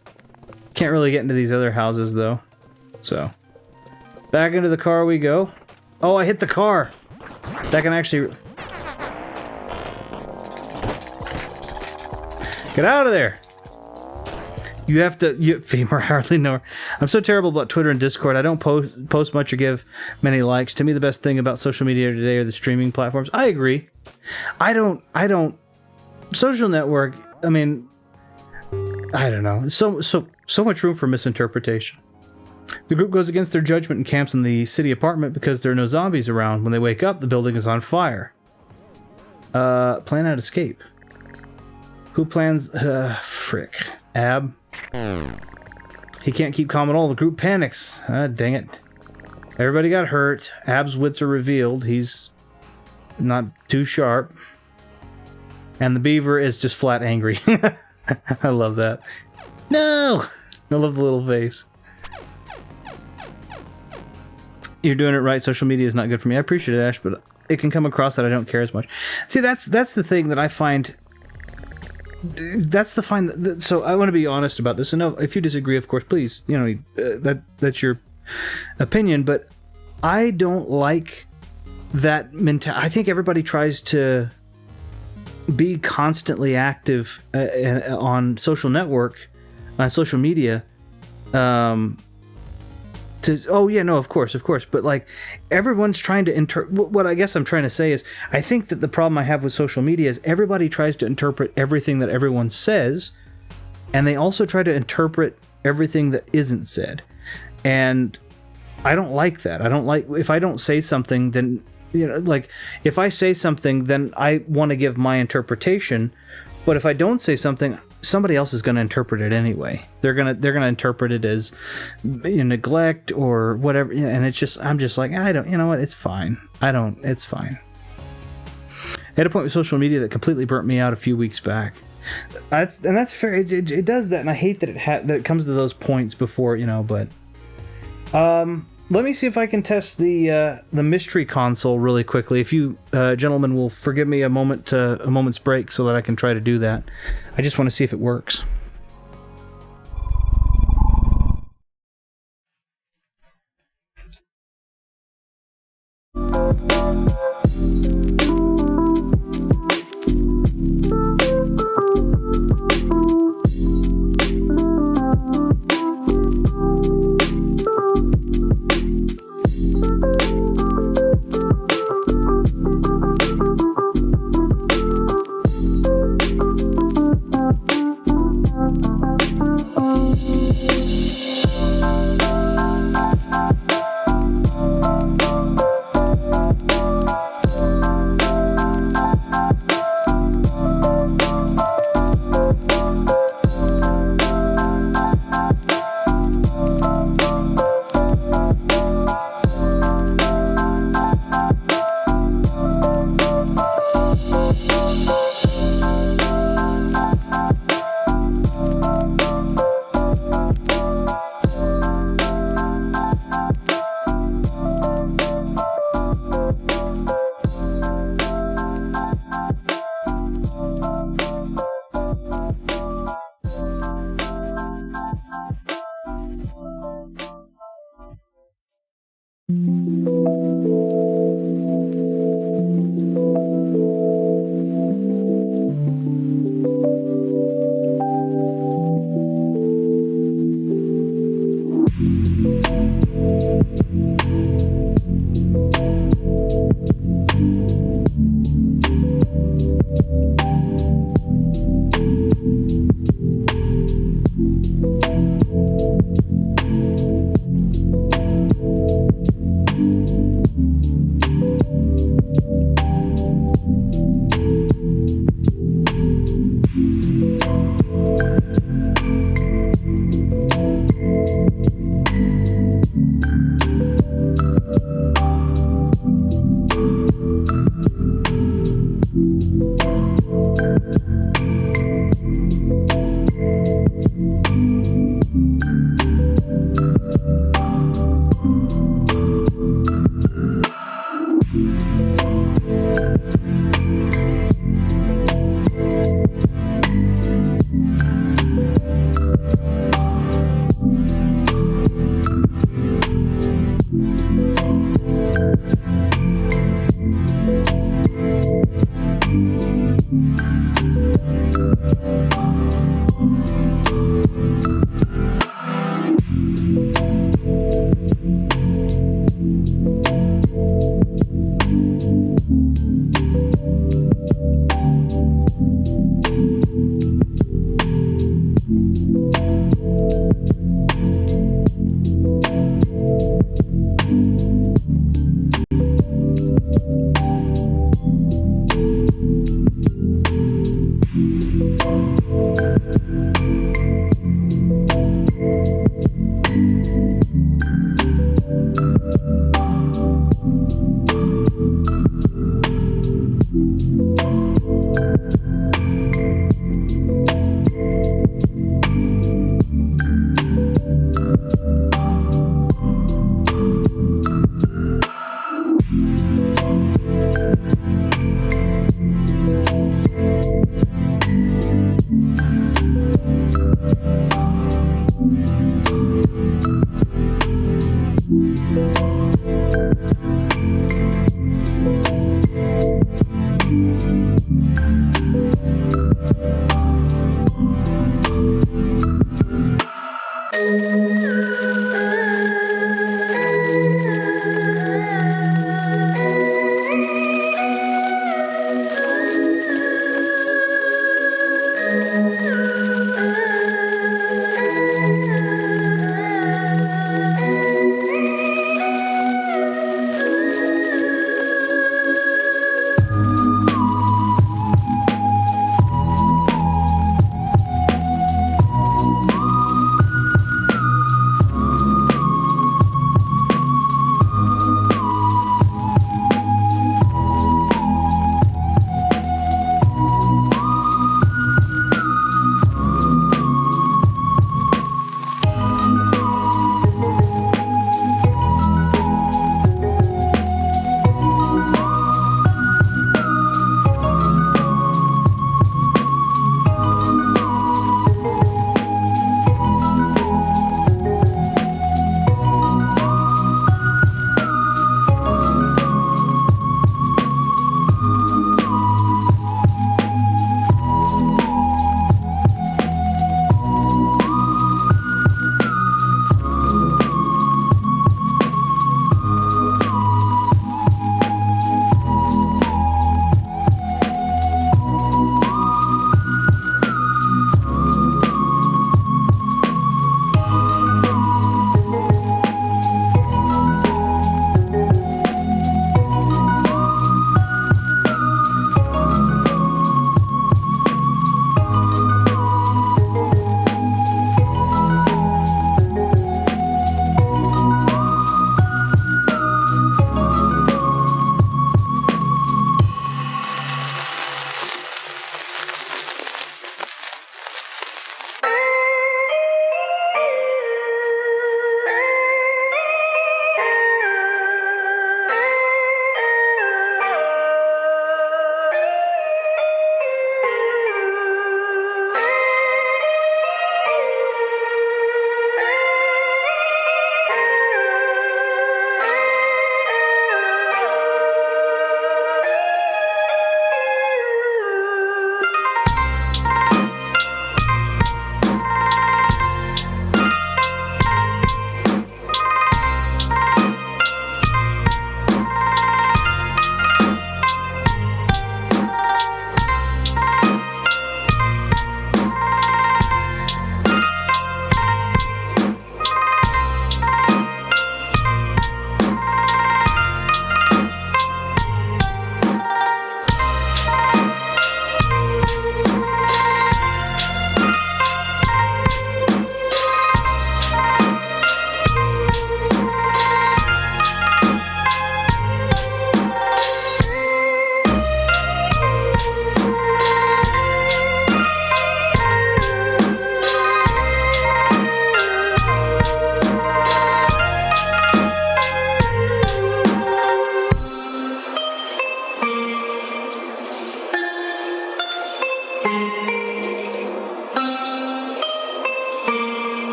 Can't really get into these other houses though. So, back into the car we go. Oh, I hit the car. That can actually... Get out of there. You have to... Femur, hardly know her. I'm so terrible about Twitter and Discord. I don't post much or give many likes. To me, the best thing about social media today are the streaming platforms. I agree. I don't... Social network, I mean... I don't know. So much room for misinterpretation. The group goes against their judgment and camps in the city apartment because there are no zombies around. When they wake up, the building is on fire. Plan out escape. Who plans... frick. Ab. He can't keep calm at all. The group panics. Dang it. Everybody got hurt. Ab's wits are revealed. He's not too sharp. And the beaver is just flat angry. I love that. No! I love the little face. You're doing it right. Social media is not good for me. I appreciate it, Ash, but it can come across that I don't care as much. See, that's the thing that I find. So I want to be honest about this. And no, if you disagree, of course, please, that's your opinion. But I don't like that mentality. I think everybody tries to be constantly active on social media. Of course. But like, everyone's trying to what I guess I'm trying to say is, I think that the problem I have with social media is everybody tries to interpret everything that everyone says, and they also try to interpret everything that isn't said. And I don't like that. I don't like, if I don't say something, then, like, if I say something, then I want to give my interpretation. But if I don't say something, somebody else is going to interpret it anyway. They're gonna interpret it as neglect or whatever, and it's just, I'm just like, I don't, what, it's fine. It's fine. I had a point with social media that completely burnt me out a few weeks back. That's fair. It does that, and I hate that that it comes to those points before, but let me see if I can test the mystery console really quickly. If you gentlemen will forgive me a moment's break so that I can try to do that. I just want to see if it works.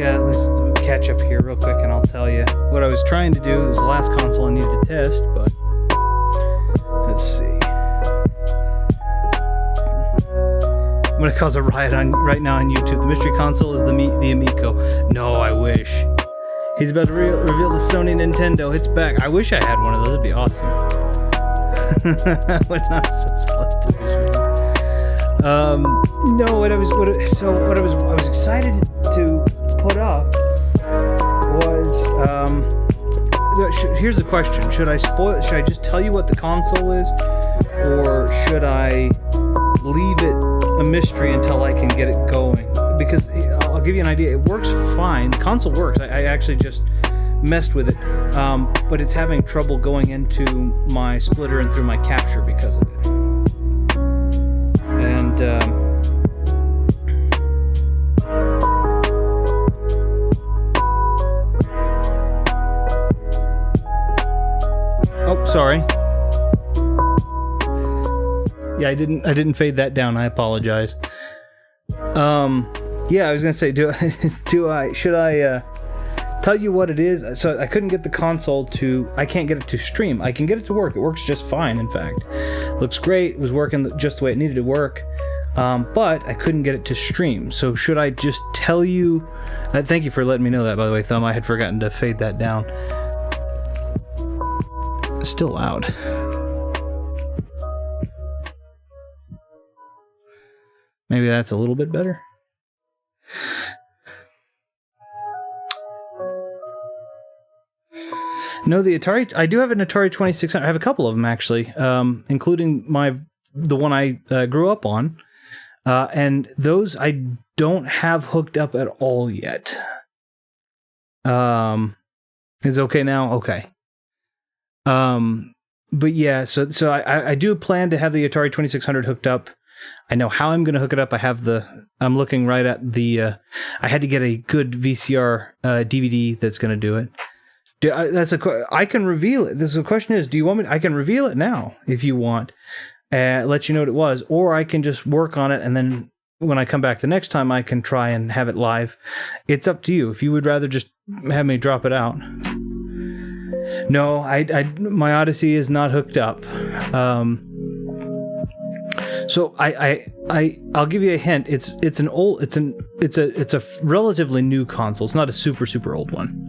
Let's catch up here real quick and I'll tell you what I was trying to do. It was the last console I needed to test, but let's see. I'm gonna cause a riot right now on YouTube. The mystery console is the Amico. No, I wish. He's about to reveal the Sony Nintendo. It's back. I wish I had one of those. It'd be awesome. Would not sell it to visually. No, I was excited to put up was here's the question: should I spoil? Should I just tell you what the console is, or should I leave it a mystery until I can get it going? Because I'll give you an idea. It works fine. The console works. I actually just messed with it, but it's having trouble going into my splitter and through my capture because of it. And oh, sorry. Yeah, I didn't fade that down. I apologize. Yeah, I was gonna say, should I tell you what it is? So I couldn't get the console to. I can't get it to stream. I can get it to work. It works just fine. In fact, looks great. It was working just the way it needed to work. But I couldn't get it to stream. So should I just tell you? Thank you for letting me know that, by the way, Thumb. I had forgotten to fade that down. Still loud. Maybe that's a little bit better. No, the Atari. I do have an Atari 2600. I have a couple of them actually, including the one I grew up on, and those I don't have hooked up at all yet. Is it okay now? Okay. But yeah, so I do plan to have the Atari 2600 hooked up. I know how I'm going to hook it up. I'm looking right at the, I had to get a good VCR DVD that's going to do it. I can reveal it. The question is, do you want me? I can reveal it now if you want. Let you know what it was, or I can just work on it, and then when I come back the next time, I can try and have it live. It's up to you. If you would rather just have me drop it out. No, my Odyssey is not hooked up. So I'll give you a hint. It's a relatively new console. It's not a super old one.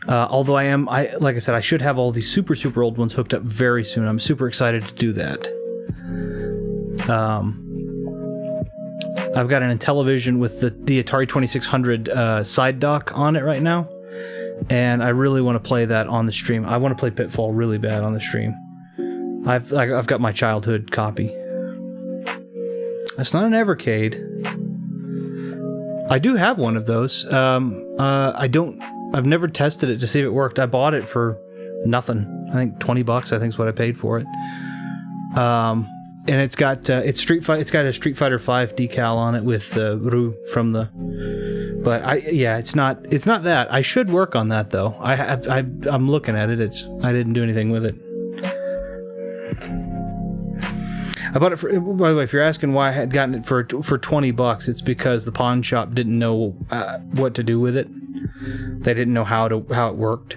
Although like I said, I should have all these super old ones hooked up very soon. I'm super excited to do that. I've got an Intellivision with the Atari 2600 side dock on it right now, and I really want to play that on the stream. I want to play Pitfall really bad on the stream. I've got my childhood copy. It's not an Evercade. I do have one of those. I've never tested it to see if it worked. I bought it for nothing. I think $20 I think is what I paid for it. And it's got it's got a Street Fighter 5 decal on it with Ryu from the. But it's not that. I should work on that though. I'm looking at it. I didn't do anything with it. I bought it for. By the way, if you're asking why I had gotten it for $20, it's because the pawn shop didn't know what to do with it. They didn't know how it worked.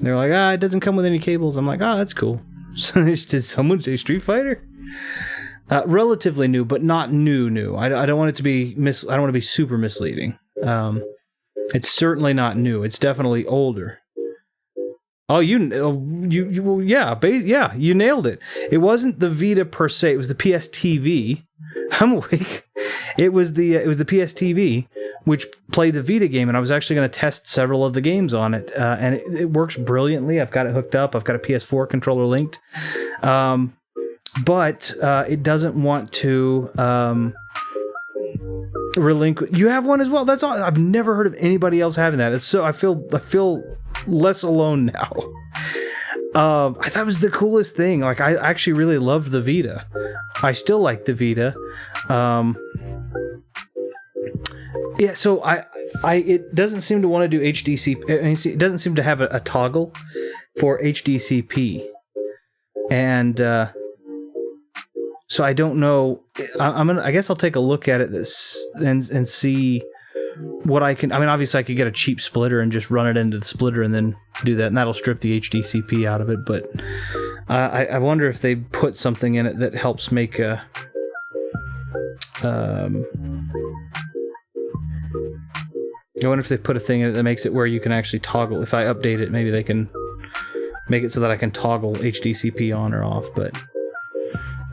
They're like, it doesn't come with any cables. I'm like, that's cool. So did someone say Street Fighter? Relatively new, but not new. I don't want it to be I don't want to be super misleading. It's certainly not new. It's definitely older. Oh, you nailed it. It wasn't the Vita per se. It was the PSTV. I'm awake. It was the PSTV, which played the Vita game, and I was actually going to test several of the games on it, and it works brilliantly. I've got it hooked up. I've got a PS4 controller linked, but it doesn't want to relinquish. You have one as well. That's all. I've never heard of anybody else having that. It's so I feel less alone now. I thought it was the coolest thing. Like, I actually really loved the Vita. I still like the Vita. Yeah, so it doesn't seem to want to do HDCP. It doesn't seem to have a toggle for HDCP, and so I don't know. I guess I'll take a look at it and see what I can. I mean, obviously I could get a cheap splitter and just run it into the splitter and then do that, and that'll strip the HDCP out of it. But I wonder if they put something in it that helps make a. I wonder if they put a thing in it that makes it where you can actually toggle. If I update it, maybe they can make it so that I can toggle HDCP on or off. But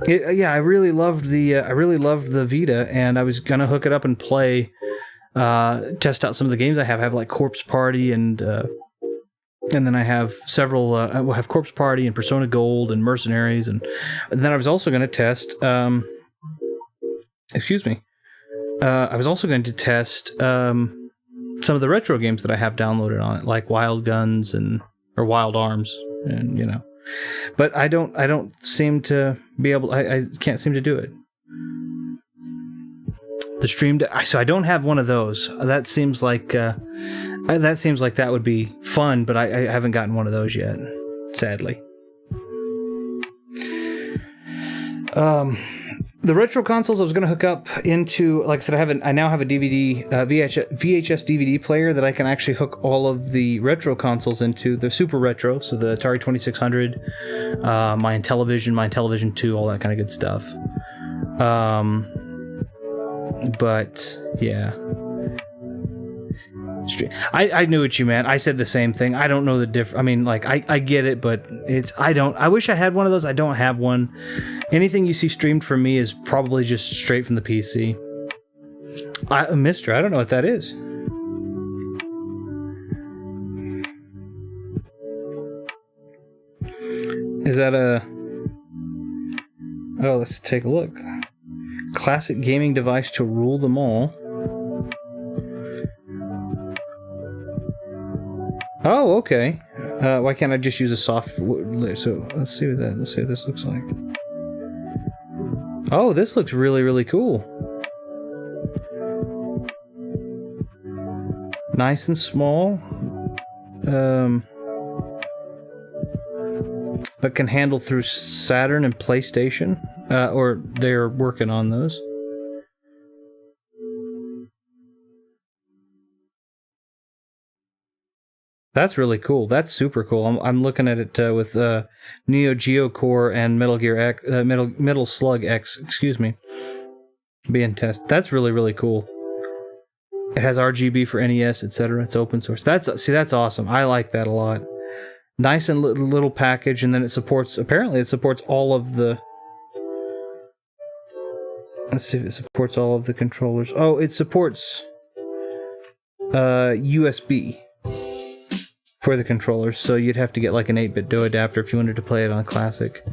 I really loved the Vita, and I was gonna hook it up and play, test out some of the games I have. I have like Corpse Party and then I have several. I will have Corpse Party and Persona Gold and Mercenaries, and then I was also going to test. I was also going to test some of the retro games that I have downloaded on it, like Wild Guns or Wild Arms, and But I don't seem to be able. I can't seem to do it. The stream. So I don't have one of those. That seems like that would be fun, but I haven't gotten one of those yet, sadly. The retro consoles I was going to hook up into, like I said, I now have a DVD, VHS DVD player that I can actually hook all of the retro consoles into. The super retro, so the Atari 2600, my Intellivision 2, all that kind of good stuff. But yeah, I knew what you meant. I said the same thing. I don't know the difference. I mean, like, I get it, but I wish I had one of those. I don't have one. Anything you see streamed from me is probably just straight from the PC. Mister, I don't know what that is. Is that a... Oh, let's take a look. Classic gaming device to rule them all. Oh, okay. Why can't I just use a soft... So, let's see what this looks like. Oh, this looks really, really cool. Nice and small. But can handle through Saturn and PlayStation. Or they're working on those. That's really cool. That's super cool. I'm looking at it with Neo Geo Core and Metal Gear X, Metal Slug X, excuse me, being tested. That's really, really cool. It has RGB for NES, etc. It's open source. That's awesome. I like that a lot. Nice and little package, and then apparently it supports all of the... Let's see if it supports all of the controllers. Oh, it supports USB for the controllers, so you'd have to get like an 8-bit DO adapter if you wanted to play it on Classic.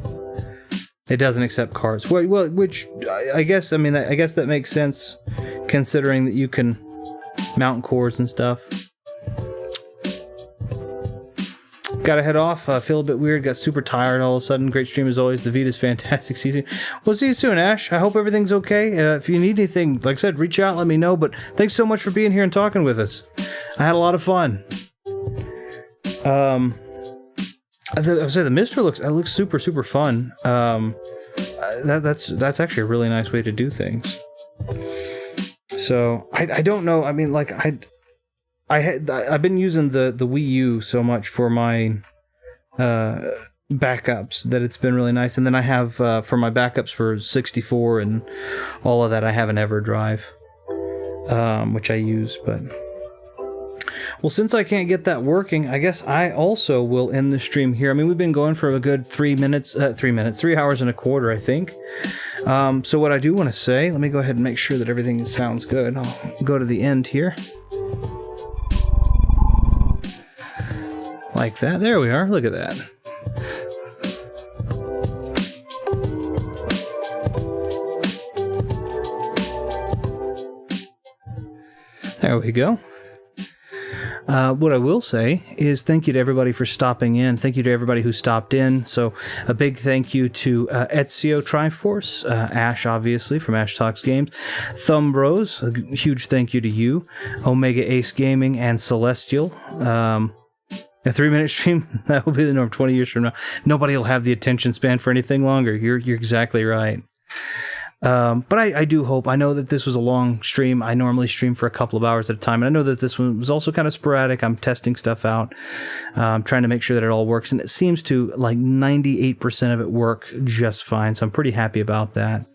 It doesn't accept cards. Well, which I guess that makes sense, considering that you can mount cords and stuff. Gotta head off. Feel a bit weird. Got super tired all of a sudden. Great stream as always. The Vita's fantastic season. We'll see you soon, Ash. I hope everything's okay. If you need anything, like I said, reach out, let me know. But thanks so much for being here and talking with us. I had a lot of fun. I would say the Mister looks super, super fun. That's actually a really nice way to do things. So I don't know. I mean, like I've been using the Wii U so much for my backups that it's been really nice. And then I have for my backups for 64 and all of that, I have an EverDrive, which I use. But well, since I can't get that working, I guess I also will end the stream here. I mean, we've been going for a good 3 hours and a quarter, I think. So what I do want to say, let me go ahead and make sure that everything sounds good. I'll go to the end here. Like that. There we are. Look at that. There we go. What I will say is thank you to everybody for stopping in. Thank you to everybody who stopped in. So a big thank you to Ezio Triforce, Ash, obviously, from Ash Talks Games, Thumb Bros, a huge thank you to you, Omega Ace Gaming, and Celestial. A 3-minute stream, that will be the norm 20 years from now. Nobody will have the attention span for anything longer. You're exactly right. But I do hope, I know that this was a long stream. I normally stream for a couple of hours at a time, and I know that this one was also kind of sporadic. I'm testing stuff out, trying to make sure that it all works, and it seems to, like, 98% of it work just fine, so I'm pretty happy about that.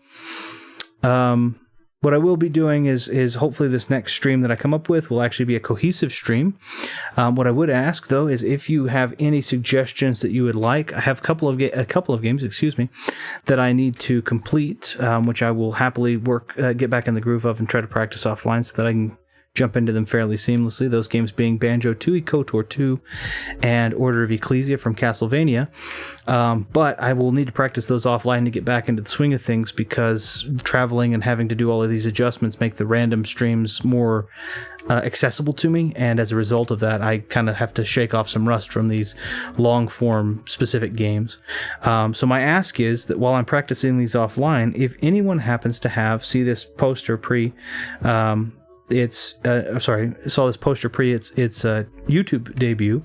What I will be doing is hopefully this next stream that I come up with will actually be a cohesive stream. What I would ask, though, is if you have any suggestions that you would like. I have a couple of games, that I need to complete, which I will happily get back in the groove of and try to practice offline so that I can jump into them fairly seamlessly. Those games being Banjo-Tooie, KOTOR 2, and Order of Ecclesia from Castlevania. But I will need to practice those offline to get back into the swing of things, because traveling and having to do all of these adjustments make the random streams more accessible to me, and as a result of that, I kind of have to shake off some rust from these long-form specific games. So my ask is that while I'm practicing these offline, if anyone happens to see this poster pre... saw this poster pre its YouTube debut,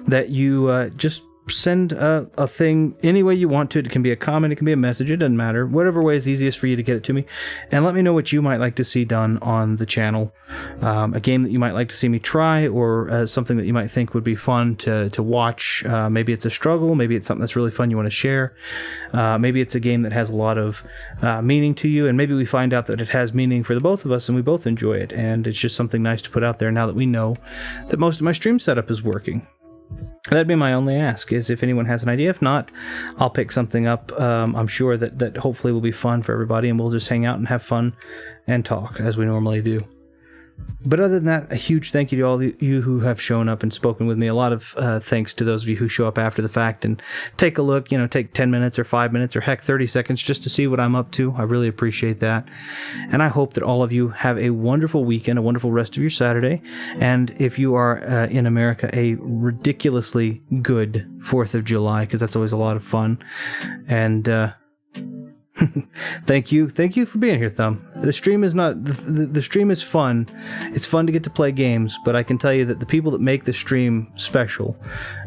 that you just send a thing any way you want to. It can be a comment, it can be a message, it doesn't matter. Whatever way is easiest for you to get it to me. And let me know what you might like to see done on the channel. A game that you might like to see me try, or something that you might think would be fun to watch. Maybe it's a struggle, maybe it's something that's really fun you want to share. Maybe it's a game that has a lot of meaning to you, and maybe we find out that it has meaning for the both of us and we both enjoy it, and it's just something nice to put out there now that we know that most of my stream setup is working. That'd be my only ask, is if anyone has an idea. If not, I'll pick something up. I'm sure that hopefully will be fun for everybody, and we'll just hang out and have fun and talk as we normally do. But other than that, a huge thank you to all of you who have shown up and spoken with me. A lot of thanks to those of you who show up after the fact and take a look, take 10 minutes or 5 minutes or heck 30 seconds just to see what I'm up to. I really appreciate that. And I hope that all of you have a wonderful weekend, a wonderful rest of your Saturday. And if you are in America, a ridiculously good 4th of July, because that's always a lot of fun. And Thank you for being here, Thumb. The stream is not the stream is fun. It's fun to get to play games, but I can tell you that the people that make the stream special,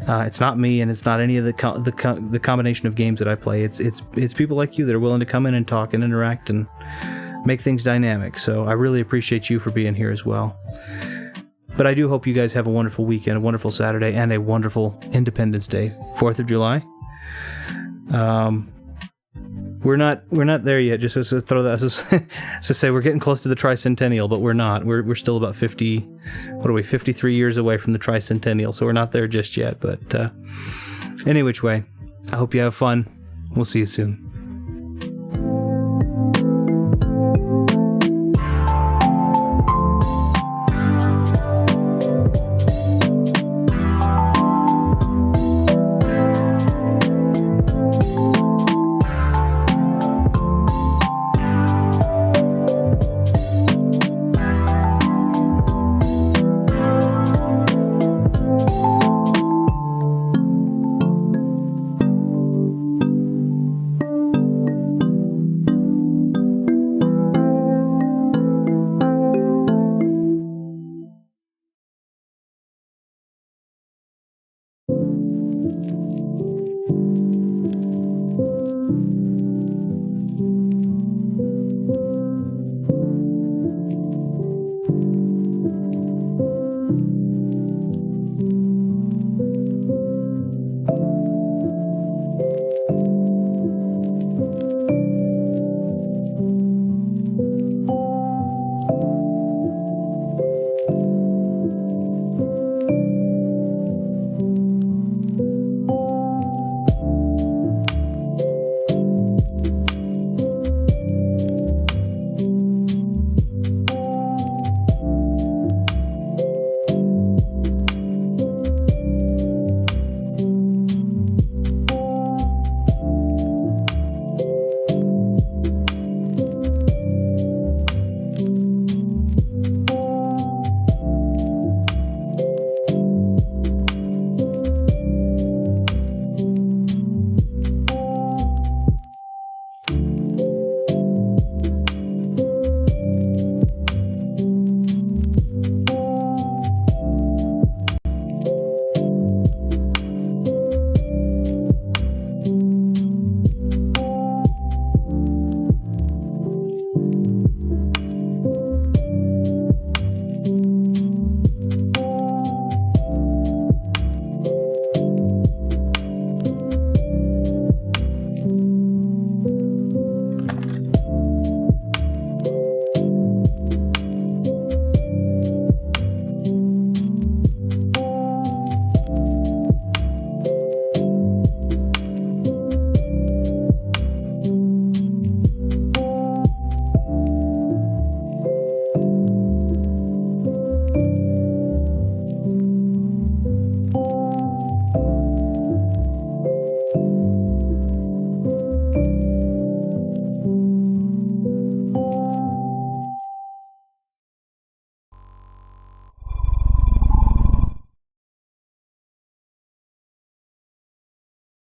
it's not me, and it's not any of the combination of games that I play. It's people like you that are willing to come in and talk and interact and make things dynamic. So I really appreciate you for being here as well. But I do hope you guys have a wonderful weekend, a wonderful Saturday, and a wonderful Independence Day, 4th of July. We're not there yet. Just to throw that, to say we're getting close to the tricentennial, but we're not. We're still about 53 years away from the tricentennial, so we're not there just yet. But any which way, I hope you have fun. We'll see you soon.